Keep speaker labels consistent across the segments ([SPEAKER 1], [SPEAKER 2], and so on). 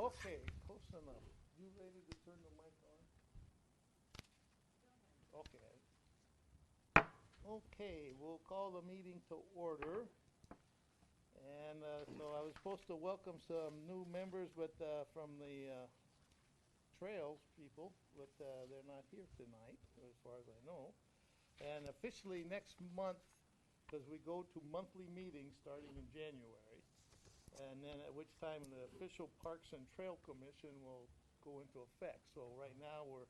[SPEAKER 1] Okay, close enough. You ready to turn the mic on? Okay. Okay, we'll call the meeting to order. And so I was supposed to welcome some new members, but from the Trails people, but they're not here tonight, as far as I know. And officially next month, because we go to monthly meetings starting in January, and then at which time the official Parks and Trail Commission will go into effect. So right now, we're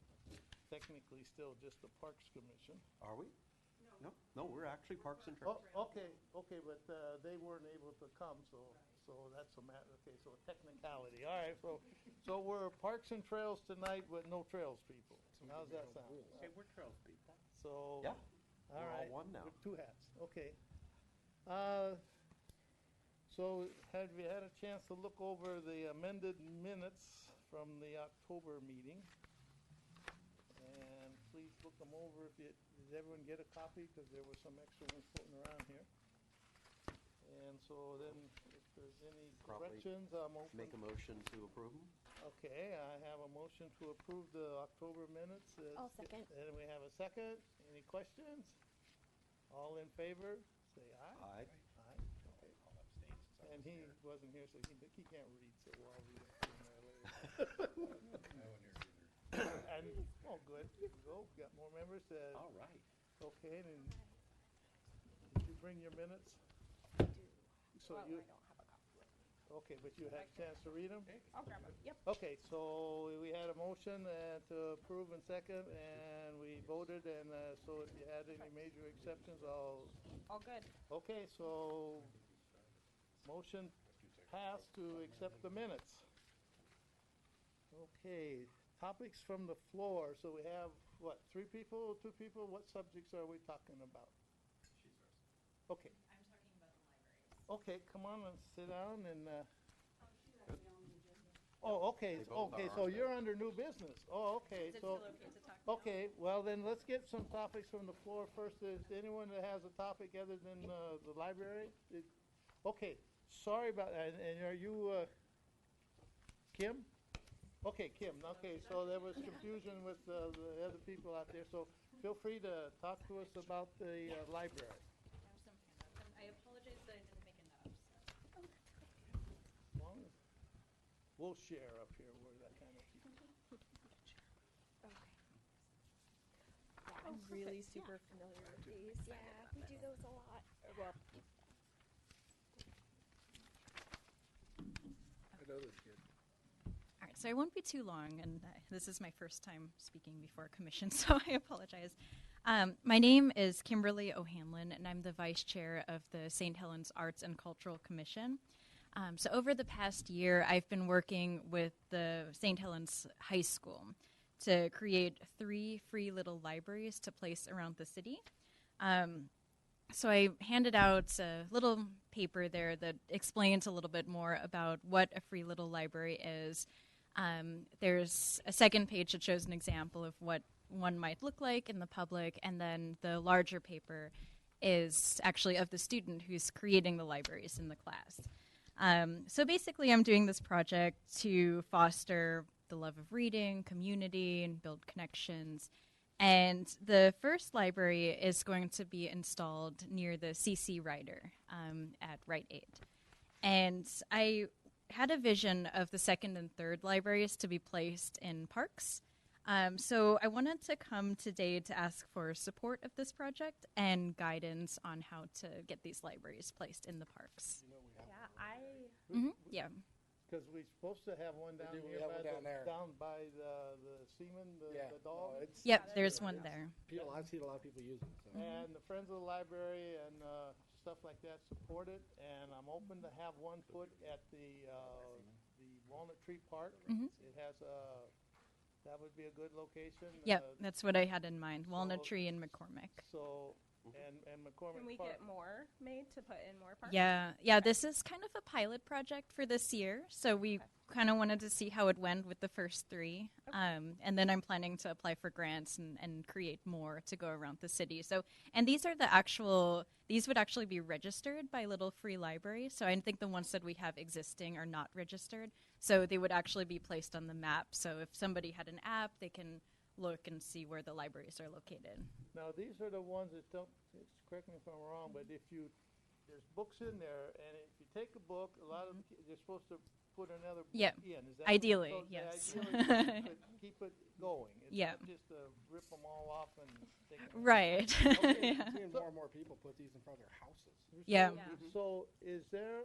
[SPEAKER 1] technically still just the Parks Commission.
[SPEAKER 2] Are we? No, we're actually Parks and Trails.
[SPEAKER 1] Oh, okay, but they weren't able to come, so that's a matter, okay, so technicality. All right, so we're Parks and Trails tonight with no Trails people. How's that sound?
[SPEAKER 3] Hey, we're Trails people.
[SPEAKER 1] So,
[SPEAKER 2] Yeah,
[SPEAKER 1] all
[SPEAKER 2] we're all
[SPEAKER 1] right.
[SPEAKER 2] one now.
[SPEAKER 1] With two hats, okay. So have you had a chance to look over the amended minutes from the October meeting? And please look them over. Did everyone get a copy? Because there were some extra ones floating around here. And so then, if there's any
[SPEAKER 2] Probably
[SPEAKER 1] corrections, I'm open.
[SPEAKER 2] Make a motion to approve them?
[SPEAKER 1] Okay, I have a motion to approve the October minutes.
[SPEAKER 4] I'll second.
[SPEAKER 1] And we have a second. Any questions? All in favor, say aye.
[SPEAKER 2] Aye.
[SPEAKER 1] Aye, okay. And he wasn't here, so he can't read, so we'll all read it sooner or later. And, oh, good, here we go, got more members.
[SPEAKER 2] All right.
[SPEAKER 1] Okay, and did you bring your minutes? So
[SPEAKER 4] Well,
[SPEAKER 1] you,
[SPEAKER 4] I don't have a copy.
[SPEAKER 1] okay, but you had a chance to read them?
[SPEAKER 4] I'll grab it. Yep.
[SPEAKER 1] Okay, so we had a motion to approve and second, and we voted, and so if you had any major exceptions,
[SPEAKER 4] All good.
[SPEAKER 1] okay, so motion passed to accept the minutes. Okay, topics from the floor. So we have, what, 3 people, 2 people? What subjects are we talking about? Okay.
[SPEAKER 5] I'm talking about the libraries.
[SPEAKER 1] Okay, come on and sit down and, oh, okay,
[SPEAKER 2] They both
[SPEAKER 1] okay,
[SPEAKER 2] are,
[SPEAKER 1] so
[SPEAKER 2] aren't they?
[SPEAKER 1] you're under new business. Oh, okay,
[SPEAKER 5] Is it
[SPEAKER 1] so,
[SPEAKER 5] still okay to talk about?
[SPEAKER 1] okay, well then, let's get some topics from the floor first. Is anyone that has a topic other than the library? Okay, sorry about that, and are you, Kim? Okay, Kim, okay, so there was confusion with the other people out there, so feel free to talk to us about the library.
[SPEAKER 5] I have some handouts, and I apologize that I didn't make enough, so.
[SPEAKER 1] Well, we'll share up here where that kind of people.
[SPEAKER 4] Okay. Yeah, I'm really super familiar with these. Yeah, we do those a lot. Well,
[SPEAKER 3] I know this kid.
[SPEAKER 5] All right, so I won't be too long, and this is my first time speaking before a commission, so I apologize. My name is Kimberly O'Hanlon, and I'm the vice chair of the St. Helens Arts and Cultural Commission. So over the past year, I've been working with the St. Helens High School to create 3 free little libraries to place around the city. So I handed out a little paper there that explains a little bit more about what a free little library is. There's a second page that shows an example of what one might look like in the public, and then the larger paper is actually of the student who's creating the libraries in the class. So basically, I'm doing this project to foster the love of reading, community, and build connections. And the first library is going to be installed near the CC Rider at Rite Aid. And I had a vision of the second and third libraries to be placed in parks. So I wanted to come today to ask for support of this project and guidance on how to get these libraries placed in the parks. Yeah.
[SPEAKER 1] Because we're supposed to have one down
[SPEAKER 3] do, we
[SPEAKER 1] here
[SPEAKER 3] have
[SPEAKER 1] by
[SPEAKER 3] one down there.
[SPEAKER 1] down by the seaman, the dog.
[SPEAKER 3] No, it's,
[SPEAKER 5] Yep, there's one there.
[SPEAKER 3] people, I've seen a lot of people use it. So.
[SPEAKER 1] And the Friends of the Library and stuff like that support it, and I'm open to have one put at the Walnut Tree Park. It has that would be a good location.
[SPEAKER 5] Yep, that's what I had in mind. Walnut
[SPEAKER 1] so-
[SPEAKER 5] Tree and McCormick.
[SPEAKER 1] So, and McCormick
[SPEAKER 6] Can we
[SPEAKER 1] Park.
[SPEAKER 6] get more made to put in more parks?
[SPEAKER 5] Yeah, this is kind of a pilot project for this year, so we kind of wanted to see how it went with the first 3. And then I'm planning to apply for grants and create more to go around the city. So, and these are these would actually be registered by Little Free Library. So I think the ones that we have existing are not registered. So they would actually be placed on the map. So if somebody had an app, they can look and see where the libraries are located.
[SPEAKER 1] Now, these are the ones that don't, correct me if I'm wrong, but if you, there's books in there, and if you take a book, a lot of them, they're supposed to put another book
[SPEAKER 5] Yeah.
[SPEAKER 1] in. Is that what-
[SPEAKER 5] Ideally,
[SPEAKER 1] so, yeah,
[SPEAKER 5] yes.
[SPEAKER 1] Ideally, keep it going. It's
[SPEAKER 5] Yeah.
[SPEAKER 1] not just rip them all off and take 'em.
[SPEAKER 5] Right.
[SPEAKER 1] Okay.
[SPEAKER 5] Yeah.
[SPEAKER 3] I'm seeing more and more people put these in front of their houses.
[SPEAKER 5] Yeah.
[SPEAKER 1] So is there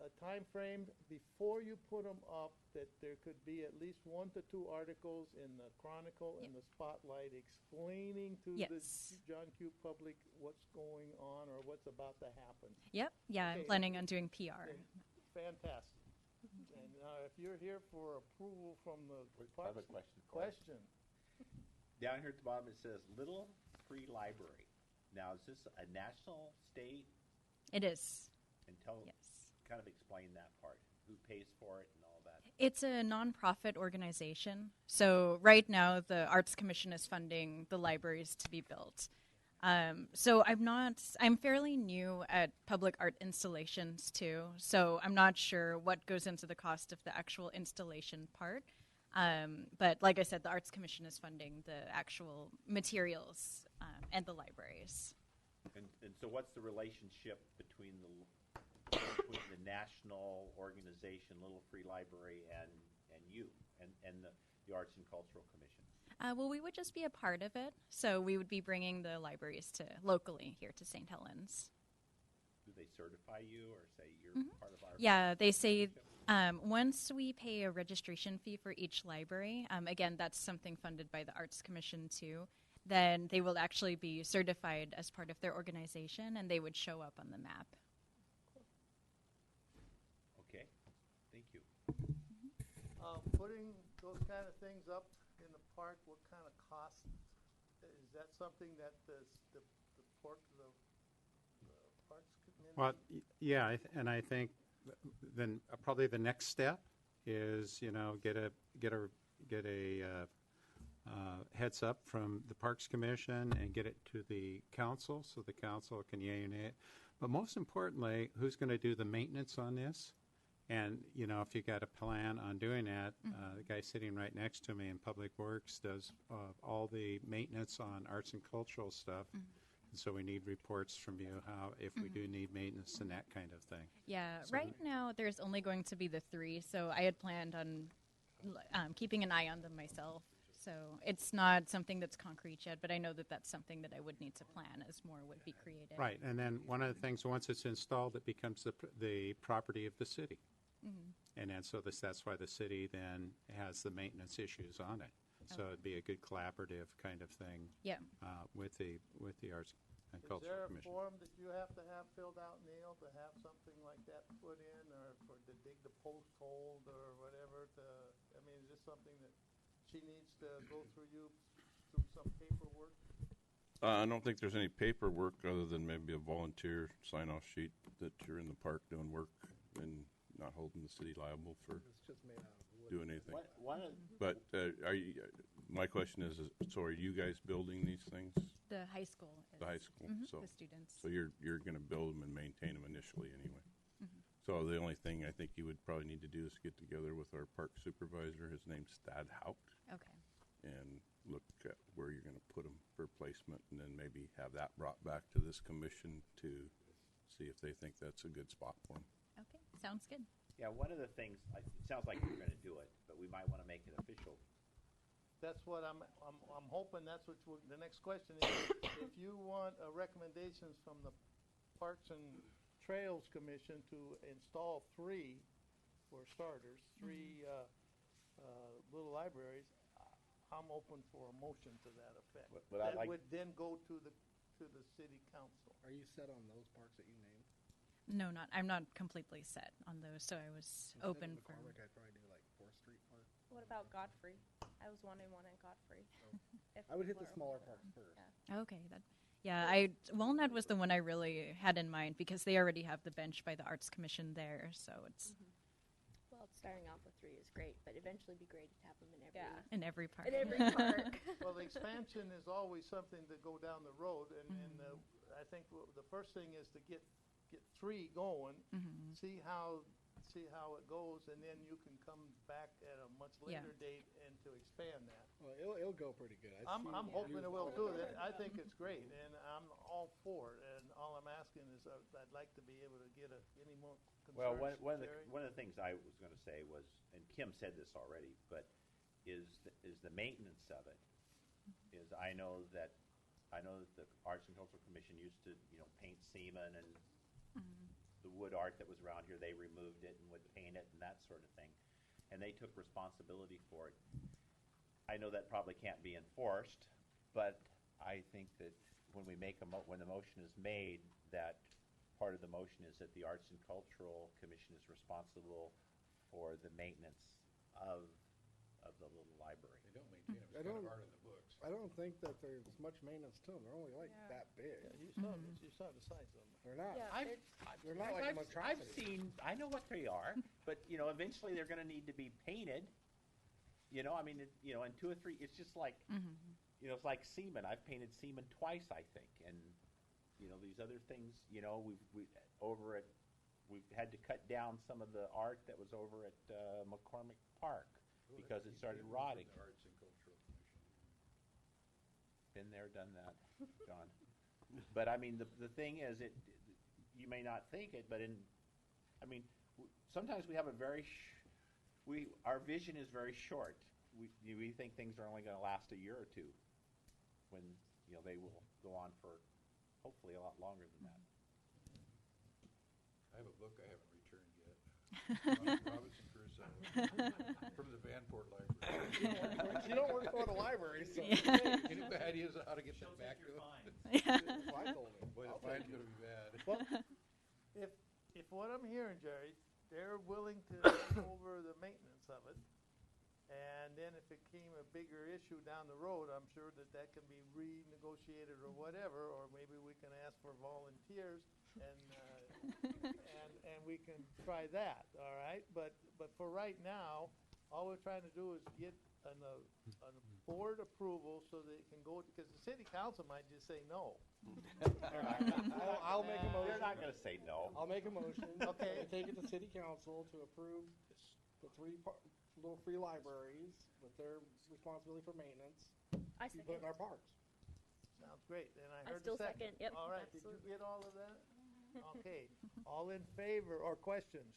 [SPEAKER 1] a time frame before you put them up that there could be at least 1 to 2 articles in the Chronicle and the Spotlight explaining to the
[SPEAKER 5] Yes.
[SPEAKER 1] John Q. public what's going on or what's about to happen?
[SPEAKER 5] Yep. Yeah, I'm
[SPEAKER 1] Okay.
[SPEAKER 5] planning on doing PR.
[SPEAKER 1] Okay. Fantastic. And if you're here for approval from the
[SPEAKER 7] I have a
[SPEAKER 1] Parks,
[SPEAKER 7] question for you.
[SPEAKER 1] question.
[SPEAKER 7] Down here at the bottom, it says Little Free Library. Now, is this a national, state?
[SPEAKER 5] It is.
[SPEAKER 7] And
[SPEAKER 5] Yes.
[SPEAKER 7] kind of explain that part. Who pays for it and all that?
[SPEAKER 5] It's a nonprofit organization. So right now, the Arts Commission is funding the libraries to be built. So I'm fairly new at public art installations too. So I'm not sure what goes into the cost of the actual installation part. But like I said, the Arts Commission is funding the actual materials and the libraries.
[SPEAKER 7] And so what's the relationship between the national organization, Little Free Library, and you, and the Arts and Cultural Commission?
[SPEAKER 5] Well, we would just be a part of it. So we would be bringing the libraries to locally here to St. Helens.
[SPEAKER 7] Do they certify you or say you're part of our?
[SPEAKER 5] Yeah, they say once we pay a registration fee for each library, again, that's something funded by the Arts Commission too, then they will actually be certified as part of their organization and they would show up on the map.
[SPEAKER 7] Okay, thank you.
[SPEAKER 1] Putting those kind of things up in the park, what kind of cost? Is that something that the Parks Committee?
[SPEAKER 8] Well, yeah, and I think then probably the next step is, get a heads up from the Parks Commission and get it to the council so the council can yay or nay it. But most importantly, who's going to do the maintenance on this? And, if you got a plan on doing that, the guy sitting right next to me in Public Works does all the maintenance on arts and cultural stuff. And so we need reports from you if we do need maintenance and that kind of thing.
[SPEAKER 5] Yeah,
[SPEAKER 8] So
[SPEAKER 5] right now there's only going to be the 3, so I had planned on keeping an eye on them myself. So it's not something that's concrete yet, but I know that that's something that I would need to plan as more would be created.
[SPEAKER 8] Right, and then one of the things, once it's installed, it becomes the property of the city. And then that's why the city then has the maintenance issues on it. So it'd be a good collaborative kind of thing.
[SPEAKER 5] Yeah.
[SPEAKER 8] With the Arts and
[SPEAKER 1] Is
[SPEAKER 8] Cultural
[SPEAKER 1] there a
[SPEAKER 8] Commission.
[SPEAKER 1] form that you have to have filled out, Neil, to have something like that put in, or to dig the post hole or whatever? Is this something that she needs to go through some paperwork?
[SPEAKER 9] I don't think there's any paperwork other than maybe a volunteer sign-off sheet that you're in the park doing work and not holding the city liable for
[SPEAKER 3] It's just made out of wood.
[SPEAKER 9] doing anything.
[SPEAKER 7] One of
[SPEAKER 9] But my question is, so are you guys building these things?
[SPEAKER 5] The high school is.
[SPEAKER 9] The high school, so
[SPEAKER 5] The students.
[SPEAKER 9] so you're going to build them and maintain them initially anyway. So the only thing I think you would probably need to do is get together with our park supervisor. His name's Thad Haupt,
[SPEAKER 5] Okay.
[SPEAKER 9] and look at where you're going to put them for placement, and then maybe have that brought back to this commission to see if they think that's a good spot for them.
[SPEAKER 5] Okay, sounds good.
[SPEAKER 7] Yeah, one of the things, it sounds like you're going to do it, but we might want to make it official.
[SPEAKER 1] That's what I'm hoping, that's what, the next question is, if you want recommendations from the Parks and Trails Commission to install 3, for starters, 3 little libraries, I'm open for a motion to that effect.
[SPEAKER 7] But I'd
[SPEAKER 1] That
[SPEAKER 7] like-
[SPEAKER 1] would then go to the city council.
[SPEAKER 3] Are you set on those parks that you named?
[SPEAKER 5] No, I'm not completely set on those, so I was
[SPEAKER 3] Instead of
[SPEAKER 5] open for.
[SPEAKER 3] McCormick, I'd probably do like 4th Street Park.
[SPEAKER 6] What about Godfrey? I was wanting one at Godfrey. If
[SPEAKER 3] I would hit the
[SPEAKER 6] people are
[SPEAKER 3] smaller
[SPEAKER 6] open to
[SPEAKER 3] parks
[SPEAKER 6] that.
[SPEAKER 3] first.
[SPEAKER 6] Yeah.
[SPEAKER 5] Okay, Walnut was the one I really had in mind because they already have the bench by the Arts Commission there, so it's
[SPEAKER 4] Well, starting off with 3 is great, but eventually it'd be great to have them in every
[SPEAKER 6] Yeah.
[SPEAKER 5] in every park.
[SPEAKER 4] in every park.
[SPEAKER 1] Well, the expansion is always something to go down the road, and I think the first thing is to get 3 going, see how see how it goes, and then you can come back at a much
[SPEAKER 5] Yeah.
[SPEAKER 1] later date and to expand that.
[SPEAKER 3] Well, it'll go pretty good. I've
[SPEAKER 1] I'm
[SPEAKER 3] seen
[SPEAKER 1] hoping it will too.
[SPEAKER 3] used-
[SPEAKER 1] I think it's great, and I'm all for it, and all I'm asking is I'd like to be able to get any more
[SPEAKER 7] Well,
[SPEAKER 1] concerns. Jerry?
[SPEAKER 7] one of the things I was gonna say was, and Kim said this already, but is the maintenance of it. Is I know that the Arts and Cultural Commission used to, paint semen and the wood art that was around here, they removed it and would paint it and that sort of thing. And they took responsibility for it. I know that probably can't be enforced, but I think that when we make when the motion is made, that part of the motion is that the Arts and Cultural Commission is responsible for the maintenance of the little library.
[SPEAKER 3] They don't maintain them. It's kind of art in the books. I don't think that there's much maintenance to them. They're only like
[SPEAKER 6] Yeah.
[SPEAKER 3] that big.
[SPEAKER 1] Yeah, you saw the size of them.
[SPEAKER 3] They're not.
[SPEAKER 6] Yeah,
[SPEAKER 3] They're not like a monstrosity.
[SPEAKER 7] I know what they are, but, eventually they're gonna need to be painted. In 2 or 3, it's just like, it's like semen. I've painted semen twice, I think, and, these other things, we've had to cut down some of the art that was over at McCormick Park because it started rotting.
[SPEAKER 3] Arts and Cultural Commission.
[SPEAKER 7] Been there, done that, John. But I mean, the thing is, you may not think it, but sometimes we have our vision is very short. We think things are only going to last a year or two, when they will go on for hopefully a lot longer than that.
[SPEAKER 3] I have a book I haven't returned yet. Robinson Crusoe from the Vanport Library. You don't work for the library, so any ideas on how to get that back to them? Boy, the fine's gonna be bad.
[SPEAKER 1] Well, if what I'm hearing, Jerry, they're willing to take over the maintenance of it, and then if it came a bigger issue down the road, I'm sure that can be renegotiated or whatever, or maybe we can ask for volunteers and we can try that, all right? But for right now, all we're trying to do is get an board approval so that it can go, because the city council might just say no.
[SPEAKER 3] I'll make a motion.
[SPEAKER 7] They're not going to say no.
[SPEAKER 3] I'll make a motion.
[SPEAKER 1] Okay.
[SPEAKER 3] To take it to city council to approve the 3 little free libraries with their responsibility for maintenance.
[SPEAKER 4] I
[SPEAKER 3] Be
[SPEAKER 4] second.
[SPEAKER 3] put in our parks.
[SPEAKER 1] Sounds great, and I
[SPEAKER 4] I
[SPEAKER 1] heard
[SPEAKER 4] still
[SPEAKER 1] the second.
[SPEAKER 4] second. Yep,
[SPEAKER 1] All right, did
[SPEAKER 4] absolutely.
[SPEAKER 1] you get all of that? Okay, all in favor, or questions,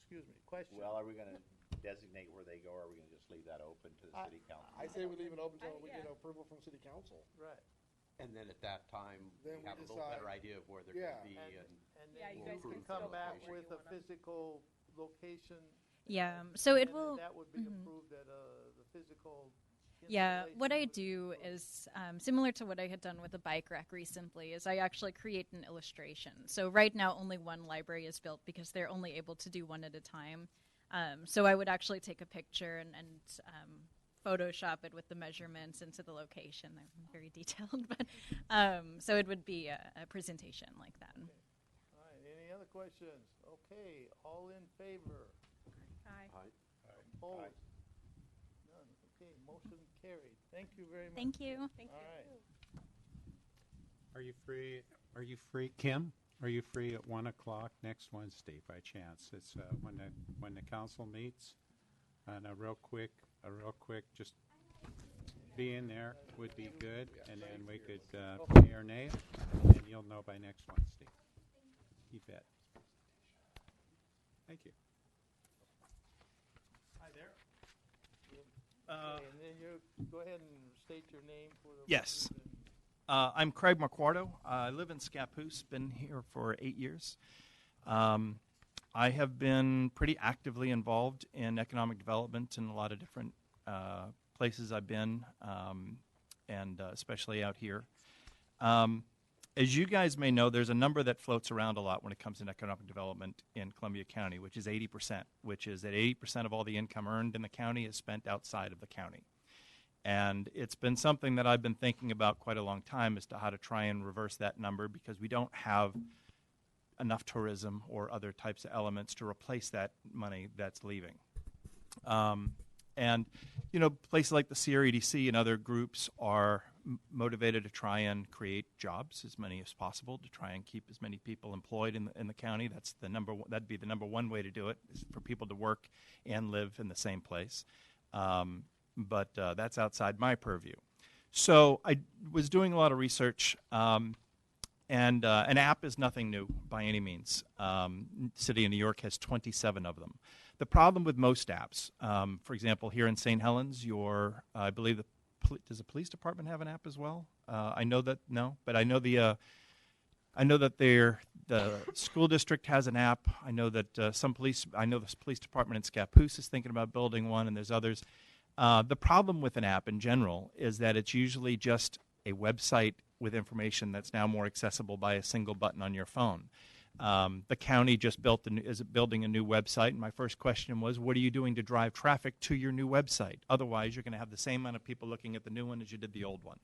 [SPEAKER 1] question?
[SPEAKER 7] Well, are we going to designate where they go, or are we going to just leave that open to the city council?
[SPEAKER 3] I say we leave it open until we get
[SPEAKER 6] Yeah.
[SPEAKER 3] approval from city council.
[SPEAKER 1] Right,
[SPEAKER 2] And then at that time,
[SPEAKER 3] Then
[SPEAKER 2] we
[SPEAKER 3] we
[SPEAKER 2] have a little better
[SPEAKER 3] decide.
[SPEAKER 2] idea of where they're
[SPEAKER 3] Yeah.
[SPEAKER 2] gonna be
[SPEAKER 1] and
[SPEAKER 6] Yeah,
[SPEAKER 1] then
[SPEAKER 6] you
[SPEAKER 1] you
[SPEAKER 6] guys
[SPEAKER 1] can
[SPEAKER 6] can
[SPEAKER 1] come
[SPEAKER 6] still
[SPEAKER 1] back
[SPEAKER 6] vote where
[SPEAKER 1] with
[SPEAKER 6] you
[SPEAKER 1] a
[SPEAKER 6] wanna-
[SPEAKER 1] physical location.
[SPEAKER 5] Yeah, so it
[SPEAKER 1] and then
[SPEAKER 5] will.
[SPEAKER 1] that would be approved at the physical.
[SPEAKER 5] Yeah, what I
[SPEAKER 1] installation
[SPEAKER 5] do
[SPEAKER 1] would be
[SPEAKER 5] is similar to what I had done with the bike rack recently. Is I actually create an illustration. So right now, only one library is built because they're only able to do one at a time. So I would actually take a picture and Photoshop it with the measurements into the location. They're very detailed, but so it would be a presentation like that.
[SPEAKER 1] All right, any other questions? Okay, all in favor?
[SPEAKER 6] Aye.
[SPEAKER 1] Opposed? None, okay, motion carried. Thank you very much.
[SPEAKER 5] Thank you.
[SPEAKER 6] Thank
[SPEAKER 1] All
[SPEAKER 6] you.
[SPEAKER 1] right.
[SPEAKER 8] Are you free, Kim? Are you free at 1 o'clock next Wednesday by chance? It's when the council meets, and a real quick, just being there would be good, and then we could yea or nay, and you'll know by next Wednesday. You bet. Thank you.
[SPEAKER 1] Hi there. Okay, and then you, go ahead and state your name for the.
[SPEAKER 10] Yes.
[SPEAKER 1] record and-
[SPEAKER 10] I'm Craig Marquardo. I live in Scappoose, been here for 8 years. I have been pretty actively involved in economic development in a lot of different places I've been, and especially out here. As you guys may know, there's a number that floats around a lot when it comes to economic development in Columbia County, which is 80%, which is that 80% of all the income earned in the county is spent outside of the county. And it's been something that I've been thinking about quite a long time as to how to try and reverse that number, because we don't have enough tourism or other types of elements to replace that money that's leaving. And, places like the CREDC and other groups are motivated to try and create jobs, as many as possible, to try and keep as many people employed in the county. That'd be the number one way to do it, is for people to work and live in the same place. But that's outside my purview. So I was doing a lot of research, and an app is nothing new by any means. City of New York has 27 of them. The problem with most apps, for example, here in St. Helens, I believe does the police department have an app as well? I know that no, but I know the school district has an app. I know that I know the police department in Scappoose is thinking about building one, and there's others. The problem with an app in general is that it's usually just a website with information that's now more accessible by a single button on your phone. The county just is building a new website, and my first question was, what are you doing to drive traffic to your new website? Otherwise, you're going to have the same amount of people looking at the new one as you did the old one.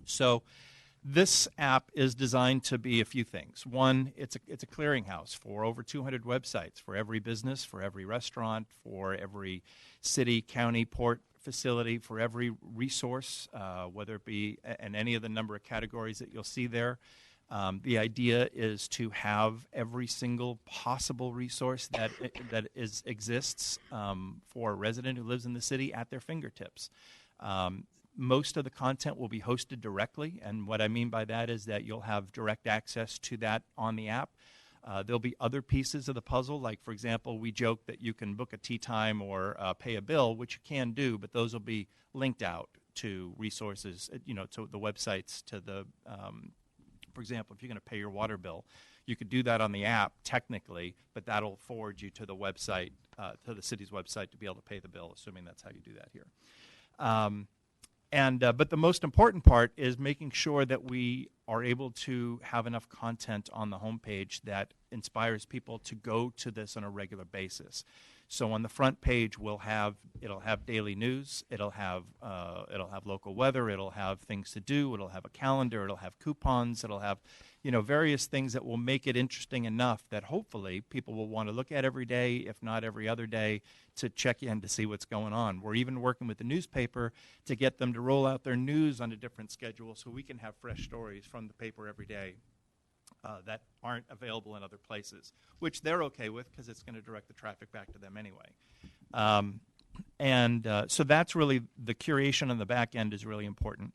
[SPEAKER 10] So this app is designed to be a few things. One, it's a clearinghouse for over 200 websites, for every business, for every restaurant, for every city, county, port facility, for every resource, whether it be in any of the number of categories that you'll see there. The idea is to have every single possible resource that exists for a resident who lives in the city at their fingertips. Most of the content will be hosted directly, and what I mean by that is that you'll have direct access to that on the app. There'll be other pieces of the puzzle, like, for example, we joke that you can book a tea time or pay a bill, which you can do, but those will be linked out to resources, to the websites, to the for example, if you're going to pay your water bill, you could do that on the app technically, but that'll forward you to the website, to the city's website, to be able to pay the bill, assuming that's how you do that here. But the most important part is making sure that we are able to have enough content on the homepage that inspires people to go to this on a regular basis. So on the front page, it'll have daily news, it'll have local weather, it'll have things to do, it'll have a calendar, it'll have coupons, it'll have various things that will make it interesting enough that hopefully people will want to look at every day, if not every other day, to check in to see what's going on. We're even working with the newspaper to get them to roll out their news on a different schedule so we can have fresh stories from the paper every day that aren't available in other places, which they're okay with because it's going to direct the traffic back to them anyway. So that's really the curation on the back end is really important.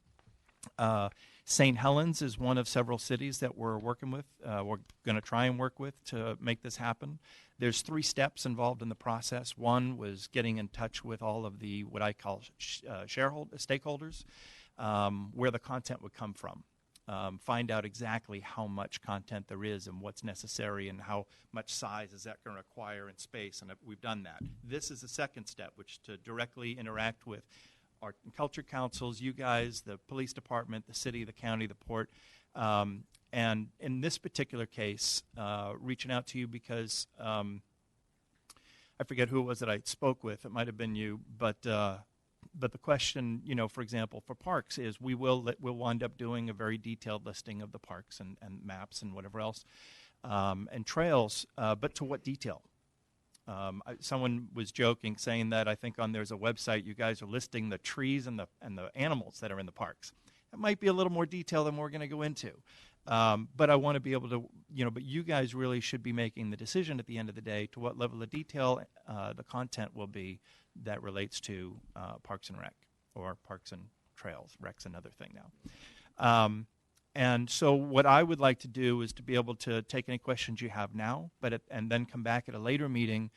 [SPEAKER 10] St. Helens is one of several cities that we're working with. We're going to try and work with to make this happen. There's 3 steps involved in the process. One was getting in touch with all of the what I call stakeholders, where the content would come from. Find out exactly how much content there is and what's necessary and how much size is that going to require in space, and we've done that. This is the second step, which is to directly interact with art and culture councils, you guys, the police department, the city, the county, the port, and in this particular case, reaching out to you because I forget who it was that I spoke with. It might have been you, but the question, for example, for parks is we'll wind up doing a very detailed listing of the parks and maps and whatever else, and trails, but to what detail? Someone was joking, saying that I think there's a website you guys are listing the trees and the animals that are in the parks. That might be a little more detail than we're going to go into, but I want to be able to, but you guys really should be making the decision at the end of the day to what level of detail the content will be that relates to Parks and Rec or Parks and Trails. Rec's another thing now. And so what I would like to do is to be able to take any questions you have now, and then come back at a later meeting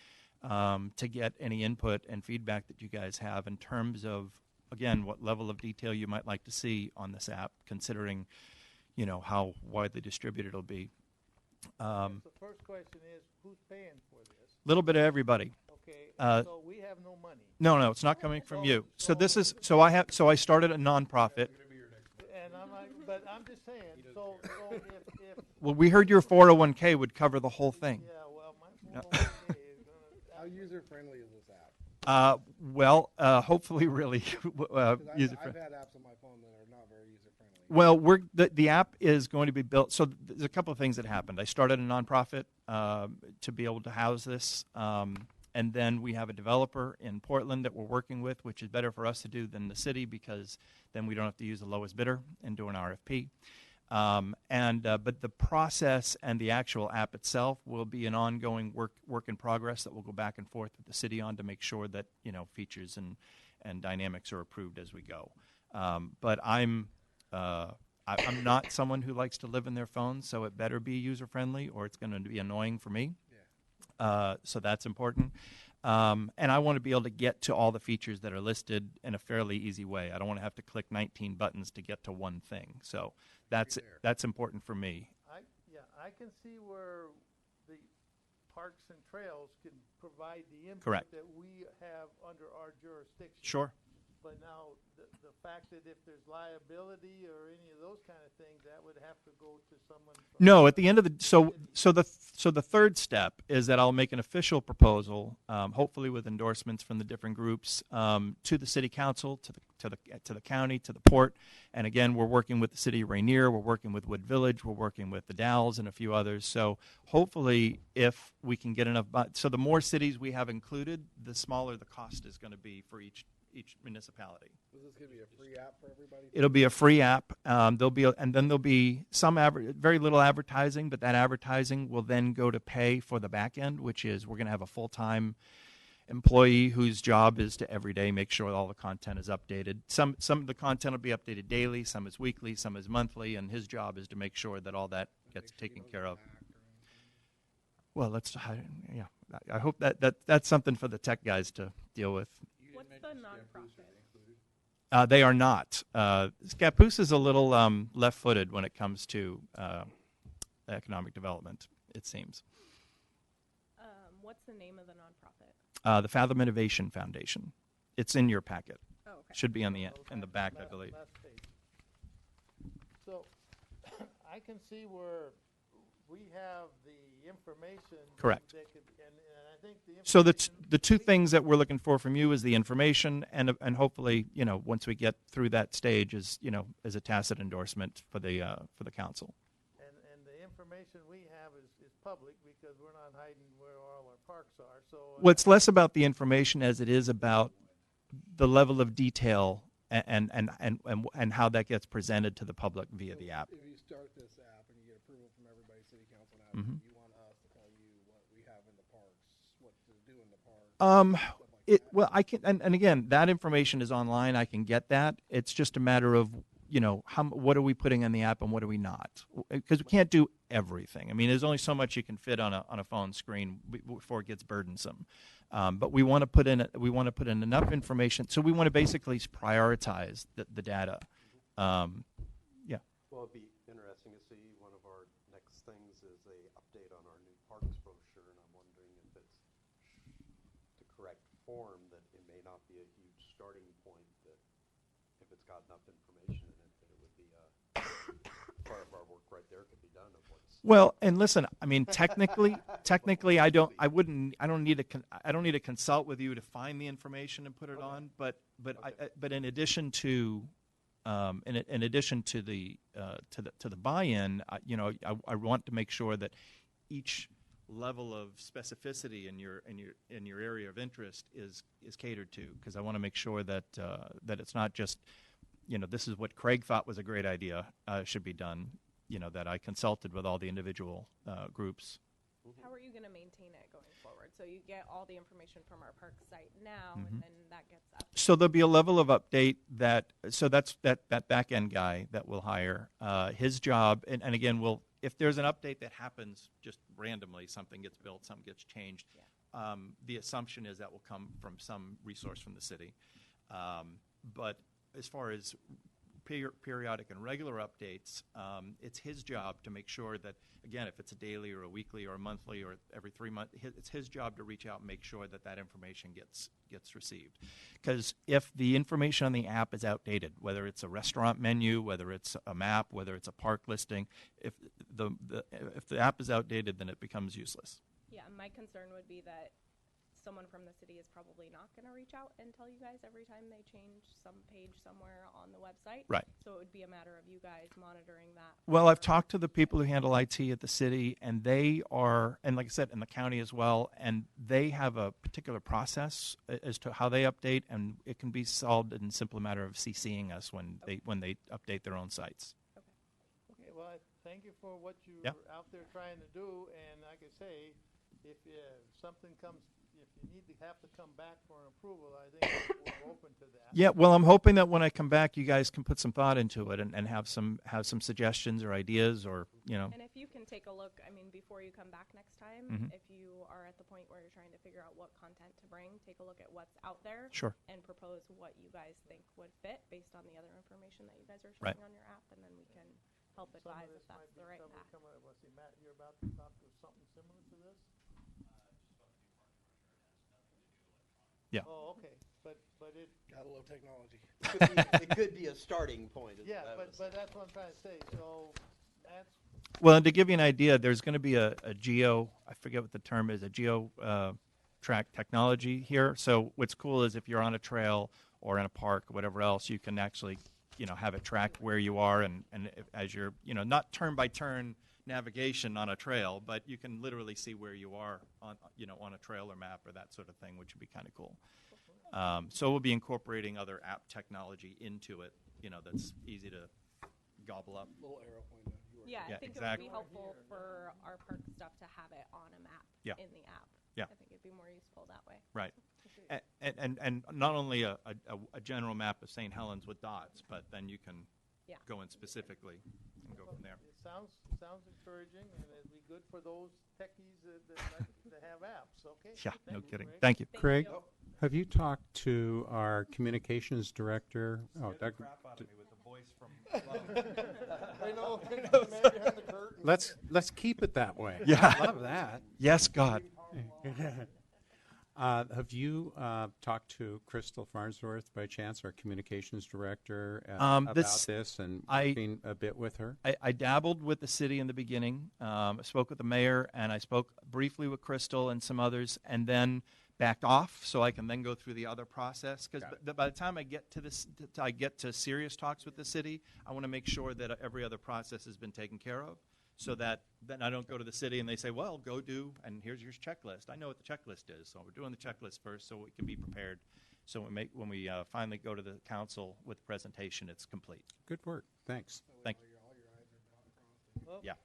[SPEAKER 10] to get any input and feedback that you guys have in terms of, again, what level of detail you might like to see on this app, considering, how widely distributed it'll be.
[SPEAKER 1] The first question is, who's paying for this?
[SPEAKER 10] A little bit of everybody.
[SPEAKER 1] Okay, so we have no money.
[SPEAKER 10] No, it's not coming from you. So I started a nonprofit.
[SPEAKER 1] And but I'm just saying, so if
[SPEAKER 10] Well, we heard your 401k would cover the whole thing.
[SPEAKER 1] yeah, well, my 401k is gonna.
[SPEAKER 11] How user-friendly is this app?
[SPEAKER 10] Hopefully really
[SPEAKER 11] Because
[SPEAKER 10] user-friendly.
[SPEAKER 11] I've had apps on my phone that are not very user-friendly.
[SPEAKER 10] Well, the app is going to be built. So there's a couple of things that happened. I started a nonprofit to be able to house this, and And then we have a developer in Portland that we're working with, which is better for us to do than the city because then we don't have to use the lowest bidder and do an RFP. But the process and the actual app itself will be an ongoing work in progress that we'll go back and forth with the city on to make sure that, you know, features and dynamics are approved as we go. But I'm not someone who likes to live in their phone, so it better be user friendly or it's going to be annoying for me. So that's important. And I want to be able to get to all the features that are listed in a fairly easy way. I don't want to have to click 19 buttons to get to one thing. So that's important for me.
[SPEAKER 1] I can see where the parks and trails can provide the input
[SPEAKER 10] Correct.
[SPEAKER 1] that we have under our jurisdiction.
[SPEAKER 10] Sure.
[SPEAKER 1] But now, the fact that if there's liability or any of those kind of things, that would have to go to someone. From
[SPEAKER 10] No, at the end of the so the third step is that I'll make an official proposal, hopefully with endorsements from the different groups, to the city council, to the county, to the port, and again, we're working with the city of Rainier, we're working with Wood Village, we're working with the Dalles and a few others. So hopefully, if we can get enough, so the more cities we have included, the smaller the cost is going to be for each municipality.
[SPEAKER 11] Is this going to be a free app for everybody?
[SPEAKER 10] It'll be a free app. There'll be some very little advertising, but that advertising will then go to pay for the back end, which is we're going to have a full-time employee whose job is to every day make sure all the content is updated. Some of the content will be updated daily, some is weekly, some is monthly, and his job is to make sure that all that gets taken care of. Well, I hope that's something for the tech guys to deal with.
[SPEAKER 6] What's the nonprofit?
[SPEAKER 10] They are not. Scappoose is a little left-footed when it comes to economic development, it seems.
[SPEAKER 6] What's the name of the nonprofit?
[SPEAKER 10] The Fathom Innovation Foundation. It's in your packet.
[SPEAKER 6] Oh, okay.
[SPEAKER 10] Should be in the back, I believe.
[SPEAKER 1] Last page. So, I can see where we have the information.
[SPEAKER 10] Correct.
[SPEAKER 1] That could, and I think the
[SPEAKER 10] So
[SPEAKER 1] information
[SPEAKER 10] the two things that we're looking for from you is the information and hopefully, you know, once we get through that stage is, you know, as a tacit endorsement for the council.
[SPEAKER 1] And the information we have is public because we're not hiding where all our parks are. So
[SPEAKER 10] Well, it's less about the information as it is about the level of detail and how that gets presented to the public via the app.
[SPEAKER 11] If you start this app and you get approval from everybody, city council, now,
[SPEAKER 10] Mhm.
[SPEAKER 11] you want us to tell you what we have in the parks, what to do in the parks. stuff like that.
[SPEAKER 10] Well, I can, and again, that information is online. I can get that. It's just a matter of, you know, what are we putting in the app and what are we not? Because we can't do everything. I mean, there's only so much you can fit on a phone screen before it gets burdensome. But we want to put in enough information. So we want to basically prioritize the data. Yeah.
[SPEAKER 2] Well, it'd be interesting to see one of our next things is a update on our new parks brochure, and I'm wondering if it's the correct form, that it may not be a huge starting point, that if it's got enough information in it, that it would be part of our work right there could be done of what's.
[SPEAKER 10] Well, and listen, I mean, technically, I don't need to consult with you to find the information and put it on. But in addition to, in addition to the buy-in, I want to make sure that each level of specificity in your area of interest is catered to, because I want to make sure that that it's not just, you know, this is what Craig thought was a great idea, should be done. You know, that I consulted with all the individual groups.
[SPEAKER 6] How are you going to maintain it going forward? So you get all the information from our park site now,
[SPEAKER 10] Mhm.
[SPEAKER 6] and then that gets up.
[SPEAKER 10] So there'll be a level of update that's that back end guy that we'll hire. His job, and again, if there's an update that happens just randomly, something gets built, something gets changed, the assumption is that will come from some resource from the city. But as far as periodic and regular updates, it's his job to make sure that, again, if it's a daily or a weekly or a monthly or every 3 months, it's his job to reach out and make sure that information gets received. Because if the information on the app is outdated, whether it's a restaurant menu, whether it's a map, whether it's a park listing, if the app is outdated, then it becomes useless.
[SPEAKER 6] Yeah, my concern would be that someone from the city is probably not going to reach out and tell you guys every time they change some page somewhere on the website.
[SPEAKER 10] Right.
[SPEAKER 6] So it would be a matter of you guys monitoring that.
[SPEAKER 10] Well, I've
[SPEAKER 6] for-
[SPEAKER 10] talked to the people who handle IT at the city, and they are, and like I said, in the county as well, and they have a particular process as to how they update, and it can be solved in a simple matter of CCing us when they update their own sites.
[SPEAKER 1] Okay, well, thank you for what you're
[SPEAKER 10] Yeah.
[SPEAKER 1] out there trying to do, and like I say, if something comes, if you need to have to come back for an approval, I think we're open to that.
[SPEAKER 10] Yeah, well, I'm hoping that when I come back, you guys can put some thought into it and have some suggestions or ideas, or
[SPEAKER 6] And if you can take a look, I mean, before you come back next time,
[SPEAKER 10] Mhm.
[SPEAKER 6] if you are at the point where you're trying to figure out what content to bring, take a look at what's out there.
[SPEAKER 10] Sure.
[SPEAKER 6] And propose what you guys think would fit based on the other information that you guys are
[SPEAKER 10] Right.
[SPEAKER 6] showing on your app, and then we can help
[SPEAKER 1] Some of
[SPEAKER 6] advise
[SPEAKER 1] this
[SPEAKER 6] if that's
[SPEAKER 1] might
[SPEAKER 6] the
[SPEAKER 1] be
[SPEAKER 6] right
[SPEAKER 1] trouble
[SPEAKER 6] path.
[SPEAKER 1] coming, let's see, Matt, you're about to talk to something similar to this?
[SPEAKER 10] Yeah.
[SPEAKER 1] Oh, okay, but it,
[SPEAKER 11] Gotta love technology.
[SPEAKER 2] It could be a starting point. is
[SPEAKER 1] yeah,
[SPEAKER 2] what I
[SPEAKER 1] but
[SPEAKER 2] was-
[SPEAKER 1] that's what I'm trying to say, so that's,
[SPEAKER 10] Well, and to give you an idea, there's going to be a geo, I forget what the term is, a geo track technology here. So what's cool is if you're on a trail or in a park or whatever else, you can actually, have it track where you are, and as you're, not turn by turn navigation on a trail, but you can literally see where you are on a trail or map or that sort of thing, which would be kind of cool. So we'll be incorporating other app technology into it, that's easy to gobble up.
[SPEAKER 11] Little arrow pointing.
[SPEAKER 6] Yeah, I
[SPEAKER 10] Yeah,
[SPEAKER 6] think
[SPEAKER 10] exactly.
[SPEAKER 6] it would be helpful for our park stuff to have it on a map
[SPEAKER 10] Yeah.
[SPEAKER 6] in the app.
[SPEAKER 10] Yeah.
[SPEAKER 6] I think it'd be more useful that way.
[SPEAKER 10] Right. And not only a general map of St. Helens with dots, but then you can
[SPEAKER 6] Yeah.
[SPEAKER 10] go in specifically and go from there.
[SPEAKER 1] it sounds encouraging, and it'd be good for those techies that like to have apps, okay?
[SPEAKER 10] Yeah, no
[SPEAKER 1] Thank you,
[SPEAKER 10] kidding.
[SPEAKER 1] Greg.
[SPEAKER 10] Thank you.
[SPEAKER 8] Craig,
[SPEAKER 6] you.
[SPEAKER 8] have you talked to our communications director? Oh, Doug,
[SPEAKER 11] I know, man behind the curtain.
[SPEAKER 8] let's keep it that way.
[SPEAKER 10] Yeah.
[SPEAKER 8] I love that.
[SPEAKER 10] Yes, God.
[SPEAKER 8] Have you talked to Crystal Farnsworth by chance, our communications director, about
[SPEAKER 10] this-
[SPEAKER 8] this and
[SPEAKER 10] I-
[SPEAKER 8] working a bit with her?
[SPEAKER 10] I dabbled with the city in the beginning. I spoke with the mayor, and I spoke briefly with Crystal and some others, and then backed off so I can then go through the other process. Because by the time I get to this, I get to serious talks with the city, I want to make sure that every other process has been taken care of, so that then I don't go to the city and they say, well, go do, and here's your checklist. I know what the checklist is, so we're doing the checklist first so we can be prepared. So when we finally go to the council with the presentation, it's complete.
[SPEAKER 8] Good work. Thanks.
[SPEAKER 10] Thank
[SPEAKER 11] All your I's are
[SPEAKER 1] Well,
[SPEAKER 10] Yeah.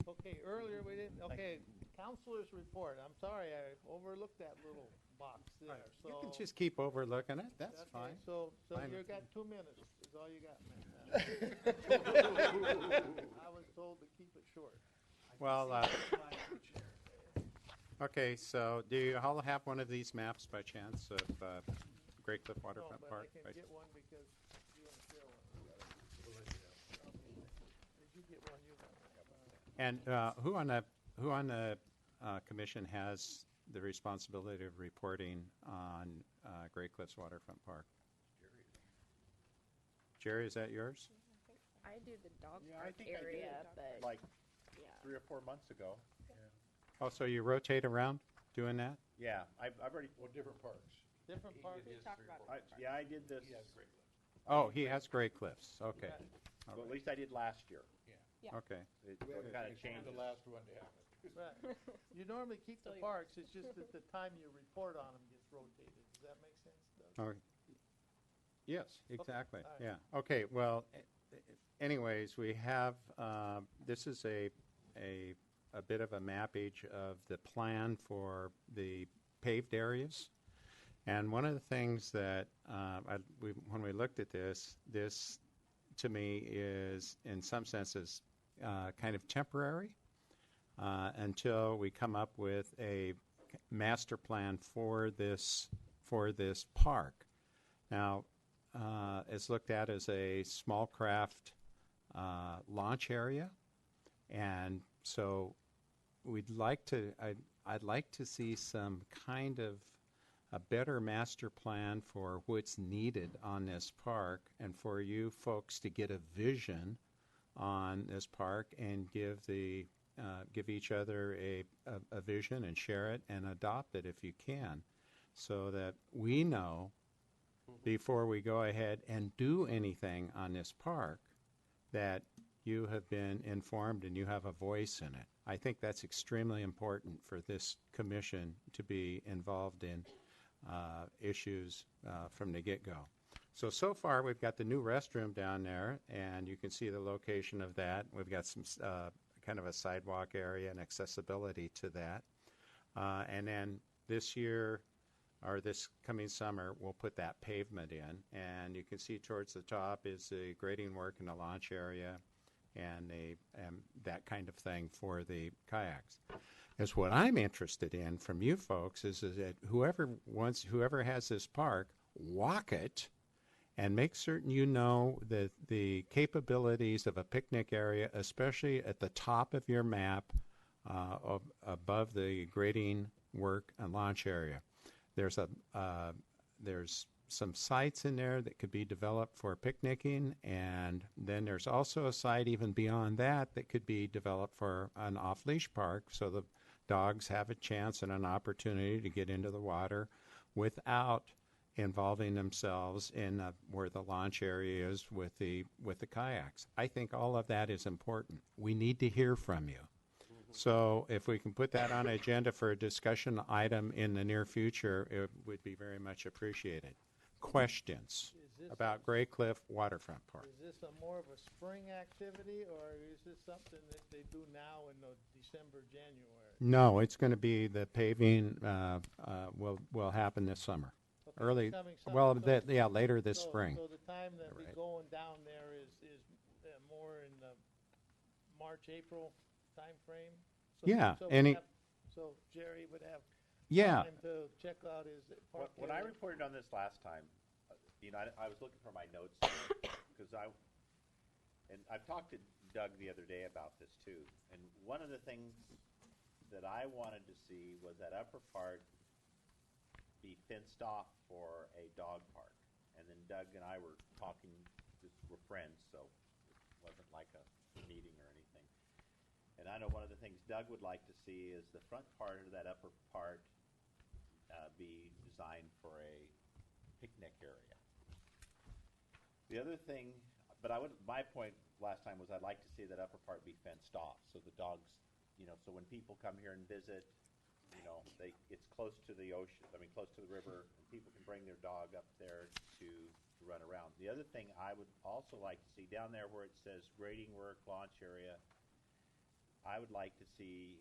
[SPEAKER 1] Okay, earlier we didn't, okay, counselor's report, I'm sorry, I overlooked that little box there, so.
[SPEAKER 8] You can just keep overlooking it. That's
[SPEAKER 1] Okay,
[SPEAKER 8] fine.
[SPEAKER 1] So
[SPEAKER 8] Fine
[SPEAKER 1] you
[SPEAKER 8] with
[SPEAKER 1] got
[SPEAKER 8] me.
[SPEAKER 1] 2 minutes, is all you got, man. I was told to keep it short.
[SPEAKER 8] Well, okay, so do you all have one of these maps by chance of Great Cliff
[SPEAKER 1] No,
[SPEAKER 8] Waterfront
[SPEAKER 1] but I
[SPEAKER 8] Park?
[SPEAKER 1] can get one because you and Phil. Did you get one? You got one.
[SPEAKER 8] And who on the commission has the responsibility of reporting on Great Cliffs Waterfront Park? Jerry, is that yours?
[SPEAKER 4] I do the dog
[SPEAKER 11] Yeah, I
[SPEAKER 4] park
[SPEAKER 11] think I do.
[SPEAKER 4] area, but
[SPEAKER 7] Like
[SPEAKER 4] yeah.
[SPEAKER 7] 3 or 4 months ago.
[SPEAKER 8] Oh, so you rotate around doing that?
[SPEAKER 7] Yeah, I've already,
[SPEAKER 11] Well, different parks.
[SPEAKER 1] Different parts.
[SPEAKER 7] I did this,
[SPEAKER 8] Oh, he has Great Cliffs. Okay.
[SPEAKER 7] well, at least I did last year.
[SPEAKER 8] Okay.
[SPEAKER 7] It kind of changed.
[SPEAKER 11] The last one to happen.
[SPEAKER 1] Right. You normally keep the parks, it's just that the time you report on them gets rotated. Does that make sense, Doug?
[SPEAKER 8] Oh, yes, exactly.
[SPEAKER 1] all right.
[SPEAKER 8] Yeah. Okay. Well, anyways, we have this is a bit of a mappage of the plan for the paved areas. And one of the things that when we looked at this to me is in some senses kind of temporary until we come up with a master plan for this park. Now, it's looked at as a small craft launch area, and so I'd like to see some kind of a better master plan for what's needed on this park, and for you folks to get a vision on this park and give the give each other a vision and share it and adopt it if you can, so that we know before we go ahead and do anything on this park that you have been informed and you have a voice in it. I think that's extremely important for this commission to be involved in issues from the get-go. So far we've got the new restroom down there, and you can see the location of that. We've got some kind of a sidewalk area and accessibility to that. And then this year, or this coming summer, we'll put that pavement in, and you can see towards the top is the grading work in the launch area and that kind of thing for the kayaks. As what I'm interested in from you folks is that whoever has this park, walk it and make certain you know that the capabilities of a picnic area, especially at the top of your map above the grading work and launch area. There's some sites in there that could be developed for picnicking, and then there's also a site even beyond that that could be developed for an off-leash park, so the dogs have a chance and an opportunity to get into the water without involving themselves in where the launch area is with the kayaks. I think all of that is important. We need to hear from you. So if we can put that on an agenda for a discussion item in the near future, it would be very much appreciated. Questions about Gray Cliff Waterfront Park?
[SPEAKER 1] Is this a more of a spring activity, or is this something that they do now in the December, January?
[SPEAKER 8] No, it's going to be the paving will happen this summer.
[SPEAKER 1] Okay,
[SPEAKER 8] Early,
[SPEAKER 1] coming summer.
[SPEAKER 8] well,
[SPEAKER 1] So-
[SPEAKER 8] later this spring.
[SPEAKER 1] So the time that we
[SPEAKER 8] Right.
[SPEAKER 1] going down there is more in the March, April timeframe?
[SPEAKER 8] Yeah,
[SPEAKER 1] So Jerry would have
[SPEAKER 8] Yeah.
[SPEAKER 1] time to check out his park
[SPEAKER 7] When I
[SPEAKER 1] area.
[SPEAKER 7] reported on this last time, I was looking for my notes because I've talked to Doug the other day about this too. And one of the things that I wanted to see was that upper part be fenced off for a dog park. And then Doug and I were talking, just we're friends, so it wasn't like a meeting or anything. And I know one of the things Doug would like to see is the front part of that upper part be designed for a picnic area. The other thing, my point last time was I'd like to see that upper part be fenced off, so the dogs, so when people come here and visit, it's close to the ocean, close to the river, and people can bring their dog up there to run around. The other thing I would also like to see down there where it says grading work, launch area, I would like to see,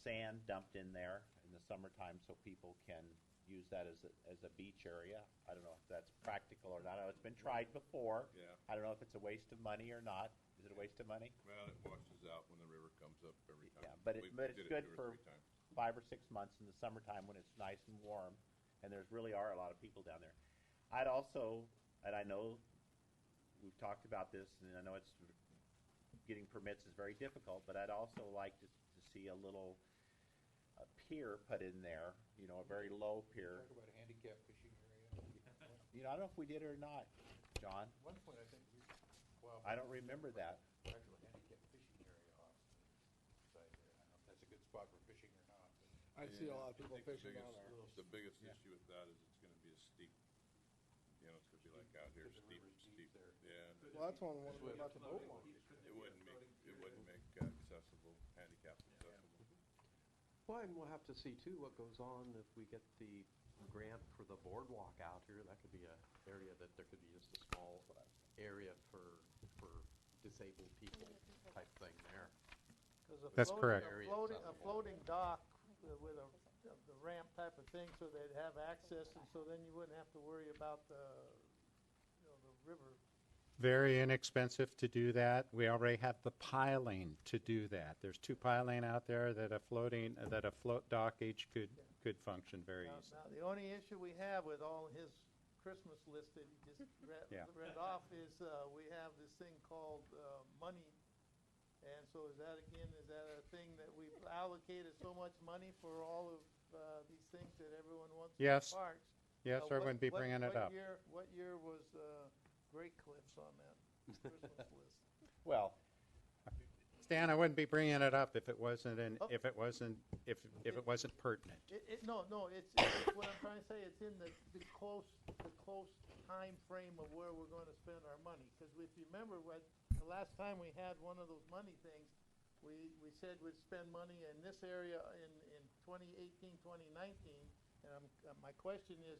[SPEAKER 7] sand dumped in there in the summertime so people can use that as a beach area. I don't know if that's practical or not. I know it's been tried before.
[SPEAKER 9] Yeah.
[SPEAKER 7] I don't know if it's a waste of money or not. Is it a waste of money?
[SPEAKER 9] Well, it washes out when the river comes up every time.
[SPEAKER 7] Yeah, but
[SPEAKER 9] We
[SPEAKER 7] it's
[SPEAKER 9] did it
[SPEAKER 7] good
[SPEAKER 9] 2 or
[SPEAKER 7] for
[SPEAKER 9] 3 times.
[SPEAKER 7] 5 or 6 months in the summertime when it's nice and warm, and there's really are a lot of people down there. I'd also, and I know we've talked about this, and I know it's getting permits is very difficult, but I'd also like to see a little pier put in there, a very low pier.
[SPEAKER 3] Talk about a handicap fishing area.
[SPEAKER 7] I don't know if we did it or not, John.
[SPEAKER 3] At one point, I think
[SPEAKER 7] I don't remember that.
[SPEAKER 3] actual handicap fishing area off the side there. I don't know if that's a good spot for fishing or not.
[SPEAKER 11] I see a lot of people
[SPEAKER 9] I think
[SPEAKER 11] fishing down there.
[SPEAKER 9] The biggest issue with that is it's gonna be a steep, it's gonna be like out here,
[SPEAKER 3] Because the
[SPEAKER 9] steep,
[SPEAKER 3] river's deep
[SPEAKER 9] steep,
[SPEAKER 3] there.
[SPEAKER 9] yeah.
[SPEAKER 11] Well, that's one about the boat launch.
[SPEAKER 9] It wouldn't make accessible, handicap accessible.
[SPEAKER 2] Well, and we'll have to see too what goes on if we get the grant for the boardwalk out here. That could be an area that there could be just a small area for disabled people type thing there.
[SPEAKER 1] 'Cause
[SPEAKER 8] That's correct.
[SPEAKER 1] A floating dock with the ramp type of thing, so they'd have access, and so then you wouldn't have to worry about the river.
[SPEAKER 8] Very inexpensive to do that. We already have the piling to do that. There's 2 piling out there that a float dockage could function very
[SPEAKER 1] Now,
[SPEAKER 8] easily.
[SPEAKER 1] the only issue we have with all his Christmas list that he just
[SPEAKER 8] Yeah.
[SPEAKER 1] read off is, we have this thing called, money. And so is that a thing that we've allocated so much money for all of, these things that everyone wants in the
[SPEAKER 8] Yes.
[SPEAKER 1] parks?
[SPEAKER 8] Yes,
[SPEAKER 1] What-
[SPEAKER 8] everyone be bringing it up.
[SPEAKER 1] What year was, Great Cliffs on that Christmas list?
[SPEAKER 7] Well,
[SPEAKER 8] Stan, I wouldn't be bringing it up if it wasn't,
[SPEAKER 1] Oh.
[SPEAKER 8] if it wasn't pertinent.
[SPEAKER 1] What I'm trying to say, it's in the close time frame of where we're gonna spend our money. Cause if you remember the last time we had one of those money things, we said we'd spend money in this area in 2018, 2019. And my question is,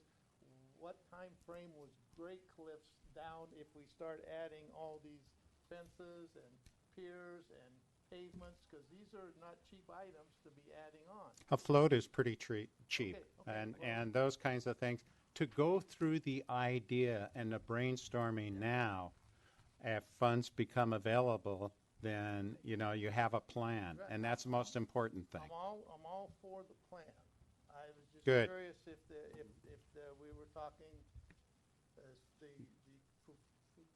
[SPEAKER 1] what time frame was Great Cliffs down if we start adding all these fences and piers and pavements? Because these are not cheap items to be adding on.
[SPEAKER 8] A float is pretty cheap,
[SPEAKER 1] Okay,
[SPEAKER 8] and those kinds of things. To go through the idea and the brainstorming now, if funds become available, then, you know, you have a plan,
[SPEAKER 1] Right.
[SPEAKER 8] and that's the most important thing.
[SPEAKER 1] I'm all for the plan. I was just
[SPEAKER 8] Good.
[SPEAKER 1] curious if we were talking, the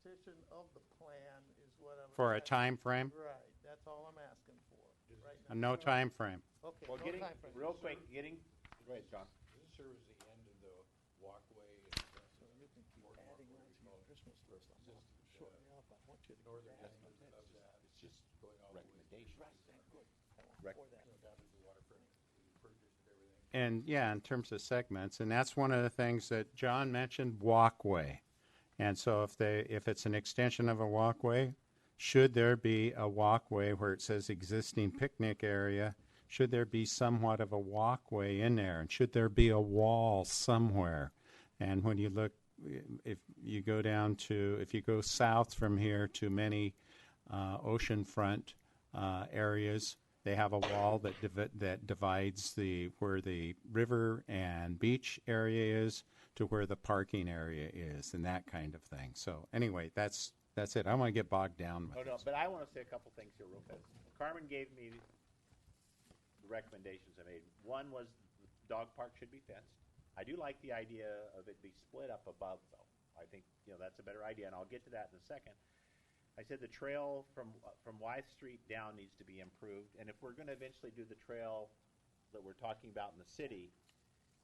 [SPEAKER 1] fruition of the plan is what I'm.
[SPEAKER 8] For a time frame?
[SPEAKER 1] Right, that's all I'm asking for, right now.
[SPEAKER 8] No time frame.
[SPEAKER 1] Okay,
[SPEAKER 7] Well,
[SPEAKER 1] no
[SPEAKER 7] getting,
[SPEAKER 1] time frame.
[SPEAKER 7] real quick, go ahead, John.
[SPEAKER 3] Does it serve as the end of the walkway and stuff?
[SPEAKER 1] So you can keep adding on to your Christmas list. I'm not shorting you up. I want you to keep
[SPEAKER 3] Northern
[SPEAKER 1] adding
[SPEAKER 3] end
[SPEAKER 1] on.
[SPEAKER 3] of that, it's just going all the way
[SPEAKER 7] Recommendations.
[SPEAKER 1] Right, good. I want
[SPEAKER 7] Rec-
[SPEAKER 1] for that.
[SPEAKER 3] down to the waterfront, the purchase and everything.
[SPEAKER 8] And yeah, in terms of segments, and that's one of the things that John mentioned, walkway. And so if it's an extension of a walkway, should there be a walkway where it says existing picnic area? Should there be somewhat of a walkway in there? And should there be a wall somewhere? And when you look, if you go south from here to many oceanfront areas, they have a wall that divides where the river and beach area is to where the parking area is, and that kind of thing. So anyway, that's it. I don't want to get bogged down with
[SPEAKER 7] Oh, no,
[SPEAKER 8] this.
[SPEAKER 7] but I want to say a couple things here real fast. Carmen gave me the recommendations I made. One was the dog park should be fenced. I do like the idea of it be split up above, though. I think, you know, that's a better idea, and I'll get to that in a second. I said the trail from Wythe Street down needs to be improved, and if we're going to eventually do the trail that we're talking about in the city,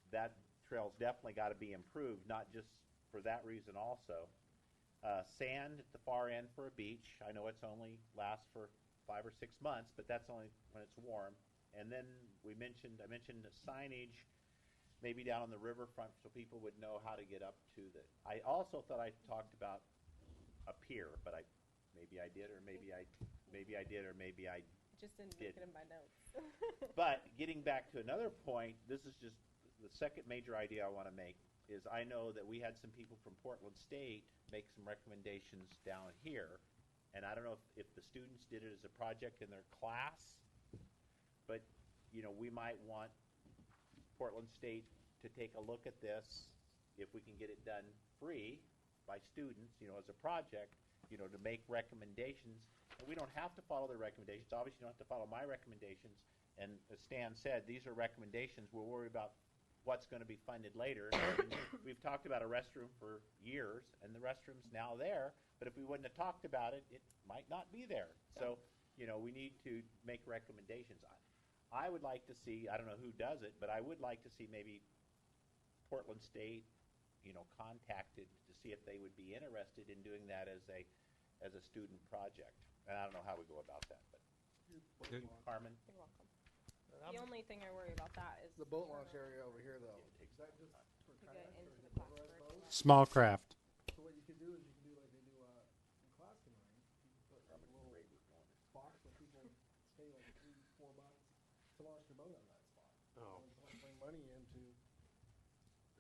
[SPEAKER 7] that trail's definitely got to be improved, not just for that reason also. Sand at the far end for a beach. I know it's only lasts for 5 or 6 months, but that's only when it's warm. And then I mentioned the signage maybe down on the riverfront so people would know how to get up to the. I also thought I talked about a pier, but maybe I did, or maybe I
[SPEAKER 6] Just didn't make it in my notes.
[SPEAKER 7] But getting back to another point, this is just the second major idea I want to make, is I know that we had some people from Portland State make some recommendations down here, and I don't know if the students did it as a project in their class, but, you know, we might want Portland State to take a look at this, if we can get it done free by students, you know, as a project, you know, to make recommendations. And we don't have to follow their recommendations. Obviously, you don't have to follow my recommendations. And as Stan said, these are recommendations. We'll worry about what's going to be funded later. And we've talked about a restroom for years, and the restroom's now there. But if we wouldn't have talked about it, it might not be there. So, you know, we need to make recommendations. I would like to see, I don't know who does it, but I would like to see maybe Portland State, you know, contacted to see if they would be interested in doing that as a student project. And I don't know how we go about that, but Carmen?
[SPEAKER 6] You're welcome. The only thing I worry about that is
[SPEAKER 11] The boat launch area over here, though.
[SPEAKER 6] to get into the Plattsburgh.
[SPEAKER 8] Small craft.
[SPEAKER 11] So what you could do is you can do like they do in Claston, you can put like a little box where people pay like $3-4 to launch their boat on that spot.
[SPEAKER 2] Oh.
[SPEAKER 11] And just like bring money into.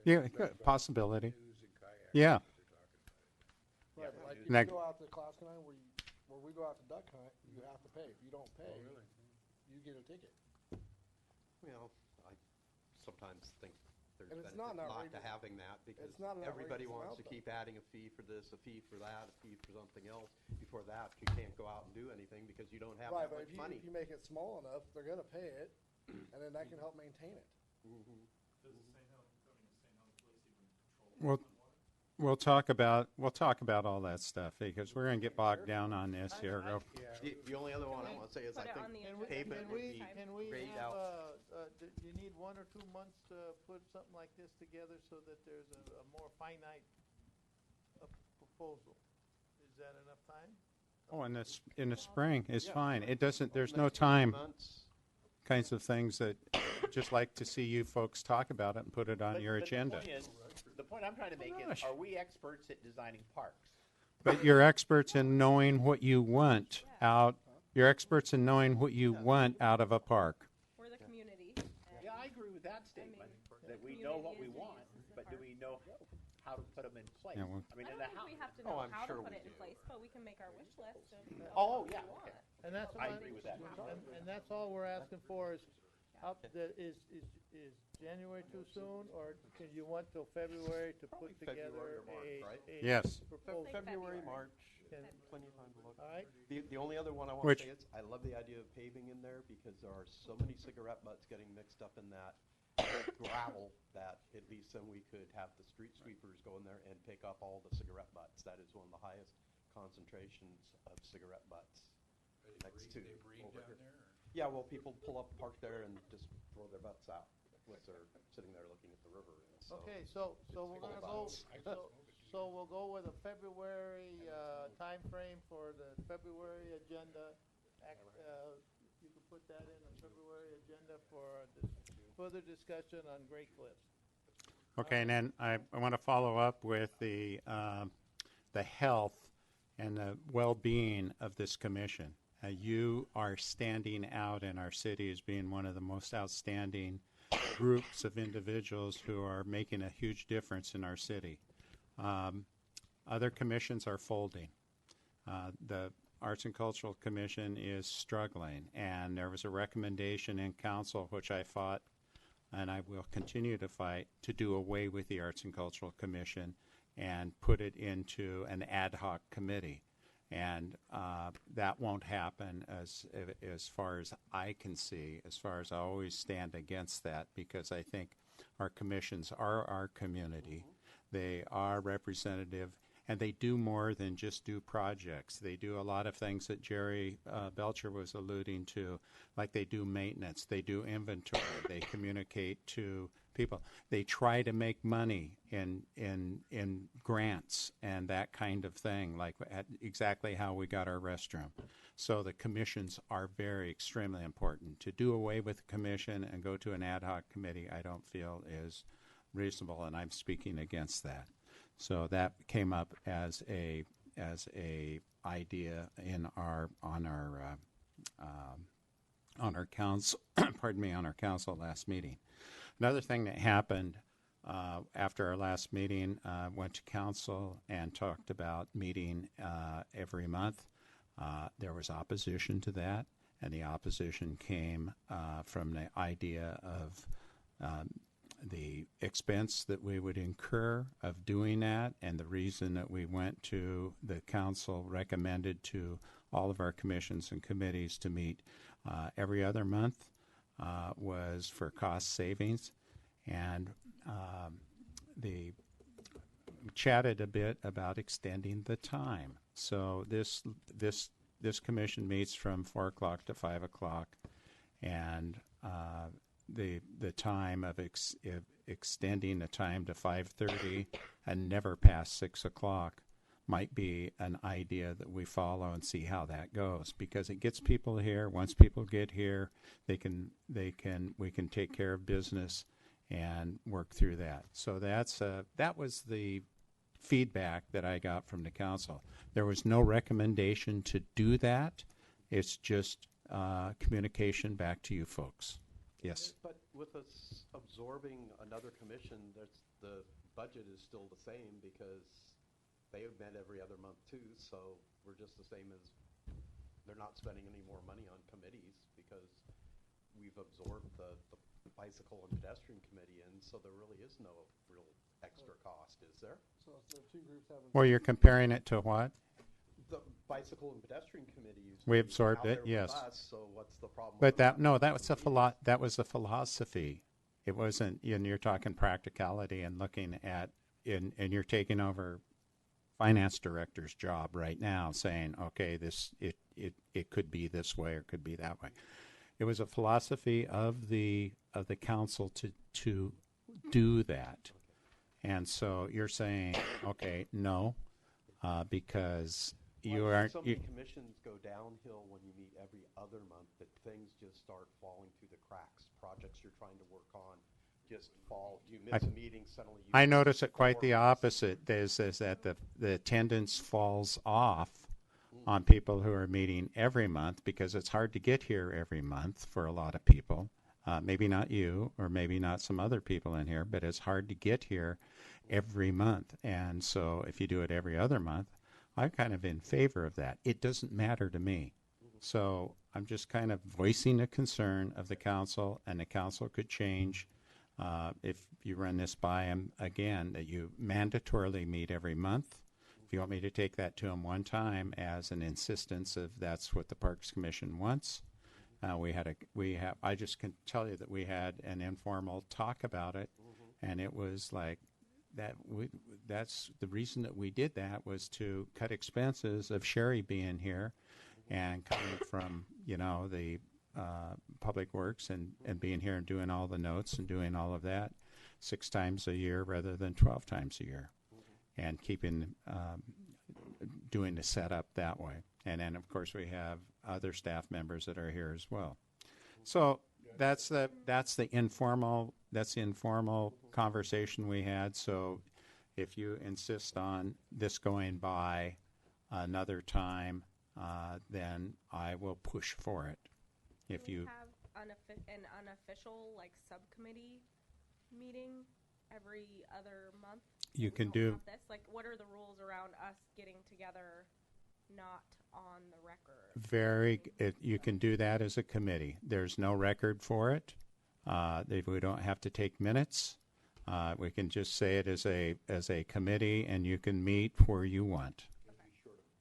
[SPEAKER 8] Yeah, good possibility.
[SPEAKER 3] Canoes and kayaks
[SPEAKER 8] Yeah.
[SPEAKER 3] that they're talking about.
[SPEAKER 11] Right,
[SPEAKER 7] Yeah,
[SPEAKER 11] like
[SPEAKER 7] do
[SPEAKER 11] if
[SPEAKER 8] that.
[SPEAKER 11] you go out to Claston where we go out to duck hunt, you have to pay. If you don't pay,
[SPEAKER 3] Oh, really?
[SPEAKER 11] you get a ticket.
[SPEAKER 2] Well, I sometimes think there's
[SPEAKER 11] And it's
[SPEAKER 2] benefit
[SPEAKER 11] not an
[SPEAKER 2] not to
[SPEAKER 11] outrageous-
[SPEAKER 2] having that, because
[SPEAKER 11] it's not an
[SPEAKER 2] everybody
[SPEAKER 11] outrageous
[SPEAKER 2] wants
[SPEAKER 11] amount,
[SPEAKER 2] to
[SPEAKER 11] though.
[SPEAKER 2] keep adding a fee for this, a fee for that, a fee for something else. Before that, you can't go out and do anything because you don't have
[SPEAKER 11] Right,
[SPEAKER 2] that
[SPEAKER 11] but
[SPEAKER 2] much money.
[SPEAKER 11] if you make it small enough, they're gonna pay it, and then that can help maintain it.
[SPEAKER 2] Mhm.
[SPEAKER 8] We'll talk about all that stuff because we're going to get bogged down on this here.
[SPEAKER 2] The only other one I want to say is I
[SPEAKER 6] Put it on
[SPEAKER 2] think
[SPEAKER 6] the agenda
[SPEAKER 2] pavement
[SPEAKER 6] for
[SPEAKER 2] would
[SPEAKER 6] next
[SPEAKER 2] be
[SPEAKER 6] time.
[SPEAKER 1] Can we
[SPEAKER 2] grayed
[SPEAKER 1] have,
[SPEAKER 2] out.
[SPEAKER 1] do you need 1 or 2 months to put something like this together so that there's a more finite proposal? Is that enough time?
[SPEAKER 8] Oh, in the spring is
[SPEAKER 2] Yeah.
[SPEAKER 8] fine. It doesn't, there's
[SPEAKER 2] Next
[SPEAKER 8] no
[SPEAKER 2] few
[SPEAKER 8] time,
[SPEAKER 2] months.
[SPEAKER 8] kinds of things that, just like to see you folks talk about it and put it on your agenda.
[SPEAKER 7] The point I'm trying to make is,
[SPEAKER 8] gosh.
[SPEAKER 7] are we experts at designing parks?
[SPEAKER 8] But you're experts in knowing what you want out, you're experts in knowing what you want out of a park.
[SPEAKER 6] We're the community.
[SPEAKER 7] Yeah, I agree with that statement, that we know what we want, but do we know how to put them in place?
[SPEAKER 8] Yeah, well-
[SPEAKER 7] I mean,
[SPEAKER 6] I
[SPEAKER 7] in
[SPEAKER 6] don't
[SPEAKER 7] the
[SPEAKER 6] think
[SPEAKER 7] house.
[SPEAKER 6] we have to
[SPEAKER 2] Oh,
[SPEAKER 6] know
[SPEAKER 2] I'm
[SPEAKER 6] how to
[SPEAKER 2] sure
[SPEAKER 6] put
[SPEAKER 2] we
[SPEAKER 6] it in
[SPEAKER 2] do.
[SPEAKER 6] place, but we can make our wish list of
[SPEAKER 7] Oh,
[SPEAKER 6] what we
[SPEAKER 7] yeah,
[SPEAKER 6] want.
[SPEAKER 7] okay.
[SPEAKER 1] And that's
[SPEAKER 7] I
[SPEAKER 1] why-
[SPEAKER 7] agree with that.
[SPEAKER 1] And that's all we're asking for is, is January too soon, or can you want till February to
[SPEAKER 2] Probably
[SPEAKER 1] put together
[SPEAKER 2] February or March, right?
[SPEAKER 8] Yes.
[SPEAKER 1] proposal?
[SPEAKER 2] February,
[SPEAKER 6] February.
[SPEAKER 2] March,
[SPEAKER 1] Can-
[SPEAKER 2] plenty of time to look.
[SPEAKER 1] All right,
[SPEAKER 2] The only other one I want
[SPEAKER 8] Which-
[SPEAKER 2] to say is, I love the idea of paving in there because there are so many cigarette butts getting mixed up in that gravel that at least then we could have the street sweepers go in there and pick up all the cigarette butts. That is one of the highest concentrations of cigarette butts. Next to
[SPEAKER 3] They breed
[SPEAKER 2] over
[SPEAKER 3] down
[SPEAKER 2] here.
[SPEAKER 3] there?
[SPEAKER 2] Yeah, well, people pull up, park there and just throw their butts out once they're sitting there looking at the river. And so
[SPEAKER 1] okay, so we're
[SPEAKER 2] full
[SPEAKER 1] gonna
[SPEAKER 2] of
[SPEAKER 1] go,
[SPEAKER 2] butts.
[SPEAKER 1] so we'll go with a February, timeframe for the February agenda. You can put that in the February agenda for further discussion on Great Cliffs.
[SPEAKER 8] Okay, and then I want to follow up with the health and the well-being of this commission. You are standing out in our city as being one of the most outstanding groups of individuals who are making a huge difference in our city. Other commissions are folding. The Arts and Cultural Commission is struggling, and there was a recommendation in council, which I fought, and I will continue to fight, to do away with the Arts and Cultural Commission and put it into an ad hoc committee. And that won't happen as far as I can see, as far as I always stand against that, because I think our commissions are our community. They are representative, and they do more than just do projects. They do a lot of things that Jerry Belcher was alluding to, like they do maintenance, they do inventory, they communicate to people. They try to make money in grants and that kind of thing, like exactly how we got our restroom. So the commissions are extremely important. To do away with the commission and go to an ad hoc committee, I don't feel is reasonable, and I'm speaking against that. So that came up as a idea in on our council on our council last meeting. Another thing that happened after our last meeting, went to council and talked about meeting every month. There was opposition to that, and the opposition came from the idea of the expense that we would incur of doing that, and the reason that we went to the council recommended to all of our commissions and committees to meet every other month was for cost savings. And we chatted a bit about extending the time. So this commission meets from 4 o'clock to 5 o'clock, and the time of extending the time to 5:30 and never past 6 o'clock might be an idea that we follow and see how that goes, because it gets people here. Once people get here, we can take care of business and work through that. So that was the feedback that I got from the council. There was no recommendation to do that. It's just communication back to you folks. Yes.
[SPEAKER 2] But with us absorbing another commission, the budget is still the same because they have met every other month too, so we're just the same as, they're not spending any more money on committees because we've absorbed the bicycle and pedestrian committee in, so there really is no real extra cost, is there?
[SPEAKER 11] So the two groups haven't.
[SPEAKER 8] Well, you're comparing it to what?
[SPEAKER 2] The bicycle and pedestrian committee used to
[SPEAKER 8] We
[SPEAKER 2] be
[SPEAKER 8] absorbed
[SPEAKER 2] out
[SPEAKER 8] it,
[SPEAKER 2] there with
[SPEAKER 8] yes.
[SPEAKER 2] us, so what's the problem?
[SPEAKER 8] But
[SPEAKER 2] with
[SPEAKER 8] that was a philosophy. It wasn't, you're talking practicality and looking at, and you're taking over finance director's job right now, saying, okay, it could be this way or it could be that way. It was a philosophy of the council to do that. And so you're saying, okay, no, because you
[SPEAKER 2] Well,
[SPEAKER 8] aren't,
[SPEAKER 2] so
[SPEAKER 8] you,
[SPEAKER 2] many commissions go downhill when you meet every other month that things just start falling through the cracks. Projects you're trying to work on just fall. You miss a meeting, suddenly you.
[SPEAKER 8] I
[SPEAKER 2] miss
[SPEAKER 8] notice it quite
[SPEAKER 2] 4
[SPEAKER 8] the
[SPEAKER 2] weeks.
[SPEAKER 8] opposite. Is that the attendance falls off on people who are meeting every month because it's hard to get here every month for a lot of people. Maybe not you, or maybe not some other people in here, but it's hard to get here every month. And so if you do it every other month, I'm kind of in favor of that. It doesn't matter to me. So I'm just kind of voicing a concern of the council, and the council could change if you run this by them again, that you mandatorily meet every month. If you want me to take that to them one time as an insistence of that's what the Parks Commission wants, I just can tell you that we had an informal talk about it, and it was like that. That's the reason that we did that, was to cut expenses of Sherry being here and coming from the Public Works and being here and doing all the notes and doing all of that 6 times a year rather than 12 times a year, and keeping doing the setup that way. And then of course we have other staff members that are here as well. So that's the informal conversation we had. So if you insist on this going by another time, then I will push for it. If
[SPEAKER 6] Can we
[SPEAKER 8] you
[SPEAKER 6] have an unofficial like subcommittee meeting every other month?
[SPEAKER 8] You
[SPEAKER 6] We
[SPEAKER 8] can
[SPEAKER 6] don't
[SPEAKER 8] do-
[SPEAKER 6] have this. Like, what are the rules around us getting together, not on the record?
[SPEAKER 8] you can do that as a committee. There's no record for it. We don't have to take minutes. We can just say it as a committee, and you can meet where you want.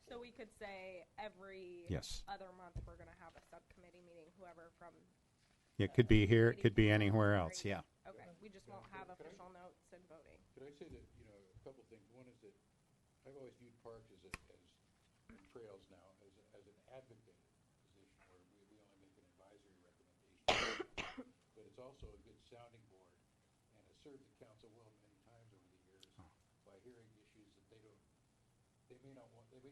[SPEAKER 6] So we could say every
[SPEAKER 8] Yes.
[SPEAKER 6] other month we're going to have a subcommittee meeting, whoever from.
[SPEAKER 8] It could be here. It could be anywhere else. Yeah.
[SPEAKER 6] Okay, we just won't have official notes and voting.
[SPEAKER 3] Could I say that, a couple things. One is that I've always viewed parks as and trails now, as an advocate position where we only make an advisory recommendation. But it's also a good sounding board, and has served the council well many times over the years by hearing issues that they may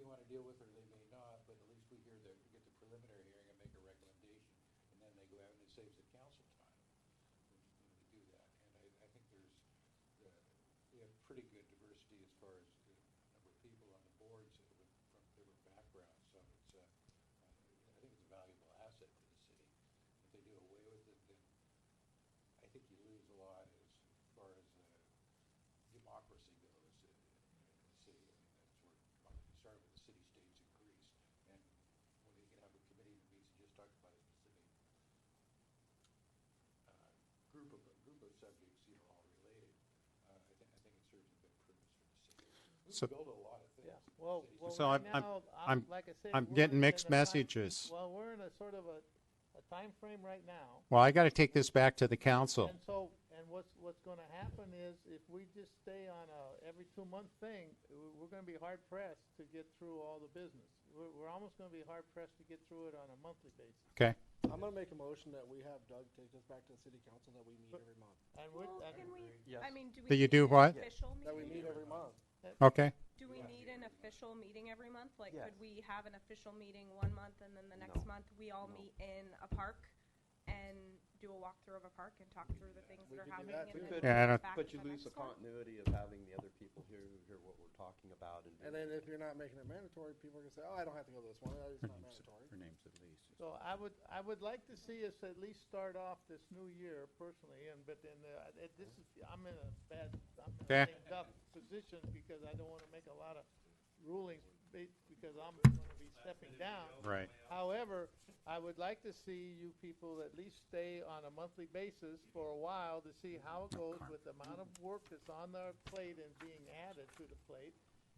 [SPEAKER 3] want to deal with, or they may not, but at least we get the preliminary hearing and make a recommendation, and then they go out and it saves the council time when we do that. And I think we have pretty good diversity as far as the number of people on the boards from different backgrounds, so I think it's a valuable asset to the city. If they do away with it, then I think you lose a lot as far as democracy goes in the city. I mean, that's where starting with the city-states increase, and when you can have a committee that meets and just talk about a specific group of subjects, all related, I think it serves a good purpose for the city. We
[SPEAKER 8] So-
[SPEAKER 3] can build a lot of things.
[SPEAKER 1] Yeah, well,
[SPEAKER 8] So
[SPEAKER 1] right
[SPEAKER 8] I'm-
[SPEAKER 1] now, like I said,
[SPEAKER 8] I'm
[SPEAKER 1] we're
[SPEAKER 8] getting
[SPEAKER 1] in
[SPEAKER 8] mixed
[SPEAKER 1] a time-
[SPEAKER 8] messages.
[SPEAKER 1] Well, we're in a sort of a time frame right now.
[SPEAKER 8] Well, I got to take this back to the council.
[SPEAKER 1] And so, what's gonna happen is, if we just stay on a every 2-month thing, we're gonna be hard pressed to get through all the business. We're almost gonna be hard pressed to get through it on a monthly basis.
[SPEAKER 8] Okay.
[SPEAKER 11] I'm gonna make a motion that we have Doug take this back to the city council, that we meet every month.
[SPEAKER 1] And
[SPEAKER 6] Well, can we,
[SPEAKER 2] Yes.
[SPEAKER 6] I mean, do we?
[SPEAKER 8] That you
[SPEAKER 6] need
[SPEAKER 8] do
[SPEAKER 6] an
[SPEAKER 8] what?
[SPEAKER 6] Official
[SPEAKER 11] That we
[SPEAKER 6] meeting?
[SPEAKER 11] meet every month.
[SPEAKER 8] Okay.
[SPEAKER 6] Do we need an official meeting every month? Like,
[SPEAKER 2] Yes.
[SPEAKER 6] could we have an official meeting one month and then the next
[SPEAKER 2] No.
[SPEAKER 6] month we all
[SPEAKER 2] No.
[SPEAKER 6] meet in a park and do a walkthrough of a park and talk through the things
[SPEAKER 11] We
[SPEAKER 6] that are
[SPEAKER 11] could do
[SPEAKER 6] happening
[SPEAKER 11] that
[SPEAKER 6] and
[SPEAKER 11] too.
[SPEAKER 6] then
[SPEAKER 2] Could-
[SPEAKER 8] Yeah, I don't-
[SPEAKER 6] back
[SPEAKER 2] But
[SPEAKER 6] to
[SPEAKER 2] you
[SPEAKER 6] the
[SPEAKER 2] lose the
[SPEAKER 6] next one?
[SPEAKER 2] continuity of having the other people here who hear what we're talking about.
[SPEAKER 11] And then if you're not making it mandatory, people are gonna say, oh, I don't have to go to this one, it's not mandatory.
[SPEAKER 8] Her name's Elise.
[SPEAKER 1] So I would like to see us at least start off this new year personally, I'm in
[SPEAKER 8] Okay.
[SPEAKER 1] a tough position because I don't wanna make a lot of rulings because I'm gonna be stepping down.
[SPEAKER 8] Right.
[SPEAKER 1] However, I would like to see you people at least stay on a monthly basis for a while to see how it goes with the amount of work that's on their plate and being added to the plate.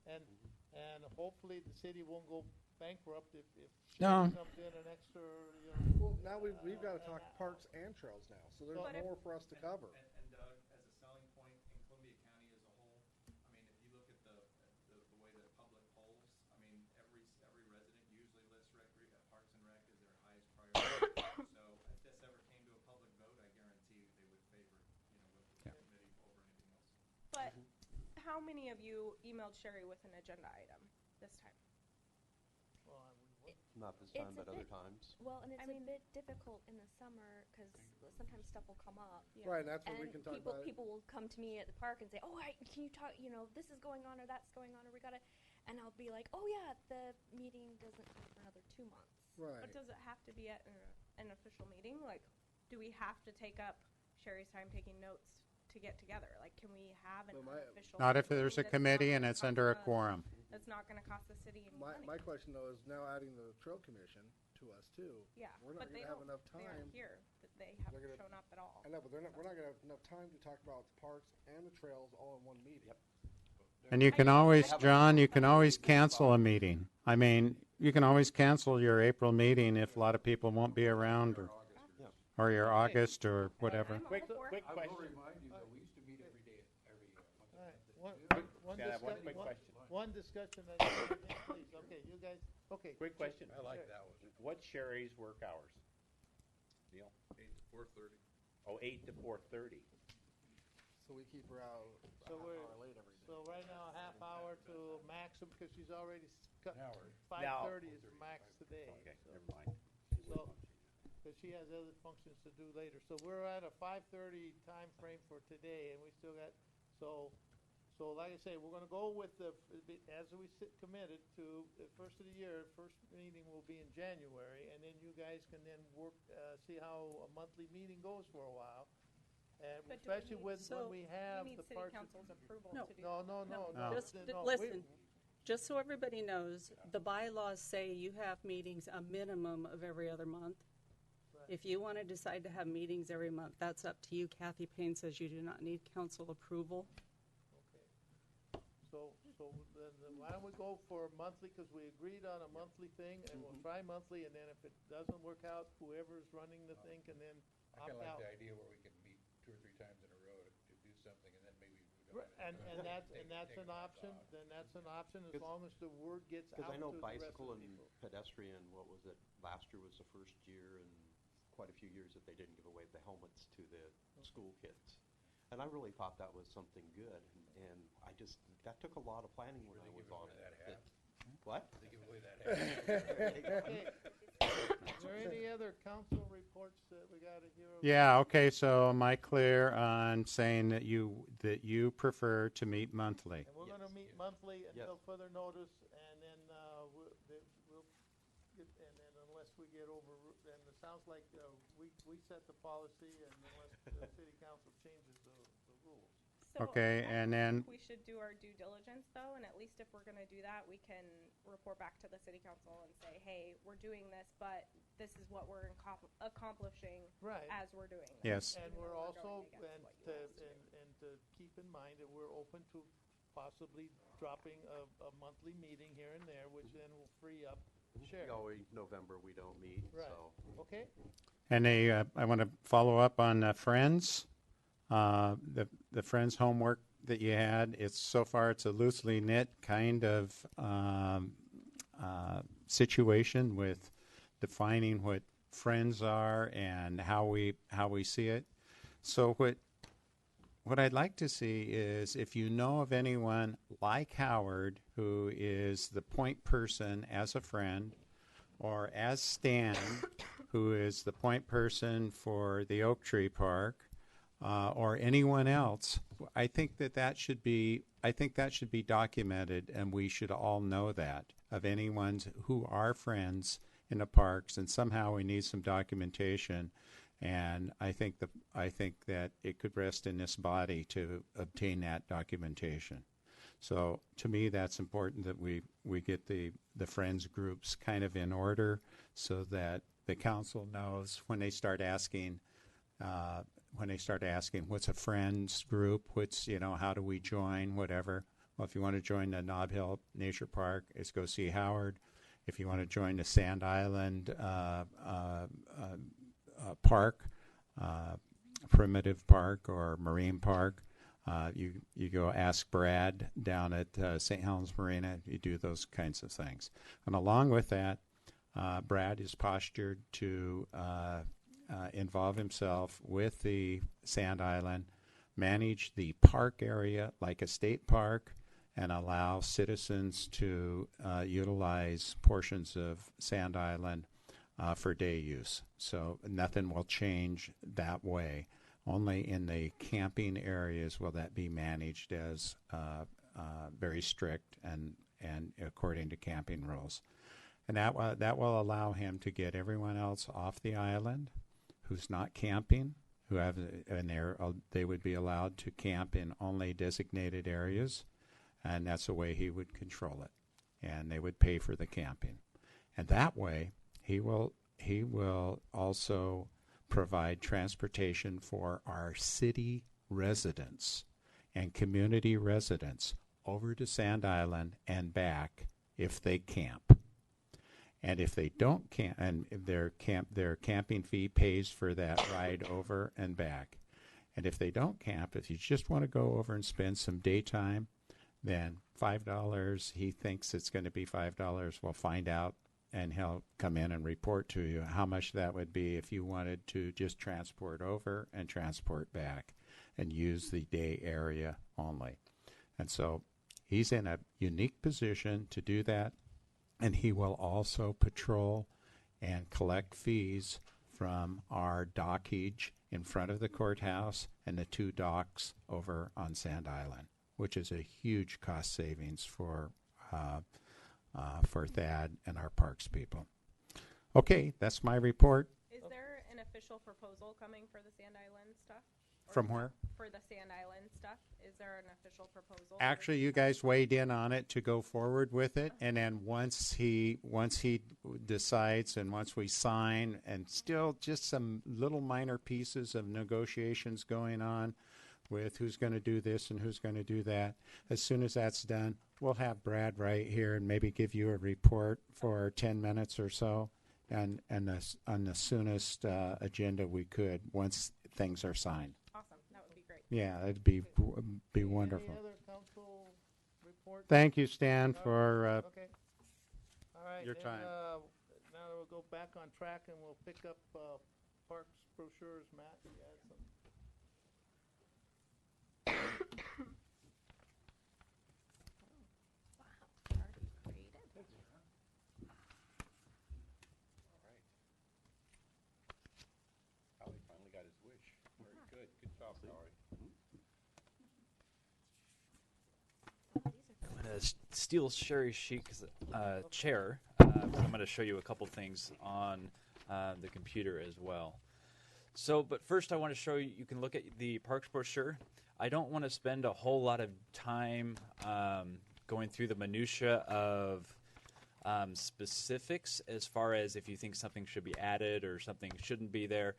[SPEAKER 1] And hopefully the city won't go bankrupt if
[SPEAKER 8] No.
[SPEAKER 1] Sherry comes in an extra,
[SPEAKER 11] Well, now we've gotta talk parks and trails now, so there's
[SPEAKER 6] But if-
[SPEAKER 11] more for us to cover.
[SPEAKER 10] And Doug, as a selling point in Columbia County as a whole, I mean, if you look at the way that public polls, I mean, every resident usually lists Parks and Rec as their highest priority. So if this ever came to a public vote, I guarantee they would favor, with the committee over anything else.
[SPEAKER 6] But how many of you emailed Sherry with an agenda item this time?
[SPEAKER 2] Not this
[SPEAKER 4] It's
[SPEAKER 2] time,
[SPEAKER 4] a
[SPEAKER 2] but other
[SPEAKER 4] bit-
[SPEAKER 2] times.
[SPEAKER 4] Well, and it's
[SPEAKER 6] I
[SPEAKER 4] a
[SPEAKER 6] mean-
[SPEAKER 4] bit difficult in the summer because sometimes stuff will come up.
[SPEAKER 6] Yeah.
[SPEAKER 11] Right, and that's what
[SPEAKER 4] And
[SPEAKER 11] we can talk
[SPEAKER 4] people,
[SPEAKER 11] about.
[SPEAKER 4] people will come to me at the park and say, "Oh, can you talk? You know, this is going on, or that's going on, or we gotta," and I'll be like, "Oh yeah, the meeting doesn't have for another 2 months."
[SPEAKER 11] Right.
[SPEAKER 6] But does it have to be at an official meeting? Like, do we have to take up Sherry's time taking notes to get together? Like, can we have an
[SPEAKER 11] Well, my-
[SPEAKER 6] unofficial?
[SPEAKER 8] Not if
[SPEAKER 6] meeting
[SPEAKER 8] there's a
[SPEAKER 6] that's not
[SPEAKER 8] committee
[SPEAKER 6] gonna
[SPEAKER 8] and it's
[SPEAKER 6] cost
[SPEAKER 8] under a
[SPEAKER 6] us-
[SPEAKER 8] quorum.
[SPEAKER 6] That's not gonna cost the city any
[SPEAKER 11] My,
[SPEAKER 6] money.
[SPEAKER 11] my question though is now adding the trail commission to us too.
[SPEAKER 6] Yeah,
[SPEAKER 11] We're not
[SPEAKER 6] but they
[SPEAKER 11] gonna have
[SPEAKER 6] don't,
[SPEAKER 11] enough
[SPEAKER 6] they aren't
[SPEAKER 11] time.
[SPEAKER 6] here, they
[SPEAKER 11] They're
[SPEAKER 6] haven't
[SPEAKER 11] gonna-
[SPEAKER 6] shown up at all.
[SPEAKER 11] I know, but we're not gonna have enough time to talk about the parks and the trails all in one meeting.
[SPEAKER 2] Yep.
[SPEAKER 8] And you can always, John, you can always cancel a meeting. I mean, you can always cancel your April meeting if a lot of people won't be around, or your August or whatever.
[SPEAKER 6] I'm all
[SPEAKER 7] Quick,
[SPEAKER 6] for it.
[SPEAKER 7] quick
[SPEAKER 3] I will
[SPEAKER 7] question.
[SPEAKER 3] remind you that we used to meet every day, every month.
[SPEAKER 1] All right, one
[SPEAKER 7] Can I have one
[SPEAKER 1] discuss-
[SPEAKER 7] quick question?
[SPEAKER 1] One discussion, please, okay, you guys, okay.
[SPEAKER 7] Quick question.
[SPEAKER 3] I like that one.
[SPEAKER 7] What's Sherry's work hours? Neil?
[SPEAKER 3] 8 to 4:30.
[SPEAKER 7] Oh, 8 to 4:30.
[SPEAKER 11] So we keep her out a
[SPEAKER 1] So
[SPEAKER 11] half
[SPEAKER 1] we're,
[SPEAKER 11] hour late every day.
[SPEAKER 1] so right now, a half hour to maximum, because she's already cut,
[SPEAKER 3] An hour.
[SPEAKER 1] 5:30 is max today.
[SPEAKER 7] Okay,
[SPEAKER 1] so-
[SPEAKER 7] never mind.
[SPEAKER 1] So, because she has other functions to do later. So we're at a 5:30 time frame for today, and we still got, so like I say, we're gonna go with as we committed to, the first of the year, first meeting will be in January, and then you guys can then work, see how a monthly meeting goes for a while. And
[SPEAKER 6] But do we
[SPEAKER 1] especially
[SPEAKER 6] need-
[SPEAKER 1] when
[SPEAKER 12] So-
[SPEAKER 1] we have
[SPEAKER 6] We need
[SPEAKER 1] the
[SPEAKER 6] city
[SPEAKER 1] parks.
[SPEAKER 6] council's approval
[SPEAKER 12] No.
[SPEAKER 6] to do
[SPEAKER 1] No,
[SPEAKER 6] that.
[SPEAKER 1] no, no,
[SPEAKER 8] No.
[SPEAKER 1] no.
[SPEAKER 12] Just
[SPEAKER 1] no,
[SPEAKER 12] listen, just so everybody knows, the bylaws say you have meetings a minimum of every other month.
[SPEAKER 1] Right.
[SPEAKER 12] If you want to decide to have meetings every month, that's up to you. Kathy Payne says you do not need council approval.
[SPEAKER 1] So then why don't we go for monthly, because we agreed on a monthly thing, and we'll try monthly, and then if it doesn't work out, whoever's running the thing can then
[SPEAKER 3] I
[SPEAKER 1] opt
[SPEAKER 3] kinda like
[SPEAKER 1] out.
[SPEAKER 3] the idea where we can meet 2 or 3 times in a row to do something, and then maybe we don't.
[SPEAKER 1] And that's
[SPEAKER 3] take
[SPEAKER 1] an
[SPEAKER 3] a month
[SPEAKER 1] option,
[SPEAKER 3] off.
[SPEAKER 1] then that's an option, as
[SPEAKER 2] Because-
[SPEAKER 1] long as the word gets out
[SPEAKER 2] Because
[SPEAKER 1] to
[SPEAKER 2] I know
[SPEAKER 1] the rest of
[SPEAKER 2] bicycle
[SPEAKER 1] the
[SPEAKER 2] and
[SPEAKER 1] people.
[SPEAKER 2] pedestrian, what was it, last year was the first year in quite a few years that they didn't give away the helmets to the school kids. And I really thought that was something good, and that took a lot of planning when I
[SPEAKER 3] They
[SPEAKER 2] was
[SPEAKER 3] give
[SPEAKER 2] on
[SPEAKER 3] away
[SPEAKER 2] it.
[SPEAKER 3] that hat.
[SPEAKER 2] What?
[SPEAKER 3] They give away that hat.
[SPEAKER 1] Okay. Is there any other council reports that we gotta hear? about?
[SPEAKER 8] Yeah, okay, so am I clear on saying that you prefer to meet monthly?
[SPEAKER 1] And we're gonna
[SPEAKER 2] Yes.
[SPEAKER 1] meet monthly until
[SPEAKER 2] Yes.
[SPEAKER 1] further notice, and then, we'll get, and then unless we get then it sounds like, we set the policy, and unless the city council changes the rules.
[SPEAKER 6] So
[SPEAKER 8] Okay,
[SPEAKER 6] I
[SPEAKER 8] and then,
[SPEAKER 6] think we should do our due diligence though, and at least if we're gonna do that, we can report back to the city council and say, hey, we're doing this, but this is what we're accomplishing
[SPEAKER 1] Right.
[SPEAKER 6] as we're doing this.
[SPEAKER 8] Yes.
[SPEAKER 1] And
[SPEAKER 6] even
[SPEAKER 1] we're
[SPEAKER 6] though
[SPEAKER 1] also,
[SPEAKER 6] going against
[SPEAKER 1] and
[SPEAKER 6] what you
[SPEAKER 1] to,
[SPEAKER 6] asked to.
[SPEAKER 1] and to keep in mind that we're open to possibly dropping a monthly meeting here and there, which then will free up Sherry.
[SPEAKER 2] November, we don't meet,
[SPEAKER 1] Right.
[SPEAKER 2] so.
[SPEAKER 1] Okay?
[SPEAKER 8] and I want to follow up on Friends. The Friends homework that you had, so far it's a loosely knit kind of situation with defining what friends are and how we see it. So what I'd like to see is if you know of anyone like Howard who is the point person as a friend, or as Stan, who is the point person for the Oak Tree Park, or anyone else, I think that should be documented, and we should all know that of anyone who are friends in the parks, and somehow we need some documentation. And I think that it could rest in this body to obtain that documentation. So to me, that's important that we get the friends groups kind of in order, so that the council knows when they start asking what's a friends group, how do we join, whatever. Well, if you want to join the Nob Hill Nature Park, it's go see Howard. If you want to join the Sand Island park, primitive park or marine park, you go ask Brad down at St. Helens Marina. You do those kinds of things. And along with that, Brad is postured to involve himself with the Sand Island, manage the park area like a state park, and allow citizens to utilize portions of Sand Island for day use. So nothing will change that way. Only in the camping areas will that be managed as very strict and according to camping rules. And that will allow him to get everyone else off the island who's not camping, they would be allowed to camp in only designated areas, and that's the way he would control it. And they would pay for the camping. And that way, he will also provide transportation for our city residents and community residents over to Sand Island and back if they camp. And if they don't camp, and their camping fee pays for that ride over and back. And if they don't camp, if you just want to go over and spend some daytime, then $5, he thinks it's going to be $5. We'll find out, and he'll come in and report to you how much that would be if you wanted to just transport over and transport back and use the day area only. And so he's in a unique position to do that. And he will also patrol and collect fees from our dockage in front of the courthouse and the 2 docks over on Sand Island, which is a huge cost savings for Thad and our parks people. Okay, that's my report.
[SPEAKER 6] Is there an official proposal coming for the Sand Island stuff? Or
[SPEAKER 8] From where?
[SPEAKER 6] For the Sand Island stuff, is there an official proposal?
[SPEAKER 8] Actually, you guys weighed in on it to go forward with it, and then once he decides and once we sign, and still just some little minor pieces of negotiations going on with who's going to do this and who's going to do that. As soon as that's done, we'll have Brad right here and maybe give you a report for 10 minutes or so, and on the soonest agenda we could once things are signed.
[SPEAKER 6] Awesome, that would be great.
[SPEAKER 8] Yeah, it'd be wonderful.
[SPEAKER 1] Any other council reports?
[SPEAKER 8] Thank you, Stan, for
[SPEAKER 1] Okay. All right.
[SPEAKER 8] your
[SPEAKER 1] then,
[SPEAKER 8] time.
[SPEAKER 1] Now we'll go back on track and we'll pick up parks brochures. Matt, you had some.
[SPEAKER 4] Wow, already created.
[SPEAKER 7] Howie finally got his wish. Very good. Good job, Howie.
[SPEAKER 13] I'm going to steal Sherry Sheik's chair. I'm going to show you a couple things on the computer as well. So, but first I want to show you, you can look at the parks brochure. I don't want to spend a whole lot of time going through the minutia of specifics as far as if you think something should be added or something shouldn't be there.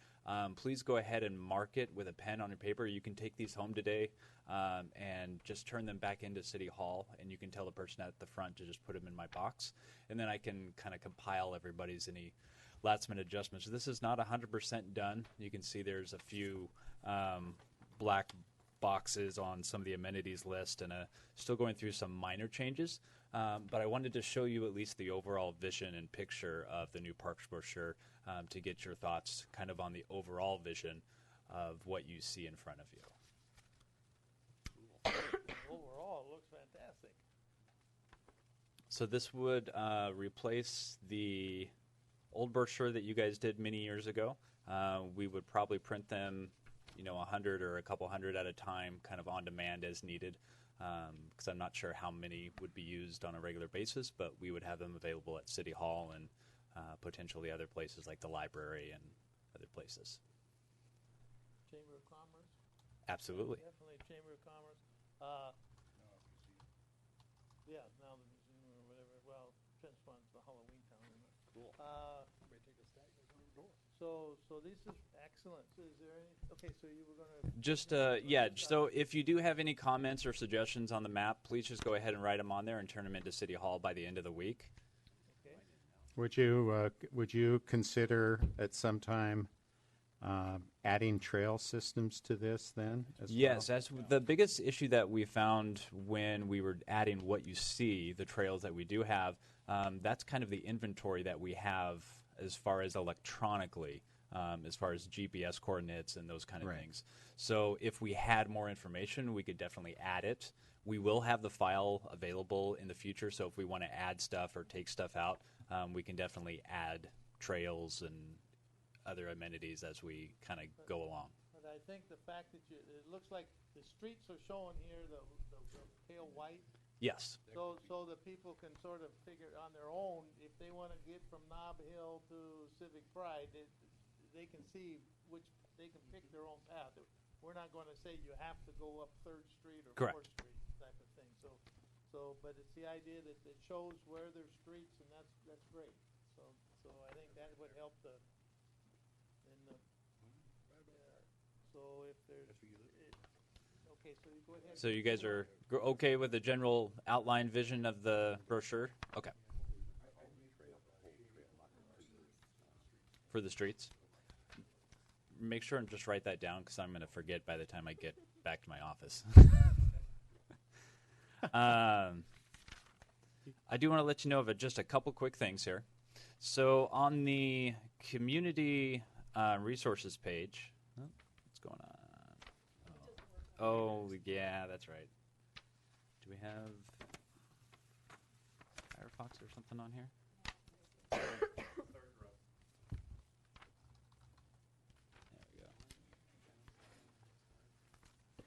[SPEAKER 13] Please go ahead and mark it with a pen on your paper. You can take these home today and just turn them back into City Hall, and you can tell the person at the front to just put them in my box, and then I can kind of compile everybody's any last-minute adjustments. This is not 100% done. You can see there's a few black boxes on some of the amenities list, and still going through some minor changes. But I wanted to show you at least the overall vision and picture of the new parks brochure to get your thoughts kind of on the overall vision of what you see in front of you.
[SPEAKER 1] Overall, it looks fantastic.
[SPEAKER 13] So this would replace the old brochure that you guys did many years ago. We would probably print them, 100 or a couple hundred at a time, kind of on demand as needed, because I'm not sure how many would be used on a regular basis, but we would have them available at City Hall and potentially other places like the library and other places.
[SPEAKER 1] Chamber of Commerce?
[SPEAKER 13] Absolutely.
[SPEAKER 1] Definitely Chamber of Commerce. Yeah, now the museum or whatever, well, Prince Fun's the Halloween town, isn't it?
[SPEAKER 13] Cool.
[SPEAKER 1] So this is excellent. So is there any, okay, so you were gonna.
[SPEAKER 13] Just, yeah, so if you do have any comments or suggestions on the map, please just go ahead and write them on there and turn them into City Hall by the end of the week.
[SPEAKER 1] Okay.
[SPEAKER 8] Would you consider at some time adding trail systems to this then?
[SPEAKER 13] Yes, that's the biggest issue that we found when we were adding what you see, the trails that we do have. That's kind of the inventory that we have as far as electronically, as far as GPS coordinates and those kind of things. So if we had more information, we could definitely add it. We will have the file available in the future, so if we want to add stuff or take stuff out, we can definitely add trails and other amenities as we kind of go along.
[SPEAKER 1] But I think the fact that it looks like the streets are showing here the pale white.
[SPEAKER 13] Yes.
[SPEAKER 1] So that people can sort of figure on their own, if they want to get from Nob Hill to Civic Pride, they can see they can pick their own path. We're not going to say you have to go up 3rd Street or
[SPEAKER 13] Correct.
[SPEAKER 1] 4th Street type of thing. But it's the idea that it shows where there's streets, and that's great. So I think that would help so if there's, okay, so you go ahead.
[SPEAKER 13] So you guys are okay with the general outline vision of the brochure? Okay. For the streets? Make sure and just write that down because I'm going to forget by the time I get back to my office. I do want to let you know of just a couple quick things here. So on the community resources page, what's going on? Oh, yeah, that's right. Do we have Firefox or something on here? There we go.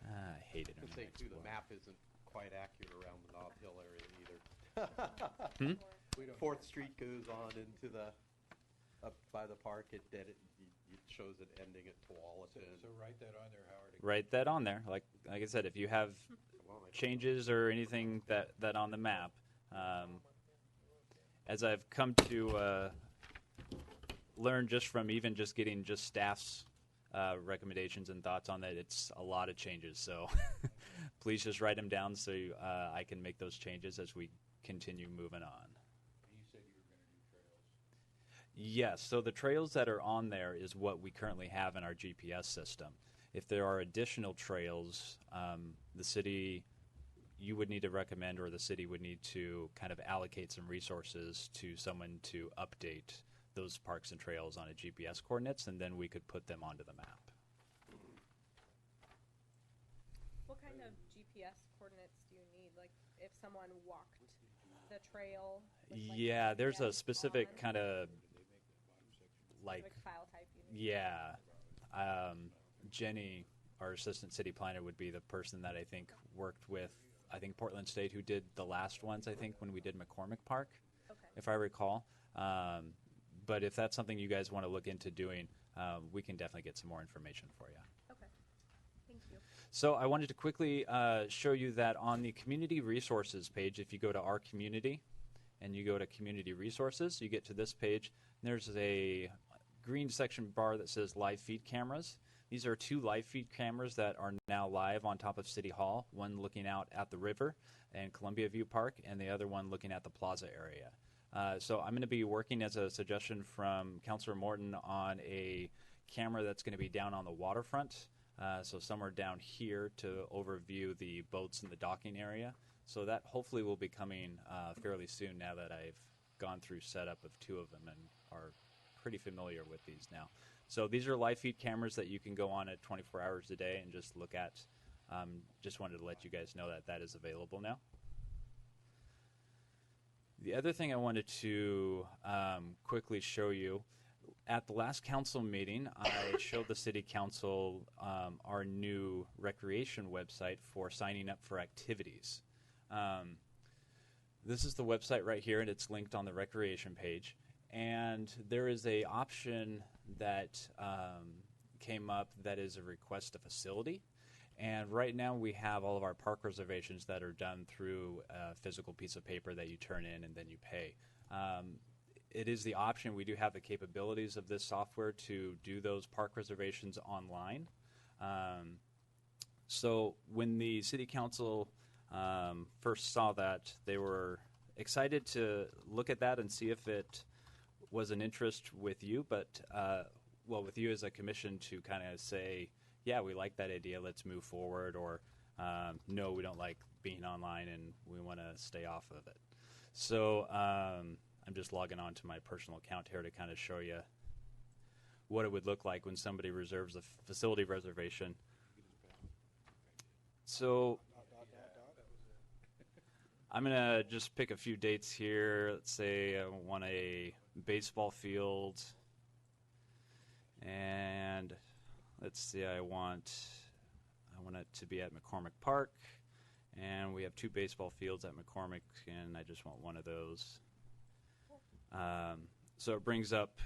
[SPEAKER 13] I hate it.
[SPEAKER 2] I say too, the map isn't quite accurate around the Nob Hill area either. 4th Street goes on into up by the park. It shows it ending at Tualatin.
[SPEAKER 3] So write that on there, Howard.
[SPEAKER 13] Write that on there. Like I said, if you have changes or anything that on the map, as I've come to learn just from even just getting just staff's recommendations and thoughts on that, it's a lot of changes. So please just write them down so I can make those changes as we continue moving on.
[SPEAKER 3] You said you were going to do trails.
[SPEAKER 13] Yes, so the trails that are on there is what we currently have in our GPS system. If there are additional trails, the city, you would need to recommend, or the city would need to kind of allocate some resources to someone to update those parks and trails on a GPS coordinates, and then we could put them onto the map.
[SPEAKER 6] What kind of GPS coordinates do you need? Like, if someone walked the trail? With, like,
[SPEAKER 13] Yeah, there's a
[SPEAKER 6] GPS
[SPEAKER 13] specific
[SPEAKER 6] on,
[SPEAKER 13] kind of, like,
[SPEAKER 6] specific file type you need?
[SPEAKER 13] yeah. Jenny, our assistant city planner, would be the person that I think worked with, I think, Portland State, who did the last ones, I think, when we did McCormick Park,
[SPEAKER 6] Okay.
[SPEAKER 13] if I recall. But if that's something you guys want to look into doing, we can definitely get some more information for you.
[SPEAKER 6] Okay. Thank you.
[SPEAKER 13] So I wanted to quickly show you that on the community resources page, if you go to our community and you go to community resources, you get to this page, and there's a green section bar that says live feed cameras. These are 2 live feed cameras that are now live on top of City Hall, one looking out at the river and Columbia View Park, and the other one looking at the plaza area. So I'm going to be working as a suggestion from Councilor Morton on a camera that's going to be down on the waterfront, so somewhere down here to overview the boats in the docking area. So that hopefully will be coming fairly soon now that I've gone through setup of 2 of them and are pretty familiar with these now. So these are live feed cameras that you can go on at 24 hours a day and just look at. Just wanted to let you guys know that that is available now. The other thing I wanted to quickly show you, at the last council meeting, I showed the city council our new recreation website for signing up for activities. This is the website right here, and it's linked on the recreation page. And there is a option that came up that is a request a facility. And right now we have all of our park reservations that are done through a physical piece of paper that you turn in and then you pay. It is the option. We do have the capabilities of this software to do those park reservations online. So when the city council first saw that, they were excited to look at that and see if it was an interest with you, but with you as a commission to kind of say, yeah, we like that idea, let's move forward, or no, we don't like being online and we want to stay off of it. So I'm just logging on to my personal account here to kind of show you what it would look like when somebody reserves a facility reservation. So I'm going to just pick a few dates here. Let's say I want a baseball field. And let's see, I want it to be at McCormick Park. And we have 2 baseball fields at McCormick, and I just want one of those. So it brings up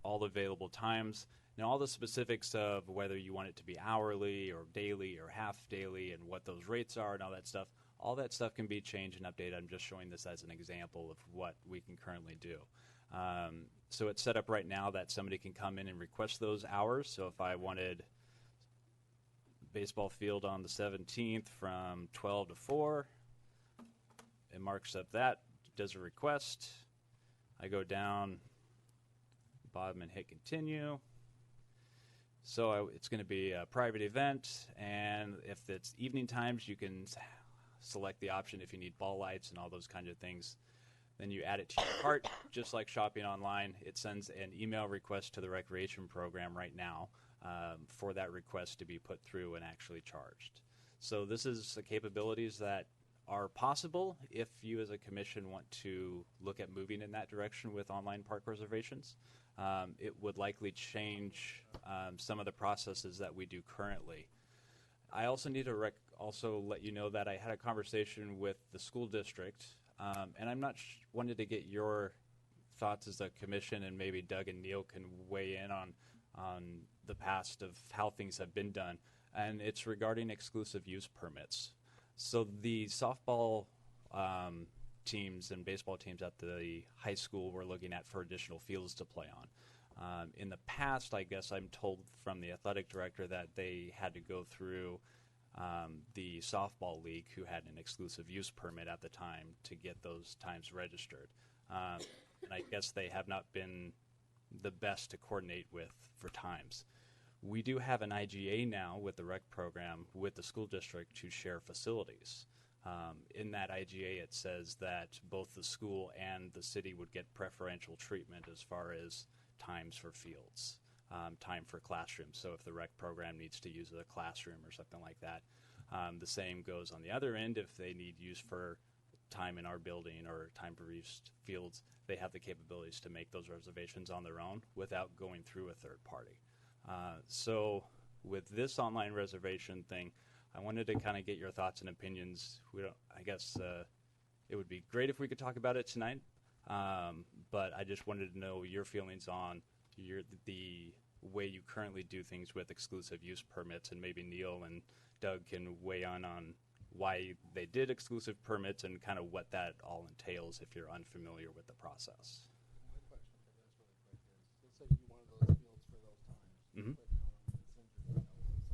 [SPEAKER 13] all the available times. Now, all the specifics of whether you want it to be hourly or daily or half daily and what those rates are and all that stuff can be changed and updated. I'm just showing this as an example of what we can currently do. So it's set up right now that somebody can come in and request those hours. So if I wanted baseball field on the 17th from 12 to 4, it marks up that, does a request. I go down, bottom, and hit continue. So it's going to be a private event, and if it's evening times, you can select the option if you need ball lights and all those kinds of things. Then you add it to your cart, just like shopping online. It sends an email request to the recreation program right now for that request to be put through and actually charged. So this is the capabilities that are possible if you as a commission want to look at moving in that direction with online park reservations. It would likely change some of the processes that we do currently. I also need to also let you know that I had a conversation with the school district, and I'm not wanted to get your thoughts as a commission, and maybe Doug and Neil can weigh in on the past of how things have been done, and it's regarding exclusive use permits. So the softball teams and baseball teams at the high school we're looking at for additional fields to play on. In the past, I guess I'm told from the athletic director that they had to go through the softball league, who had an exclusive use permit at the time, to get those times registered. And I guess they have not been the best to coordinate with for times. We do have an IGA now with the rec program with the school district to share facilities. In that IGA, it says that both the school and the city would get preferential treatment as far as times for fields, time for classrooms. So if the rec program needs to use a classroom or something like that, the same goes on the other end. If they need use for time in our building or time for use fields, they have the capabilities to make those reservations on their own without going through a third party. So with this online reservation thing, I wanted to kind of get your thoughts and opinions. I guess it would be great if we could talk about it tonight, but I just wanted to know your feelings on the way you currently do things with exclusive use permits, and maybe Neil and Doug can weigh on why they did exclusive permits and kind of what that all entails if you're unfamiliar with the process.
[SPEAKER 11] My question for this really quick is, let's say you wanted those fields for those times.
[SPEAKER 13] Mhm.
[SPEAKER 11] But, someone already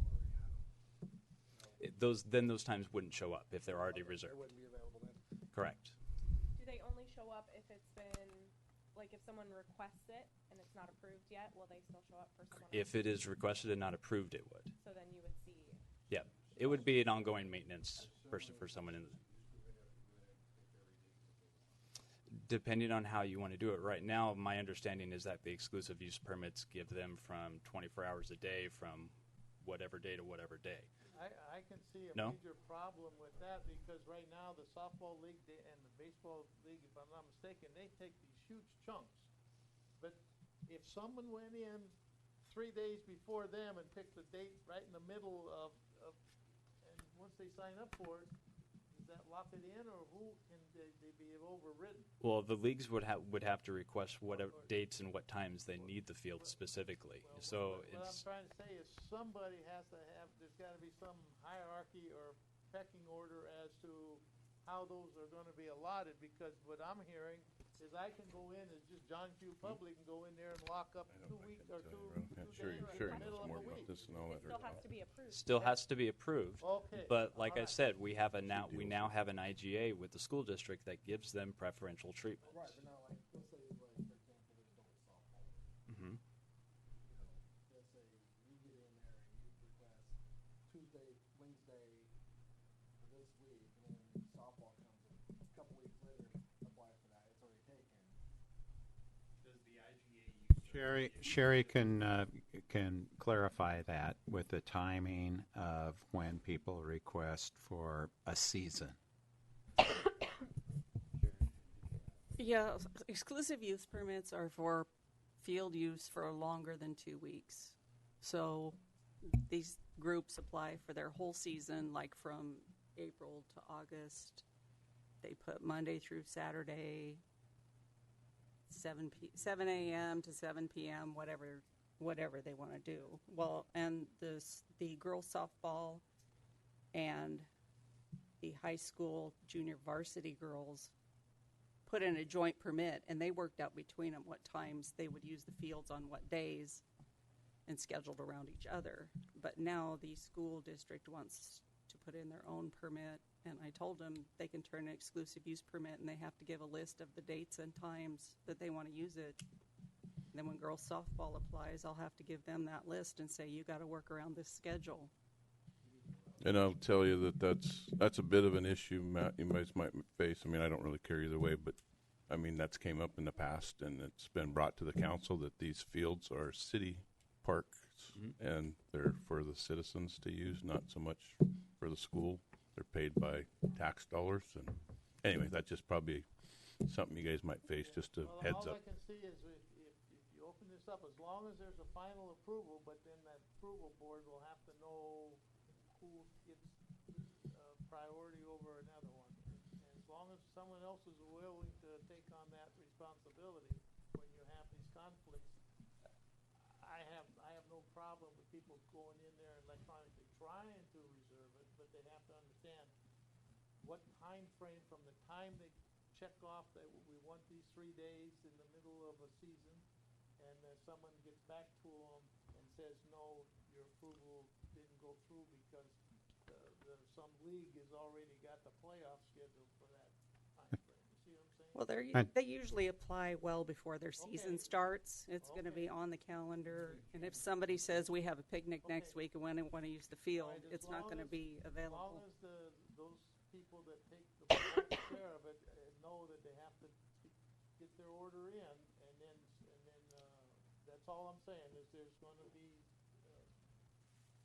[SPEAKER 11] had them.
[SPEAKER 13] Then those times wouldn't show up if they're already reserved.
[SPEAKER 11] They wouldn't be available then?
[SPEAKER 13] Correct.
[SPEAKER 6] Do they only show up if it's been, like if someone requests it and it's not approved yet, will they still show up for someone else?
[SPEAKER 13] If it is requested and not approved, it would.
[SPEAKER 6] So then you would see.
[SPEAKER 13] Yeah, it would be an ongoing maintenance person for someone in. Depending on how you want to do it. Right now, my understanding is that the exclusive use permits give them from 24 hours a day from whatever day to whatever day.
[SPEAKER 1] I can see a
[SPEAKER 13] No?
[SPEAKER 1] major problem with that, because right now the softball league and the baseball league, if I'm not mistaken, they take these huge chunks. But if someone went in 3 days before them and picked a date right in the middle of and once they sign up for it, does that lock it in, or who can they be overridden?
[SPEAKER 13] Well, the leagues would have to request whatever dates and what times they need the field specifically. So
[SPEAKER 1] What I'm
[SPEAKER 13] it's
[SPEAKER 1] trying to say is somebody has to have, there's got to be some hierarchy or pecking order as to how those are going to be allotted, because what I'm hearing is I can go in as just John Q. Public and go in there and lock up 2 weeks or two
[SPEAKER 9] Sure,
[SPEAKER 1] days
[SPEAKER 9] sure
[SPEAKER 1] in the
[SPEAKER 9] he
[SPEAKER 1] middle
[SPEAKER 9] knows
[SPEAKER 1] of
[SPEAKER 9] more
[SPEAKER 1] the
[SPEAKER 9] about
[SPEAKER 1] week.
[SPEAKER 9] this than I'll let her
[SPEAKER 6] Still has
[SPEAKER 9] talk.
[SPEAKER 6] to be approved.
[SPEAKER 13] still has to be approved.
[SPEAKER 1] Okay.
[SPEAKER 13] But like I
[SPEAKER 1] Alright.
[SPEAKER 13] said, we now have an IGA with the school district that gives them preferential treatment.
[SPEAKER 11] Right, but now, like, let's say, like, for example, there's no softball.
[SPEAKER 13] Mm-hmm.
[SPEAKER 11] Let's say you get in there and you request Tuesday, Wednesday for this week, and then softball comes in a couple weeks later, apply for that, it's already taken.
[SPEAKER 8] Sherry can clarify that with the timing of when people request for a season.
[SPEAKER 12] Yeah, exclusive use permits are for field use for longer than 2 weeks. So these groups apply for their whole season, like from April to August. They put Monday through Saturday, 7 a.m. to 7 p.m., whatever they want to do. Well, and the girls softball and the high school junior varsity girls put in a joint permit, and they worked out between them what times they would use the fields on what days and scheduled around each other. But now the school district wants to put in their own permit, and I told them they can turn an exclusive use permit, and they have to give a list of the dates and times that they want to use it. And then when girls softball applies, I'll have to give them that list and say, you got to work around this schedule.
[SPEAKER 9] And I'll tell you that's a bit of an issue, Matt, you guys might face. I mean, I don't really care either way, but I mean, that's came up in the past, and it's been brought to the council that these fields are city parks, and they're for the citizens to use, not so much for the school. They're paid by tax dollars, and anyway, that's just probably something you guys might face, just a heads
[SPEAKER 1] All
[SPEAKER 9] up.
[SPEAKER 1] I can see is if you open this up, as long as there's a final approval, but then that approval board will have to know who gets priority over another one. And as long as someone else is willing to take on that responsibility when you have these conflicts, I have no problem with people going in there and electronically trying to reserve it, but they have to understand what time frame from the time they check off that we want these 3 days in the middle of a season, and someone gets back to them and says, no, your approval didn't go through because some league has already got the playoff scheduled for that time frame. You see what I'm saying?
[SPEAKER 12] Well, they usually apply well before their season starts. It's going to be on the calendar. And if somebody says we have a picnic next week and want to use the field, it's not going to be available.
[SPEAKER 1] As long as those people that take the care of it know that they have to get their order in, and then that's all I'm saying is there's going to be.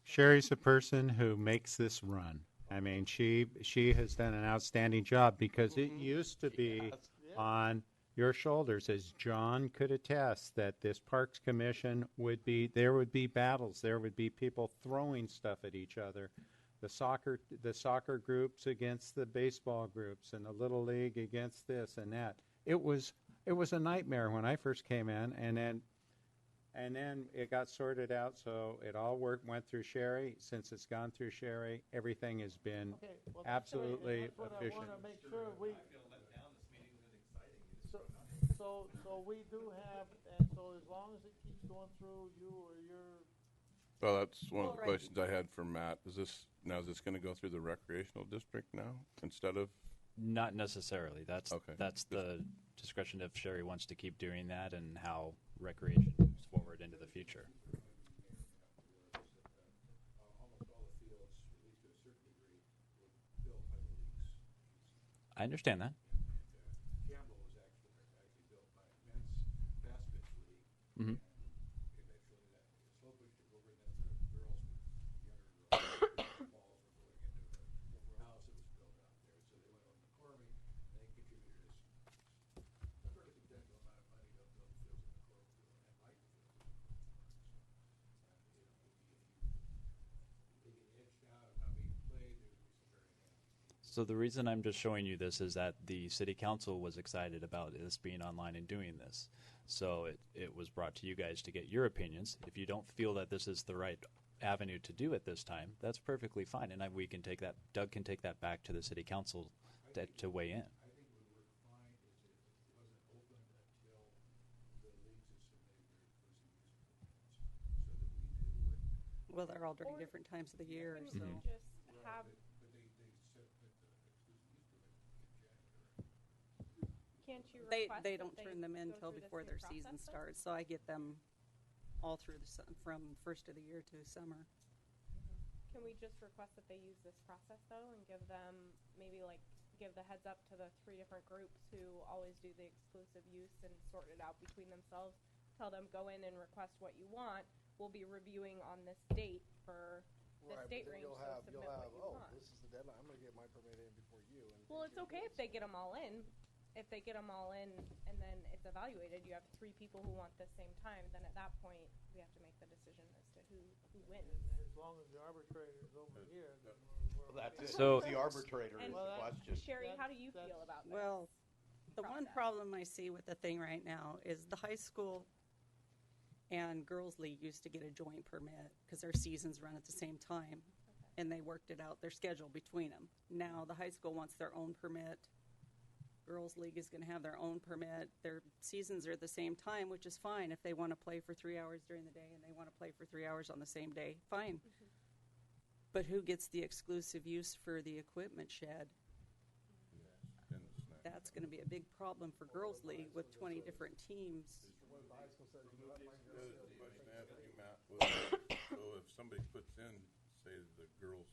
[SPEAKER 8] Sherry's the person who makes this run. I mean, she has done an outstanding job because it used to be on your shoulders, as John could attest, that this Parks Commission there would be battles. There would be people throwing stuff at each other. The soccer groups against the baseball groups, and the Little League against this and that. It was a nightmare when I first came in, and then it got sorted out, so it all went through Sherry. Since it's gone through Sherry, everything has been absolutely
[SPEAKER 1] That's what
[SPEAKER 8] efficient.
[SPEAKER 1] I want to make sure we. So we do have, and so as long as it keeps going through you or your.
[SPEAKER 9] Well, that's one of the questions I had for Matt. Is this going to go through the recreational district now instead of?
[SPEAKER 13] Not necessarily. That's
[SPEAKER 9] Okay.
[SPEAKER 13] That's the discretion if Sherry wants to keep doing that and how recreation moves forward into the future. I understand that.
[SPEAKER 3] Campbell was actually built by a men's fast pitch league.
[SPEAKER 13] Mm-hmm.
[SPEAKER 3] Eventually, that Slopeage took over, and then the girls, younger girls, balls were going into a house that was built out there. So they went on McCormick, and they contributed a very substantial amount of money to build fields in McCormick and light fields. And, if you take an edge down of not being played, there's some very nasty.
[SPEAKER 13] So the reason I'm just showing you this is that the city council was excited about this being online and doing this. So it was brought to you guys to get your opinions. If you don't feel that this is the right avenue to do at this time, that's perfectly fine. And we can take that, Doug can take that back to the city council to weigh in.
[SPEAKER 3] I think what would work fine is if it wasn't open until the league system made their exclusive use permits, so that we knew what.
[SPEAKER 12] Well, they're all during different times of the year,
[SPEAKER 6] Can
[SPEAKER 12] so.
[SPEAKER 6] we just have,
[SPEAKER 3] But they said that the exclusive use permit in January.
[SPEAKER 6] can't you
[SPEAKER 12] They
[SPEAKER 6] request
[SPEAKER 12] they
[SPEAKER 6] that
[SPEAKER 12] don't turn them in
[SPEAKER 6] go
[SPEAKER 12] until
[SPEAKER 6] through the
[SPEAKER 12] before
[SPEAKER 6] same
[SPEAKER 12] their season
[SPEAKER 6] process, though?
[SPEAKER 12] starts, so I get them all through from first of the year to summer.
[SPEAKER 6] Can we just request that they use this process though and give them maybe give the heads up to the 3 different groups who always do the exclusive use and sort it out between themselves? Tell them go in and request what you want. We'll be reviewing on this date for this date range, so submit what you want.
[SPEAKER 11] This is the deadline, I'm gonna get my permit in before you.
[SPEAKER 6] Well, it's okay if they get them all in. if they get them all in and then it's evaluated, you have 3 people who want the same time, then at that point, we have to make the decision as to who wins.
[SPEAKER 1] As long as the arbitrator's over here, then we're
[SPEAKER 2] Well, that's it.
[SPEAKER 13] So-
[SPEAKER 2] The arbitrator is
[SPEAKER 6] And-
[SPEAKER 2] the
[SPEAKER 1] Well,
[SPEAKER 2] question.
[SPEAKER 6] Sherry, how do
[SPEAKER 1] That's-
[SPEAKER 6] you feel
[SPEAKER 1] that's-
[SPEAKER 6] about this?
[SPEAKER 12] Well, the one
[SPEAKER 6] process?
[SPEAKER 12] problem I see with the thing right now is the high school and girls league used to get a joint permit because their seasons run at the same time, and they worked it out, their schedule between them. Now the high school wants their own permit. Girls league is going to have their own permit. Their seasons are at the same time, which is fine if they want to play for 3 hours during the day and they want to play for 3 hours on the same day. Fine. But who gets the exclusive use for the equipment shed? That's going to be a big problem for girls league with 20 different teams.
[SPEAKER 9] So if somebody puts in, say the girls,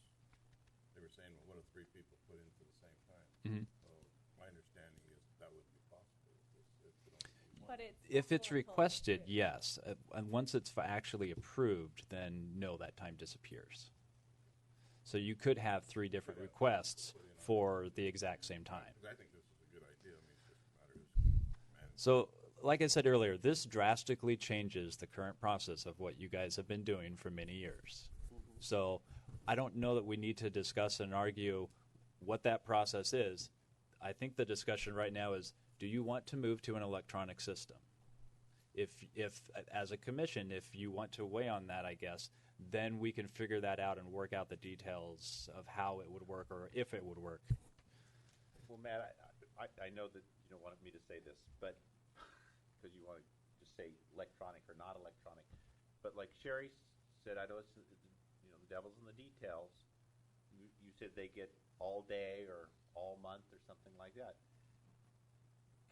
[SPEAKER 9] they were saying, well, what if 3 people put in for the same time?
[SPEAKER 13] Mhm.
[SPEAKER 9] So my understanding is that would be possible if it only be one.
[SPEAKER 6] But it's
[SPEAKER 13] If it's
[SPEAKER 6] possible until
[SPEAKER 13] requested,
[SPEAKER 6] it's-
[SPEAKER 13] yes. And once it's actually approved, then no, that time disappears. So you could have 3 different requests for the exact same time.
[SPEAKER 9] 'Cause I think this is a good idea. I mean, it's just a matter of managing.
[SPEAKER 13] So, like I said earlier, this drastically changes the current process of what you guys have been doing for many years. So, I don't know that we need to discuss and argue what that process is. I think the discussion right now is, do you want to move to an electronic system? If as a commission, if you want to weigh on that, I guess, then we can figure that out and work out the details of how it would work or if it would work.
[SPEAKER 7] Well, Matt, I know that you don't want me to say this, but because you want to just say electronic or not electronic, but like Sherry said, I know it's the devil's in the details. You said they get all day or all month or something like that.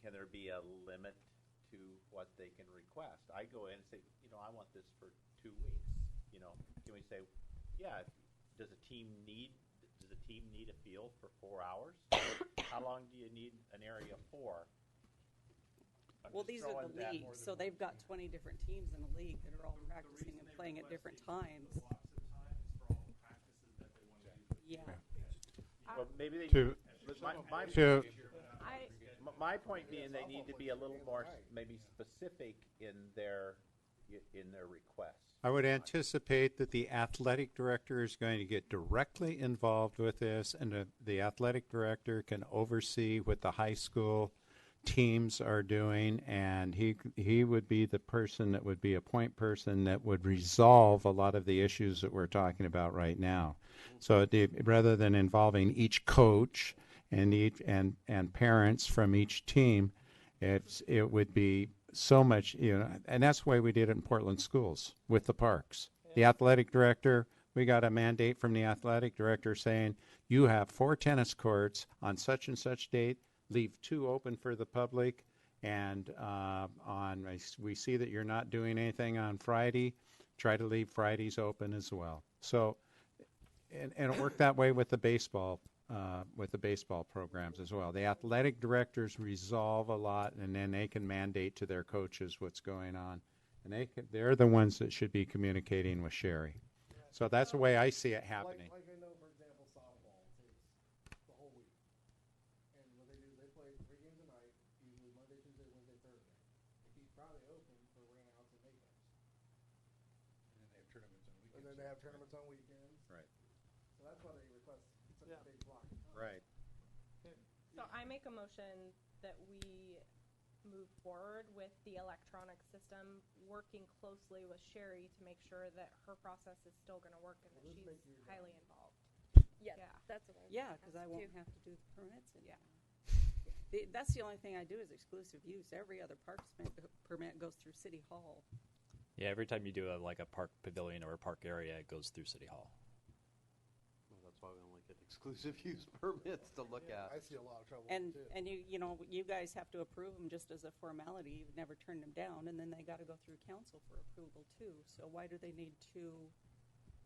[SPEAKER 7] Can there be a limit to what they can request? I go in and say, I want this for 2 weeks. Can we say, yeah? Does a team need a field for 4 hours? How long do you need an area for? I'm
[SPEAKER 12] Well,
[SPEAKER 7] just
[SPEAKER 12] these are
[SPEAKER 7] throwing
[SPEAKER 12] the
[SPEAKER 7] that-
[SPEAKER 12] leagues, so they've got 20 different teams in the league that are all practicing and playing at different times. Yeah.
[SPEAKER 7] Well, maybe they.
[SPEAKER 8] To-
[SPEAKER 7] My point being, they need to be a little more maybe specific in their requests.
[SPEAKER 8] I would anticipate that the athletic director is going to get directly involved with this, and the athletic director can oversee what the high school teams are doing, and he would be the person that would be a point person that would resolve a lot of the issues that we're talking about right now. So rather than involving each coach and parents from each team, it would be so much, and that's the way we did it in Portland schools with the parks. The athletic director, we got a mandate from the athletic director saying, you have 4 tennis courts on such and such date, leave 2 open for the public, and we see that you're not doing anything on Friday, try to leave Fridays open as well. So, and it worked that way with the baseball programs as well. The athletic directors resolve a lot, and then they can mandate to their coaches what's going on, and they're the ones that should be communicating with Sherry. So that's the way I see it happening.
[SPEAKER 11] Like I know, for example, softball takes the whole week. And what they do, they play 3 games a night, usually Monday, Tuesday, Wednesday, Thursday. They keep Friday open for rainouts and makeups.
[SPEAKER 3] And then they have tournaments on weekends.
[SPEAKER 11] And then they have tournaments on weekends.
[SPEAKER 2] Right.
[SPEAKER 11] So that's why they request such
[SPEAKER 1] Yeah.
[SPEAKER 11] a big block of time.
[SPEAKER 2] Right.
[SPEAKER 6] So I make a motion that we move forward with the electronic system, working closely with Sherry to make sure that her process is still going to work and that
[SPEAKER 11] Well, this
[SPEAKER 6] she's
[SPEAKER 11] makes your
[SPEAKER 6] highly
[SPEAKER 11] job.
[SPEAKER 6] involved.
[SPEAKER 4] Yeah,
[SPEAKER 6] Yeah.
[SPEAKER 12] Yeah,
[SPEAKER 4] that's what I was
[SPEAKER 12] because I won't have to do the permits
[SPEAKER 6] Yeah.
[SPEAKER 12] anymore. That's the only thing I do is exclusive use. Every other parks permit goes through City Hall.
[SPEAKER 13] Yeah, every time you do a park pavilion or a park area, it goes through City Hall.
[SPEAKER 2] Well, that's why we only get exclusive use permits to look
[SPEAKER 11] Yeah,
[SPEAKER 2] at.
[SPEAKER 11] I see a lot of trouble
[SPEAKER 12] And
[SPEAKER 11] with it, too.
[SPEAKER 12] and you guys have to approve them just as a formality. You've never turned them down, and then they got to go through council for approval too. So why do they need 2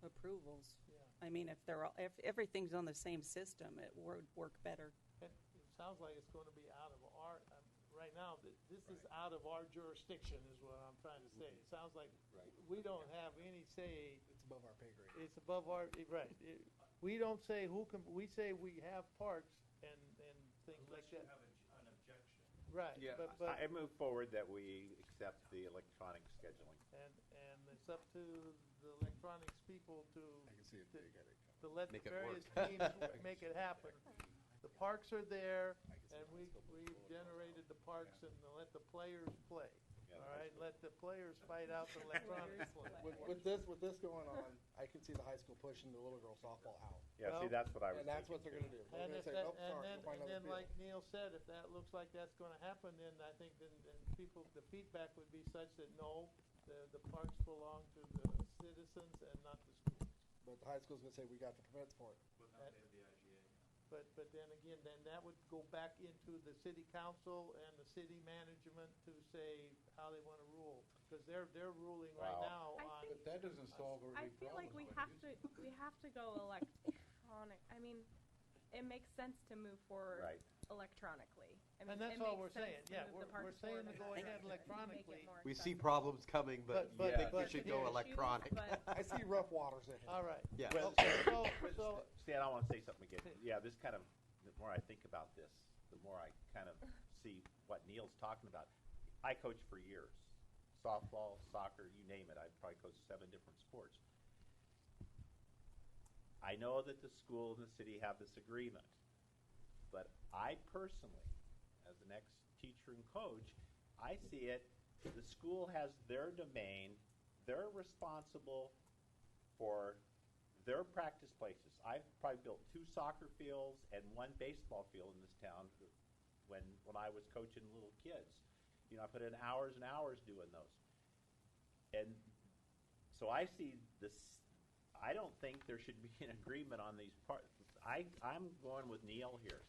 [SPEAKER 12] approvals?
[SPEAKER 1] Yeah.
[SPEAKER 12] I mean, if everything's on the same system, it would work better.
[SPEAKER 1] It sounds like it's going to be out of our, right now, this is out of our jurisdiction is what I'm trying to say. It sounds like we don't have any say.
[SPEAKER 11] It's above our pay grade.
[SPEAKER 1] It's above our, right. We don't say we say we have parks and things like that.
[SPEAKER 14] Unless you have an objection
[SPEAKER 1] Right,
[SPEAKER 7] Yeah,
[SPEAKER 1] but,
[SPEAKER 7] I move forward that we accept the electronic scheduling.
[SPEAKER 1] and it's up to the electronics people to,
[SPEAKER 11] I can see it,
[SPEAKER 1] to,
[SPEAKER 11] they got it.
[SPEAKER 1] to let the
[SPEAKER 2] Make it
[SPEAKER 1] various
[SPEAKER 2] work.
[SPEAKER 1] teams make it happen. The parks are there, and we've generated the parks and let the players play.
[SPEAKER 7] Yeah,
[SPEAKER 1] All right, let the players fight out the electronics.
[SPEAKER 11] With this going on, I can see the high school pushing the little girl softball out.
[SPEAKER 7] Yeah, see,
[SPEAKER 1] Well,
[SPEAKER 7] that's what I was
[SPEAKER 11] And that's what
[SPEAKER 7] thinking,
[SPEAKER 11] they're
[SPEAKER 7] too.
[SPEAKER 11] gonna do. They're
[SPEAKER 1] And
[SPEAKER 11] gonna
[SPEAKER 1] if
[SPEAKER 11] say,
[SPEAKER 1] that,
[SPEAKER 11] nope, sorry, we'll find
[SPEAKER 1] and
[SPEAKER 11] another
[SPEAKER 1] then like
[SPEAKER 11] field.
[SPEAKER 1] Neil said, if that looks like that's gonna happen, then I think then people, the feedback would be such that no, the parks belong to the citizens and not the schools.
[SPEAKER 11] But the high school's gonna say, we got the permits for it.
[SPEAKER 1] But then again, then that would go back into the city council and the city management to say how they wanna rule. Cause they're ruling right
[SPEAKER 7] Wow.
[SPEAKER 1] now
[SPEAKER 6] I
[SPEAKER 1] on.
[SPEAKER 6] think-
[SPEAKER 3] But that doesn't solve our
[SPEAKER 6] I
[SPEAKER 3] big
[SPEAKER 6] feel like
[SPEAKER 3] problems
[SPEAKER 6] we
[SPEAKER 3] by
[SPEAKER 6] have
[SPEAKER 3] using
[SPEAKER 6] to we have to go electronic. I mean, it makes sense to move forward
[SPEAKER 7] Right.
[SPEAKER 6] electronically. I mean,
[SPEAKER 1] And that's
[SPEAKER 6] it
[SPEAKER 1] all
[SPEAKER 6] makes
[SPEAKER 1] we're
[SPEAKER 6] sense
[SPEAKER 1] saying,
[SPEAKER 6] to
[SPEAKER 1] yeah,
[SPEAKER 6] move the
[SPEAKER 1] we're
[SPEAKER 6] parks
[SPEAKER 1] saying
[SPEAKER 6] forward
[SPEAKER 1] to go ahead
[SPEAKER 6] electronically, make it
[SPEAKER 1] electronically.
[SPEAKER 6] more
[SPEAKER 2] We see
[SPEAKER 6] accessible.
[SPEAKER 2] problems coming, but
[SPEAKER 1] But-
[SPEAKER 2] you think
[SPEAKER 1] but
[SPEAKER 2] we should
[SPEAKER 1] here-
[SPEAKER 2] go
[SPEAKER 6] Issues,
[SPEAKER 2] electronic.
[SPEAKER 6] but
[SPEAKER 11] I see rough waters ahead.
[SPEAKER 1] All right.
[SPEAKER 2] Yeah.
[SPEAKER 7] Well,
[SPEAKER 1] So,
[SPEAKER 7] Stan, I want to say something again. Yeah, this kind of, the more I think about this, the more I kind of see what Neil's talking about. I coached for years. Softball, soccer, you name it. I've probably coached 7 different sports. I know that the school and the city have this agreement, but I personally, as an ex-teacher and coach, I see it, the school has their domain, they're responsible for their practice places. I've probably built 2 soccer fields and 1 baseball field in this town when I was coaching little kids. You know, I put in hours and hours doing those. And so I see this, I don't think there should be an agreement on these parts. I'm going with Neil here.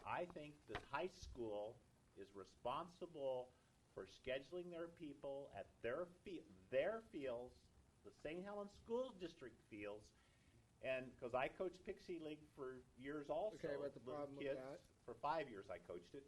[SPEAKER 7] I think the high school is responsible for scheduling their people at their fields, the St. Helens School District fields, and because I coached Pixie League for years also,
[SPEAKER 11] Okay, but the
[SPEAKER 7] little
[SPEAKER 11] problem with
[SPEAKER 7] kids,
[SPEAKER 11] that-
[SPEAKER 7] for 5 years I coached it,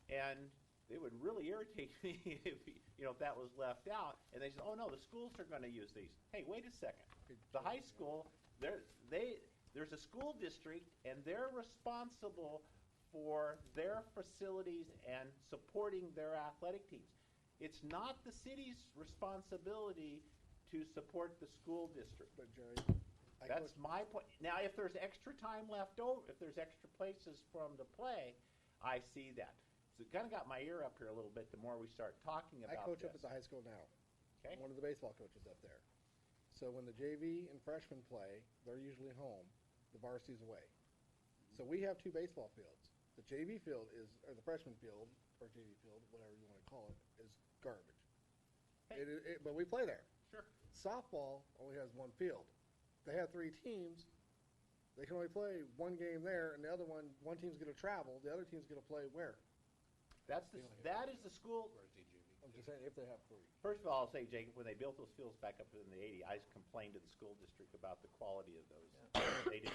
[SPEAKER 7] and it would really irritate me if if that was left out. And they said, "Oh no, the schools are going to use these." Hey, wait a second. The high school, there's a school district, and they're responsible for their facilities and supporting their athletic teams. It's not the city's responsibility to support the school district.
[SPEAKER 11] But Jerry, I
[SPEAKER 7] That's
[SPEAKER 11] coach-
[SPEAKER 7] my point. Now, if there's extra time left over, if there's extra places for them to play, I see that. So it kind of got my ear up here a little bit the more we start talking
[SPEAKER 11] I
[SPEAKER 7] about
[SPEAKER 11] coach
[SPEAKER 7] this.
[SPEAKER 11] up at the high school now.
[SPEAKER 7] Okay.
[SPEAKER 11] I'm one of the baseball coaches up there. So when the JV and freshmen play, they're usually home. The varsity's away. So we have 2 baseball fields. The JV field or the freshman field, or JV field, whatever you want to call it, is garbage.
[SPEAKER 7] Hey.
[SPEAKER 11] But we play there.
[SPEAKER 7] Sure.
[SPEAKER 11] Softball only has 1 field. They have 3 teams. They can only play 1 game there, and the other one team's going to travel. The other team's going to play where?
[SPEAKER 7] That is the school.
[SPEAKER 11] I'm just saying, if they have 3.
[SPEAKER 7] First of all, I'll say, Jacob, when they built those fields back up in the '80s, I complained to the school district about the quality of those.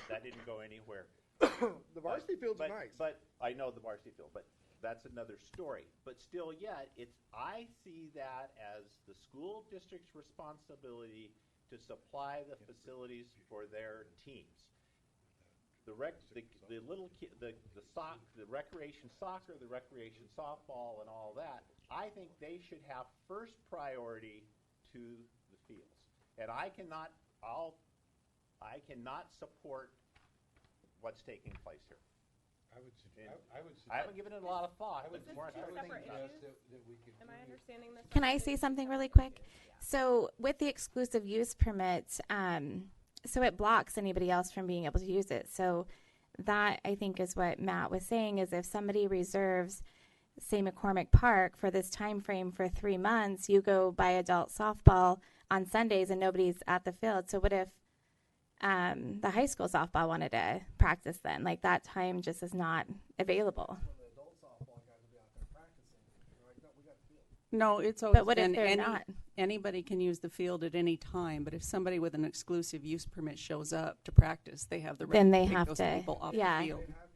[SPEAKER 7] That didn't go anywhere.
[SPEAKER 11] The varsity fields are
[SPEAKER 7] But-
[SPEAKER 11] nice.
[SPEAKER 7] But I know the varsity field, but that's another story. But still, yet, I see that as the school district's responsibility to supply the facilities for their teams. The recreation soccer, the recreation softball, and all that, I think they should have first priority to the fields. And I cannot support what's taking place here. I haven't given it a lot of thought.
[SPEAKER 3] I would
[SPEAKER 7] but the more I start
[SPEAKER 6] separate
[SPEAKER 7] thinking about it-
[SPEAKER 6] issues?
[SPEAKER 3] that we could.
[SPEAKER 6] Am I understanding this?
[SPEAKER 14] Can I
[SPEAKER 6] right?
[SPEAKER 14] say something really quick? So with the exclusive use permit, so it blocks anybody else from being able to use it. So that, I think, is what Matt was saying, is if somebody reserves, say, McCormick Park for this time frame for 3 months, you go buy adult softball on Sundays and nobody's at the field. So what if the high school softball wanted to practice then? Like, that time just is not available.
[SPEAKER 11] When the adult softball guys will be out there practicing, they're like, no, we got the field.
[SPEAKER 12] No, it's always
[SPEAKER 14] But what if
[SPEAKER 12] been
[SPEAKER 14] they're not?
[SPEAKER 12] anybody can use the field at any time, but if somebody with an exclusive use permit shows up to practice, they have the right
[SPEAKER 14] Then
[SPEAKER 12] to
[SPEAKER 14] they
[SPEAKER 12] kick
[SPEAKER 14] have
[SPEAKER 12] those
[SPEAKER 14] to-
[SPEAKER 12] people off
[SPEAKER 14] yeah.
[SPEAKER 12] the field.
[SPEAKER 11] They have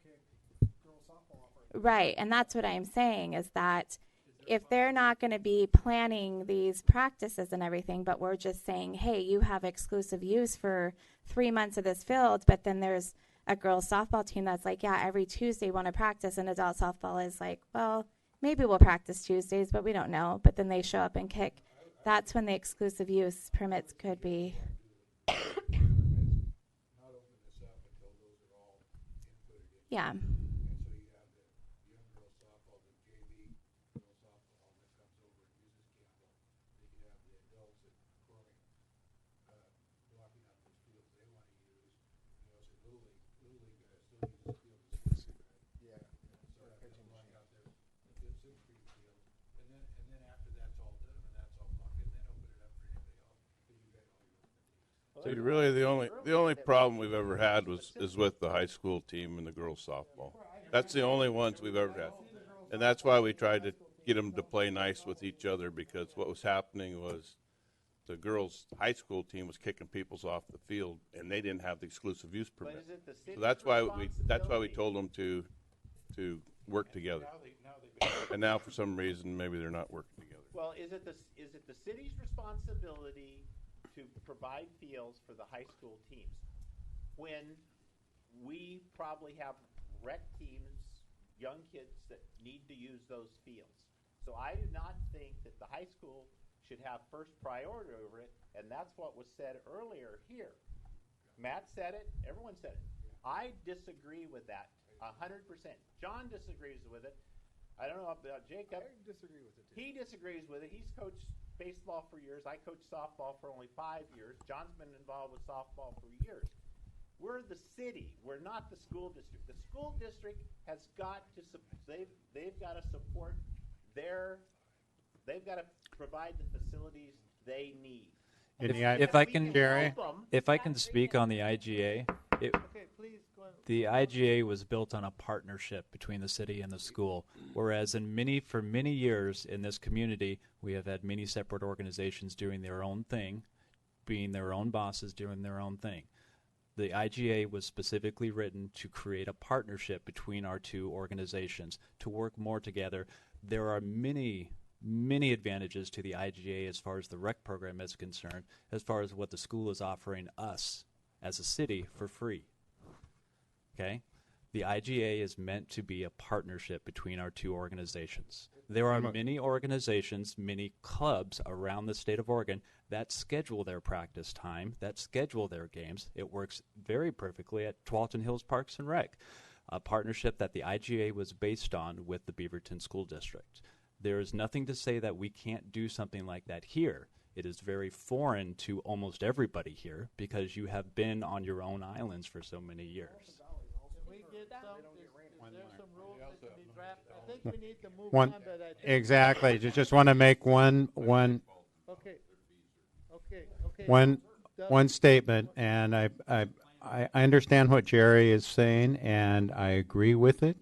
[SPEAKER 11] kicked girls softball off our
[SPEAKER 14] Right, and that's what I'm saying, is that if they're not going to be planning these practices and everything, but we're just saying, hey, you have exclusive use for 3 months of this field, but then there's a girls softball team that's like, yeah, every Tuesday want to practice, and adult softball is like, well, maybe we'll practice Tuesdays, but we don't know. But then they show up and kick. That's when the exclusive use permits could be. Yeah.
[SPEAKER 9] So really, the only problem we've ever had is with the high school team and the girls softball. That's the only ones we've ever had, and that's why we tried to get them to play nice with each other, because what was happening was the girls' high school team was kicking people's off the field, and they didn't have the exclusive use permit.
[SPEAKER 7] But is it the
[SPEAKER 9] So
[SPEAKER 7] city's
[SPEAKER 9] that's why we
[SPEAKER 7] responsibility?
[SPEAKER 9] told them to work together. And now for some reason maybe they're not working together.
[SPEAKER 7] Well, is it the city's responsibility to provide fields for the high school teams when we probably have rec teams, young kids that need to use those fields? So I do not think that the high school should have first priority over it, and that's what was said earlier here. Matt said it, everyone said it. I disagree with that 100%. John disagrees with it. I don't know about Jacob.
[SPEAKER 11] I disagree with it too.
[SPEAKER 7] He disagrees with it. He's coached baseball for years. I coached softball for only 5 years. John's been involved with softball for years. We're the city. We're not the school district. The school district has got to they've got to support they've got to provide the facilities they need.
[SPEAKER 13] If I can,
[SPEAKER 7] Jerry,
[SPEAKER 13] if I can speak on the IGA,
[SPEAKER 1] Okay, please go ahead.
[SPEAKER 13] the IGA was built on a partnership between the city and the school, whereas for many years in this community, we have had many separate organizations doing their own thing, being their own bosses, doing their own thing. The IGA was specifically written to create a partnership between our two organizations to work more together. There are many advantages to the IGA as far as the rec program is concerned, as far as what the school is offering us as a city for free. Okay? The IGA is meant to be a partnership between our two organizations. There are many organizations, many clubs around the state of Oregon that schedule their practice time, that schedule their games. It works very perfectly at Tualatin Hills Parks and Rec, a partnership that the IGA was based on with the Beaverton School District. There is nothing to say that we can't do something like that here. It is very foreign to almost everybody here because you have been on your own islands for so many years.
[SPEAKER 1] Can we get is there some rules that can be drafted? I think we need to move
[SPEAKER 8] One,
[SPEAKER 1] on, but I think.
[SPEAKER 8] exactly. Just want to make one
[SPEAKER 1] Okay,
[SPEAKER 8] one statement, and I understand what Jerry is saying, and I agree with it.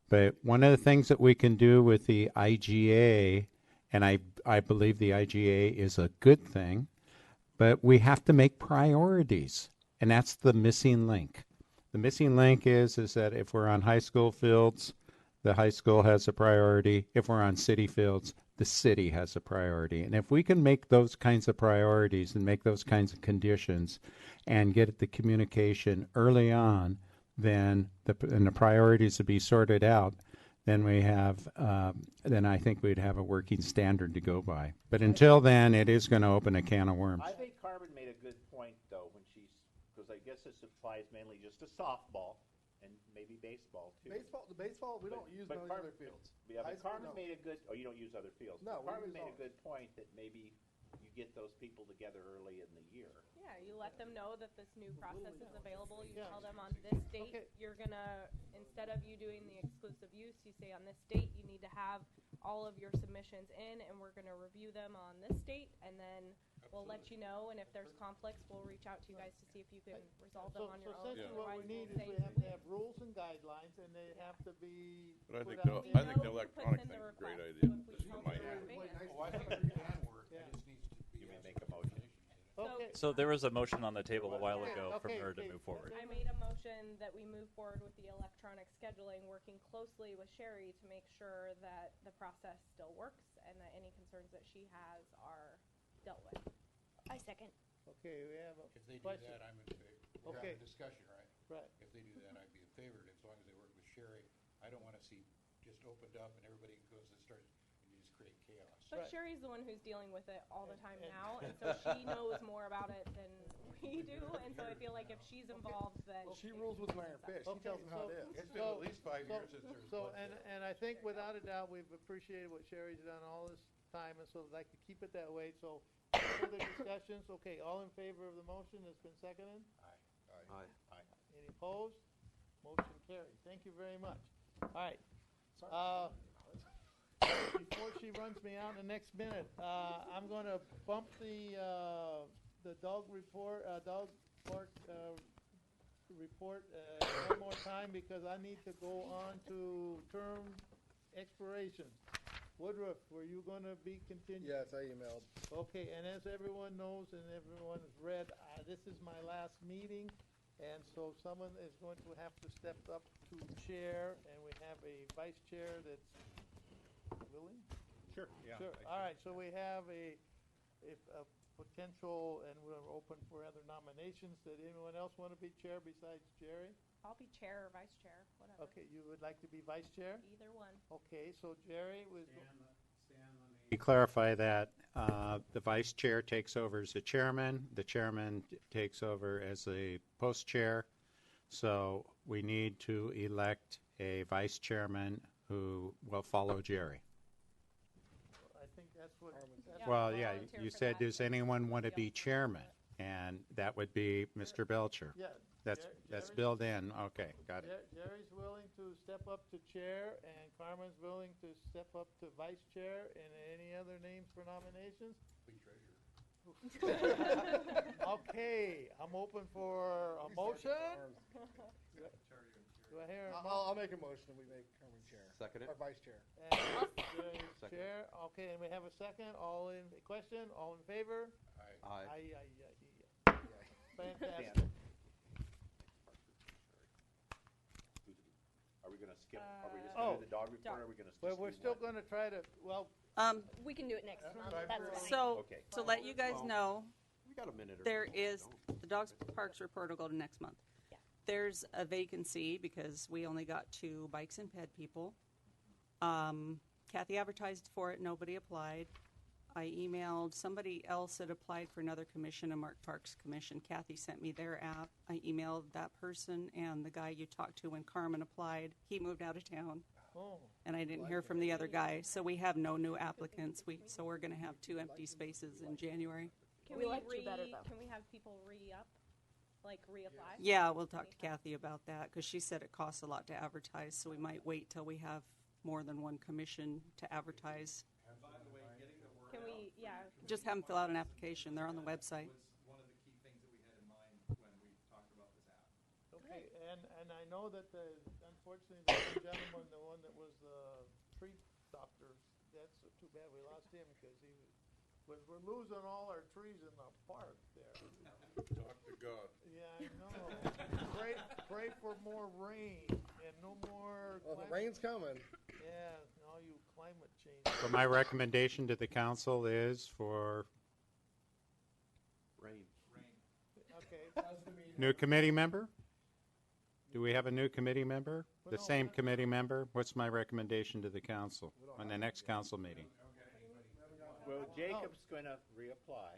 [SPEAKER 8] But one of the things that we can do with the IGA, and I believe the IGA is a good thing, but we have to make priorities, and that's the missing link. The missing link is that if we're on high school fields, the high school has a priority. If we're on city fields, the city has a priority. And if we can make those kinds of priorities and make those kinds of conditions and get the communication early on, then the priorities to be sorted out, then then I think we'd have a working standard to go by. But until then, it is going to open a can of worms.
[SPEAKER 7] I think Carmen made a good point, though, because I guess this applies mainly just to softball and maybe baseball, too.
[SPEAKER 11] Baseball, we don't use many other fields.
[SPEAKER 7] Yeah,
[SPEAKER 11] High
[SPEAKER 7] but
[SPEAKER 11] school,
[SPEAKER 7] Carmen
[SPEAKER 11] no.
[SPEAKER 7] made a good, you don't use other fields.
[SPEAKER 11] No, we
[SPEAKER 7] Carmen
[SPEAKER 11] use
[SPEAKER 7] made
[SPEAKER 11] all
[SPEAKER 7] a good point that maybe you get those people together early in the year.
[SPEAKER 6] Yeah, you let them know that this new process is available. You
[SPEAKER 1] Yeah.
[SPEAKER 6] tell them on this date,
[SPEAKER 1] Okay.
[SPEAKER 6] you're gonna, instead of you doing the exclusive use, you say on this date, you need to have all of your submissions in, and we're gonna review them on this date, and then we'll let you know, and if there's conflicts, we'll reach out to you guys to see if you can resolve them on your own.
[SPEAKER 1] essentially what we
[SPEAKER 6] Otherwise,
[SPEAKER 1] need
[SPEAKER 6] we'll
[SPEAKER 1] is we
[SPEAKER 6] say
[SPEAKER 1] have to have rules and guidelines, and they have to be
[SPEAKER 9] But I
[SPEAKER 1] put
[SPEAKER 9] think
[SPEAKER 1] out
[SPEAKER 9] the,
[SPEAKER 1] there.
[SPEAKER 9] I think the
[SPEAKER 6] know who
[SPEAKER 9] electronic
[SPEAKER 6] puts in
[SPEAKER 9] thing
[SPEAKER 6] the
[SPEAKER 9] is a great
[SPEAKER 6] request,
[SPEAKER 9] idea.
[SPEAKER 6] but we
[SPEAKER 9] Just
[SPEAKER 6] tell
[SPEAKER 9] in my
[SPEAKER 6] them
[SPEAKER 9] head.
[SPEAKER 6] in advance.
[SPEAKER 3] Oh, I think it can work.
[SPEAKER 1] Yeah.
[SPEAKER 3] It just needs to be.
[SPEAKER 7] You may make a motion.
[SPEAKER 1] Okay,
[SPEAKER 13] So there was a motion on the table a while
[SPEAKER 1] Okay,
[SPEAKER 13] ago for
[SPEAKER 1] okay,
[SPEAKER 13] her to
[SPEAKER 1] okay.
[SPEAKER 13] move forward.
[SPEAKER 6] I made a motion that we move forward with the electronic scheduling, working closely with Sherry to make sure that the process still works and that any concerns that she has are dealt with.
[SPEAKER 4] I second.
[SPEAKER 1] okay, we have a
[SPEAKER 3] If they do
[SPEAKER 1] question.
[SPEAKER 3] that, I'm in favor. We're
[SPEAKER 1] Okay.
[SPEAKER 3] having a discussion, right?
[SPEAKER 1] Right.
[SPEAKER 3] If they do that, I'd be in favor, and as long as they work with Sherry, I don't wanna see just opened up and everybody goes and starts, and you just create chaos.
[SPEAKER 6] But
[SPEAKER 1] Right.
[SPEAKER 6] Sherry's the one who's dealing with it all the time
[SPEAKER 1] And-
[SPEAKER 6] now, and so she knows more about it than we do, and so I feel like if she's involved, then
[SPEAKER 11] She rules with an iron fist. She
[SPEAKER 1] Okay,
[SPEAKER 11] tells them how it is.
[SPEAKER 3] It's been at least 5
[SPEAKER 1] so-
[SPEAKER 3] years since there was
[SPEAKER 1] So,
[SPEAKER 3] bloodshed.
[SPEAKER 1] and I think without a doubt, we've appreciated what Sherry's done all this time, and so I'd like to keep it that way. So, further discussions? Okay, all in favor of the motion that's been seconded?
[SPEAKER 2] Aye.
[SPEAKER 1] Any opposed? Motion carried. Thank you very much. All right. Before she runs me out in the next minute, I'm gonna bump the dog report, dog park, report, one more time because I need to go on to term expiration. Woodruff, were you gonna be continued?
[SPEAKER 11] Yes, I emailed.
[SPEAKER 1] Okay, and as everyone knows and everyone has read, this is my last meeting, and so someone is going to have to step up to chair, and we have a vice chair that's willing?
[SPEAKER 3] Sure, yeah.
[SPEAKER 1] Sure, all right, so we have a potential, and we're open for other nominations. Did anyone else want to be chair besides Jerry?
[SPEAKER 6] I'll be chair or vice chair, whatever.
[SPEAKER 1] Okay, you would like to be vice chair?
[SPEAKER 6] Either one.
[SPEAKER 1] Okay, so Jerry was.
[SPEAKER 8] You clarify that the vice chair takes over as the chairman takes over as the post chair. So we need to elect a vice chairman who will follow Jerry.
[SPEAKER 1] I think that's what.
[SPEAKER 6] Yeah,
[SPEAKER 8] Well,
[SPEAKER 6] I'll
[SPEAKER 8] yeah,
[SPEAKER 6] volunteer
[SPEAKER 8] you
[SPEAKER 6] for
[SPEAKER 8] said,
[SPEAKER 6] that.
[SPEAKER 8] does anyone want to be chairman? And that would be Mr. Belcher.
[SPEAKER 1] Yeah.
[SPEAKER 8] That's
[SPEAKER 1] Jerry-
[SPEAKER 8] built in. Okay, got it.
[SPEAKER 1] Jerry's willing to step up to chair, and Carmen's willing to step up to vice chair, and any other names for nominations?
[SPEAKER 3] Be treasurer.
[SPEAKER 1] Okay, I'm open for a motion. Do I hear a
[SPEAKER 11] I'll make a motion. We make Carmen chair.
[SPEAKER 2] Second it.
[SPEAKER 11] Or vice chair.
[SPEAKER 1] And Jerry's
[SPEAKER 2] Second.
[SPEAKER 1] chair, okay, and we have a second, all in, question, all in favor?
[SPEAKER 2] Aye.
[SPEAKER 1] Aye. Fantastic.
[SPEAKER 7] Are we gonna skip, are we just
[SPEAKER 1] Oh,
[SPEAKER 7] gonna do the dog report, or are we gonna?
[SPEAKER 1] Well,
[SPEAKER 7] just
[SPEAKER 1] we're
[SPEAKER 7] do
[SPEAKER 1] still
[SPEAKER 7] one?
[SPEAKER 1] gonna try to, well,
[SPEAKER 4] We can do it next month. That's fine.
[SPEAKER 12] So,
[SPEAKER 7] Okay.
[SPEAKER 12] to let you guys
[SPEAKER 2] Well,
[SPEAKER 12] know,
[SPEAKER 2] We got a minute or
[SPEAKER 12] there
[SPEAKER 2] so,
[SPEAKER 12] is,
[SPEAKER 2] don't
[SPEAKER 12] the Dogs Parks report will go to next month.
[SPEAKER 4] Yeah.
[SPEAKER 12] There's a vacancy because we only got 2 bikes and ped people. Kathy advertised for it, nobody applied. I emailed somebody else that applied for another commission, a Mark Parks commission. Kathy sent me their app. I emailed that person, and the guy you talked to when Carmen applied, he moved out of town.
[SPEAKER 1] oh,
[SPEAKER 12] And I didn't hear from the other guy, so we have no new applicants. So we're gonna have 2 empty spaces in January.
[SPEAKER 6] Can
[SPEAKER 4] We
[SPEAKER 6] we
[SPEAKER 4] like you better, though.
[SPEAKER 6] can we have people re-up, like reapply?
[SPEAKER 12] Yeah, we'll talk to Kathy about that, because she said it costs a lot to advertise, so we might wait till we have more than 1 commission to advertise.
[SPEAKER 6] Can we, yeah,
[SPEAKER 12] Just have them fill out an application, they're on the website.
[SPEAKER 3] One of the key things that we had in mind when we talked about this app.
[SPEAKER 1] okay, and I know that unfortunately, the one gentleman, the one that was the tree doctor, that's too bad we lost him, because we're losing all our trees in the park there.
[SPEAKER 3] Talk to God.
[SPEAKER 1] Yeah, I know. Pray for more rain and no more.
[SPEAKER 11] Well, the
[SPEAKER 1] climate-
[SPEAKER 11] rain's coming.
[SPEAKER 1] Yeah, all you climate change.
[SPEAKER 8] So my recommendation to the council is for
[SPEAKER 2] Rain.
[SPEAKER 1] Okay,
[SPEAKER 8] new committee member? Do we have a new committee member? The same committee member? What's my recommendation to the council on the next council meeting?
[SPEAKER 7] Well, Jacob's gonna reapply.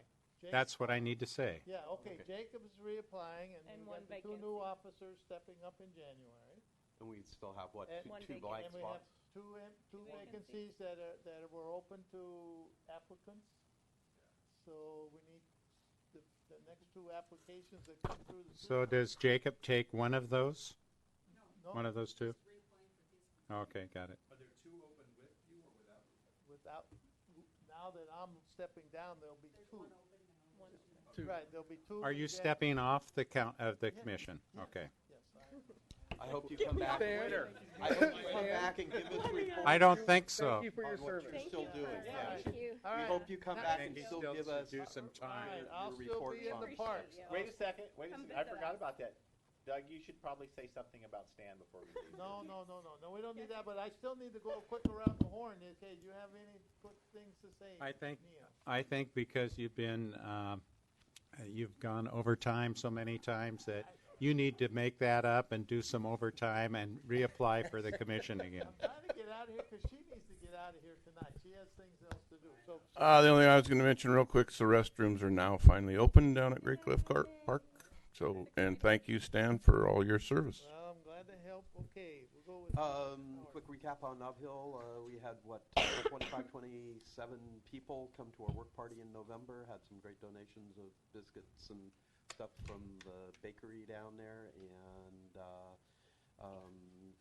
[SPEAKER 8] That's what I need to say.
[SPEAKER 1] yeah, okay, Jacob's reapplying, and
[SPEAKER 6] And
[SPEAKER 1] we
[SPEAKER 6] one
[SPEAKER 1] got the 2 new
[SPEAKER 6] vacancy.
[SPEAKER 1] officers stepping up in January.
[SPEAKER 2] And we still have, what,
[SPEAKER 1] And-
[SPEAKER 2] two
[SPEAKER 6] One
[SPEAKER 2] two blank
[SPEAKER 1] And we have
[SPEAKER 2] spots?
[SPEAKER 1] two vacancies that were open to applicants. So we need the next 2 applications that come through the.
[SPEAKER 8] So does Jacob take one of those?
[SPEAKER 1] No,
[SPEAKER 8] One of those 2? Okay, got it.
[SPEAKER 3] Are there 2 open with you or without?
[SPEAKER 1] without, now that I'm stepping down, there'll be 2.
[SPEAKER 6] one.
[SPEAKER 1] Right, there'll be 2.
[SPEAKER 8] Are you
[SPEAKER 1] again.
[SPEAKER 8] stepping off the count of the commission? Okay.
[SPEAKER 1] Yes,
[SPEAKER 2] I hope you come back.
[SPEAKER 11] Fair.
[SPEAKER 2] I hope you come back and give us reports
[SPEAKER 8] I don't think so.
[SPEAKER 11] Thank you for your
[SPEAKER 2] on what
[SPEAKER 11] service.
[SPEAKER 2] you're still doing. Yeah.
[SPEAKER 4] Thank you.
[SPEAKER 1] All
[SPEAKER 2] We
[SPEAKER 1] right.
[SPEAKER 2] hope you come back and
[SPEAKER 8] He
[SPEAKER 2] still
[SPEAKER 8] still
[SPEAKER 2] give us
[SPEAKER 8] do some
[SPEAKER 1] All
[SPEAKER 8] time.
[SPEAKER 1] right, I'll
[SPEAKER 2] your
[SPEAKER 1] still
[SPEAKER 2] reports
[SPEAKER 1] be in
[SPEAKER 2] on
[SPEAKER 1] the
[SPEAKER 2] it.
[SPEAKER 1] parks.
[SPEAKER 7] Wait a second,
[SPEAKER 6] Come
[SPEAKER 7] I
[SPEAKER 6] visit
[SPEAKER 7] forgot
[SPEAKER 6] us.
[SPEAKER 7] about that. Doug, you should probably say something about Stan before we leave.
[SPEAKER 1] No, we don't need that, but I still need to go quick around the horn. Okay, do you have any quick things to say?
[SPEAKER 8] I think because you've gone overtime so many times that you need to make that up and do some overtime and reapply for the commission again.
[SPEAKER 1] I'm trying to get out of here? Because she needs to get out of here tonight. She has things else to do. So,
[SPEAKER 9] The only thing I was going to mention real quick is the restrooms are now finally open down at Great Cliff Park. So, and thank you, Stan, for all your service.
[SPEAKER 1] well, I'm glad to help. Okay, we'll go with.
[SPEAKER 2] Quick recap on Nub Hill. We had, 25, 27 people come to our work party in November. Had some great donations of biscuits and stuff from the bakery down there. And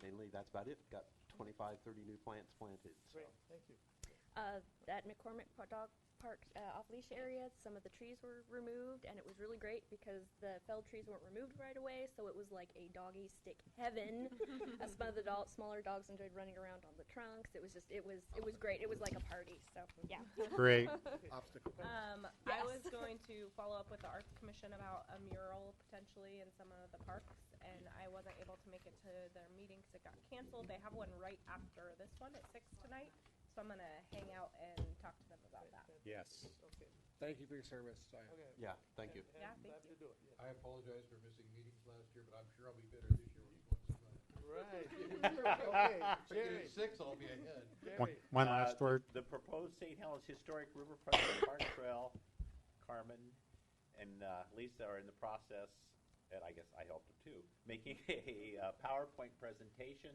[SPEAKER 2] mainly that's about it. Got 25, 30 new plants planted. So.
[SPEAKER 1] Great, thank you.
[SPEAKER 4] That McCormick Dog Park off-leace area, some of the trees were removed, and it was really great because the felled trees weren't removed right away, so it was like a doggy stick heaven. Some of the smaller dogs enjoyed running around on the trunks. It was great. It was like a party. So yeah.
[SPEAKER 8] Great.
[SPEAKER 11] Obstacle.
[SPEAKER 6] I was going to follow up with the Arts Commission about a mural potentially in some of the parks, and I wasn't able to make it to their meeting because it got canceled. They have one right after this one at 6 tonight, so I'm gonna hang out and talk to them about that.
[SPEAKER 8] Yes.
[SPEAKER 1] Okay.
[SPEAKER 11] Thank you for your service. Sorry.
[SPEAKER 1] Okay.
[SPEAKER 2] Yeah, thank you.
[SPEAKER 6] Yeah,
[SPEAKER 1] And
[SPEAKER 6] thank
[SPEAKER 1] glad
[SPEAKER 6] you.
[SPEAKER 1] to do it. Yeah.
[SPEAKER 3] I apologize for missing meetings last year, but I'm sure I'll be better this year when you want some.
[SPEAKER 1] Right. Okay, Jerry.
[SPEAKER 3] 6, I'll be ahead.
[SPEAKER 1] Jerry.
[SPEAKER 8] One last word.
[SPEAKER 7] The proposed St. Helens Historic Riverfront Park Trail, Carmen and Lisa are in the process, and I guess I helped them too, making a PowerPoint presentation.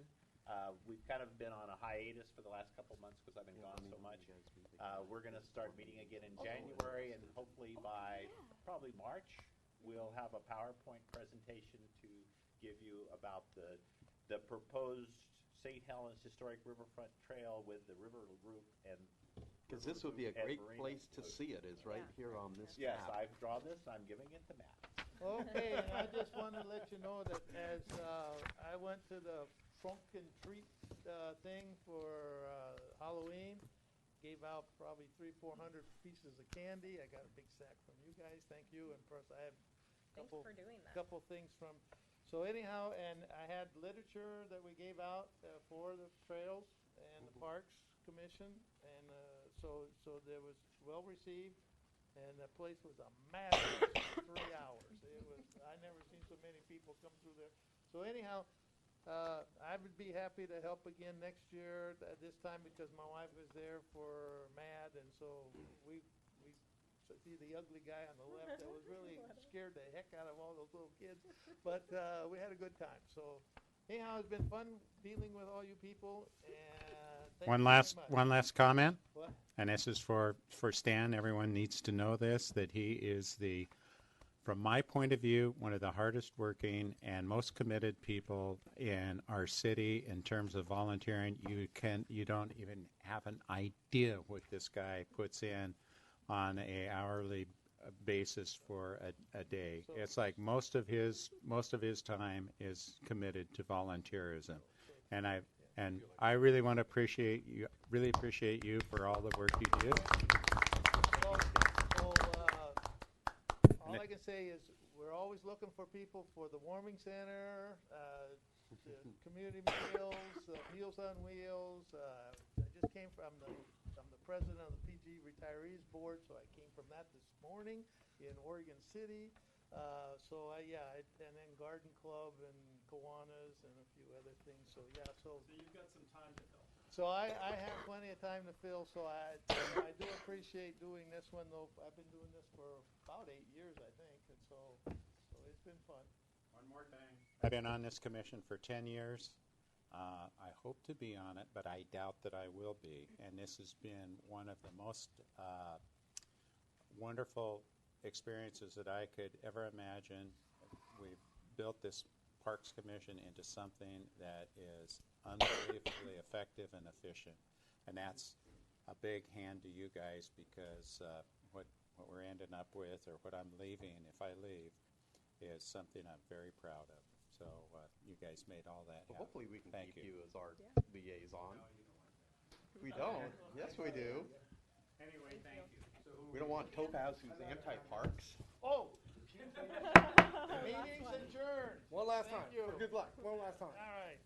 [SPEAKER 7] We've kind of been on a hiatus for the last couple months because I've been gone so much. We're going to start meeting again in January, and hopefully by probably March, we'll have a PowerPoint presentation to give you about the proposed St. Helens Historic Riverfront Trail with the river loop and.
[SPEAKER 2] Because this would be a great
[SPEAKER 7] Marina
[SPEAKER 2] place to
[SPEAKER 7] loop.
[SPEAKER 2] see it, is right here on this
[SPEAKER 7] Yes,
[SPEAKER 2] map.
[SPEAKER 7] I've drawn this. I'm giving it to Matt.
[SPEAKER 1] Okay, and I just want to let you know that as I went to the trunk and treat thing for Halloween, gave out probably 300-400 pieces of candy. I got a big sack from you guys. Thank you. And of course, I had
[SPEAKER 6] Thanks for doing that.
[SPEAKER 1] couple things from. So anyhow, and I had literature that we gave out for the trails and the Parks Commission, and so there was well received. And the place was a massive 3 hours. It was, I never seen so many people come through there. So anyhow, I would be happy to help again next year at this time because my wife was there for MAD, and so we see the ugly guy on the left that was really scared the heck out of all those little kids. But we had a good time. So anyhow, it's been fun dealing with all you people. And thank you very much.
[SPEAKER 8] One last comment.
[SPEAKER 1] What?
[SPEAKER 8] And this is for Stan. Everyone needs to know this, that he is from my point of view, one of the hardest working and most committed people in our city in terms of volunteering. You don't even have an idea what this guy puts in on a hourly basis for a day. It's like most of his time is committed to volunteerism. And I really want to appreciate you for all the work you do.
[SPEAKER 1] All I can say is we're always looking for people for the warming center, the community meals, Meals on Wheels. I just came from I'm the president of the PG Retirees Board, so I came from that this morning in Oregon City. And then Garden Club and Kiwanis and a few other things. So yeah, so
[SPEAKER 10] you've got some time to fill.
[SPEAKER 1] So I have plenty of time to fill. So I do appreciate doing this one though. I've been doing this for about 8 years, I think, and so it's been fun.
[SPEAKER 10] One more thing.
[SPEAKER 8] I've been on this commission for 10 years. I hope to be on it, but I doubt that I will be. And this has been one of the most wonderful experiences that I could ever imagine. We've built this Parks Commission into something that is unbelievably effective and efficient. And that's a big hand to you guys because what we're ending up with, or what I'm leaving if I leave, is something I'm very proud of. So you guys made all that happen.
[SPEAKER 2] Hopefully we can
[SPEAKER 8] Thank
[SPEAKER 2] keep you as our liaison.
[SPEAKER 10] No, you don't want
[SPEAKER 2] We don't. Yes, we do.
[SPEAKER 10] Anyway, thank you. So
[SPEAKER 2] We don't want Topaz who's anti-parks.
[SPEAKER 1] Oh, meeting's adjourned.
[SPEAKER 11] One last
[SPEAKER 1] Thank
[SPEAKER 11] time.
[SPEAKER 1] you.
[SPEAKER 11] For good luck. One last time.
[SPEAKER 1] All right.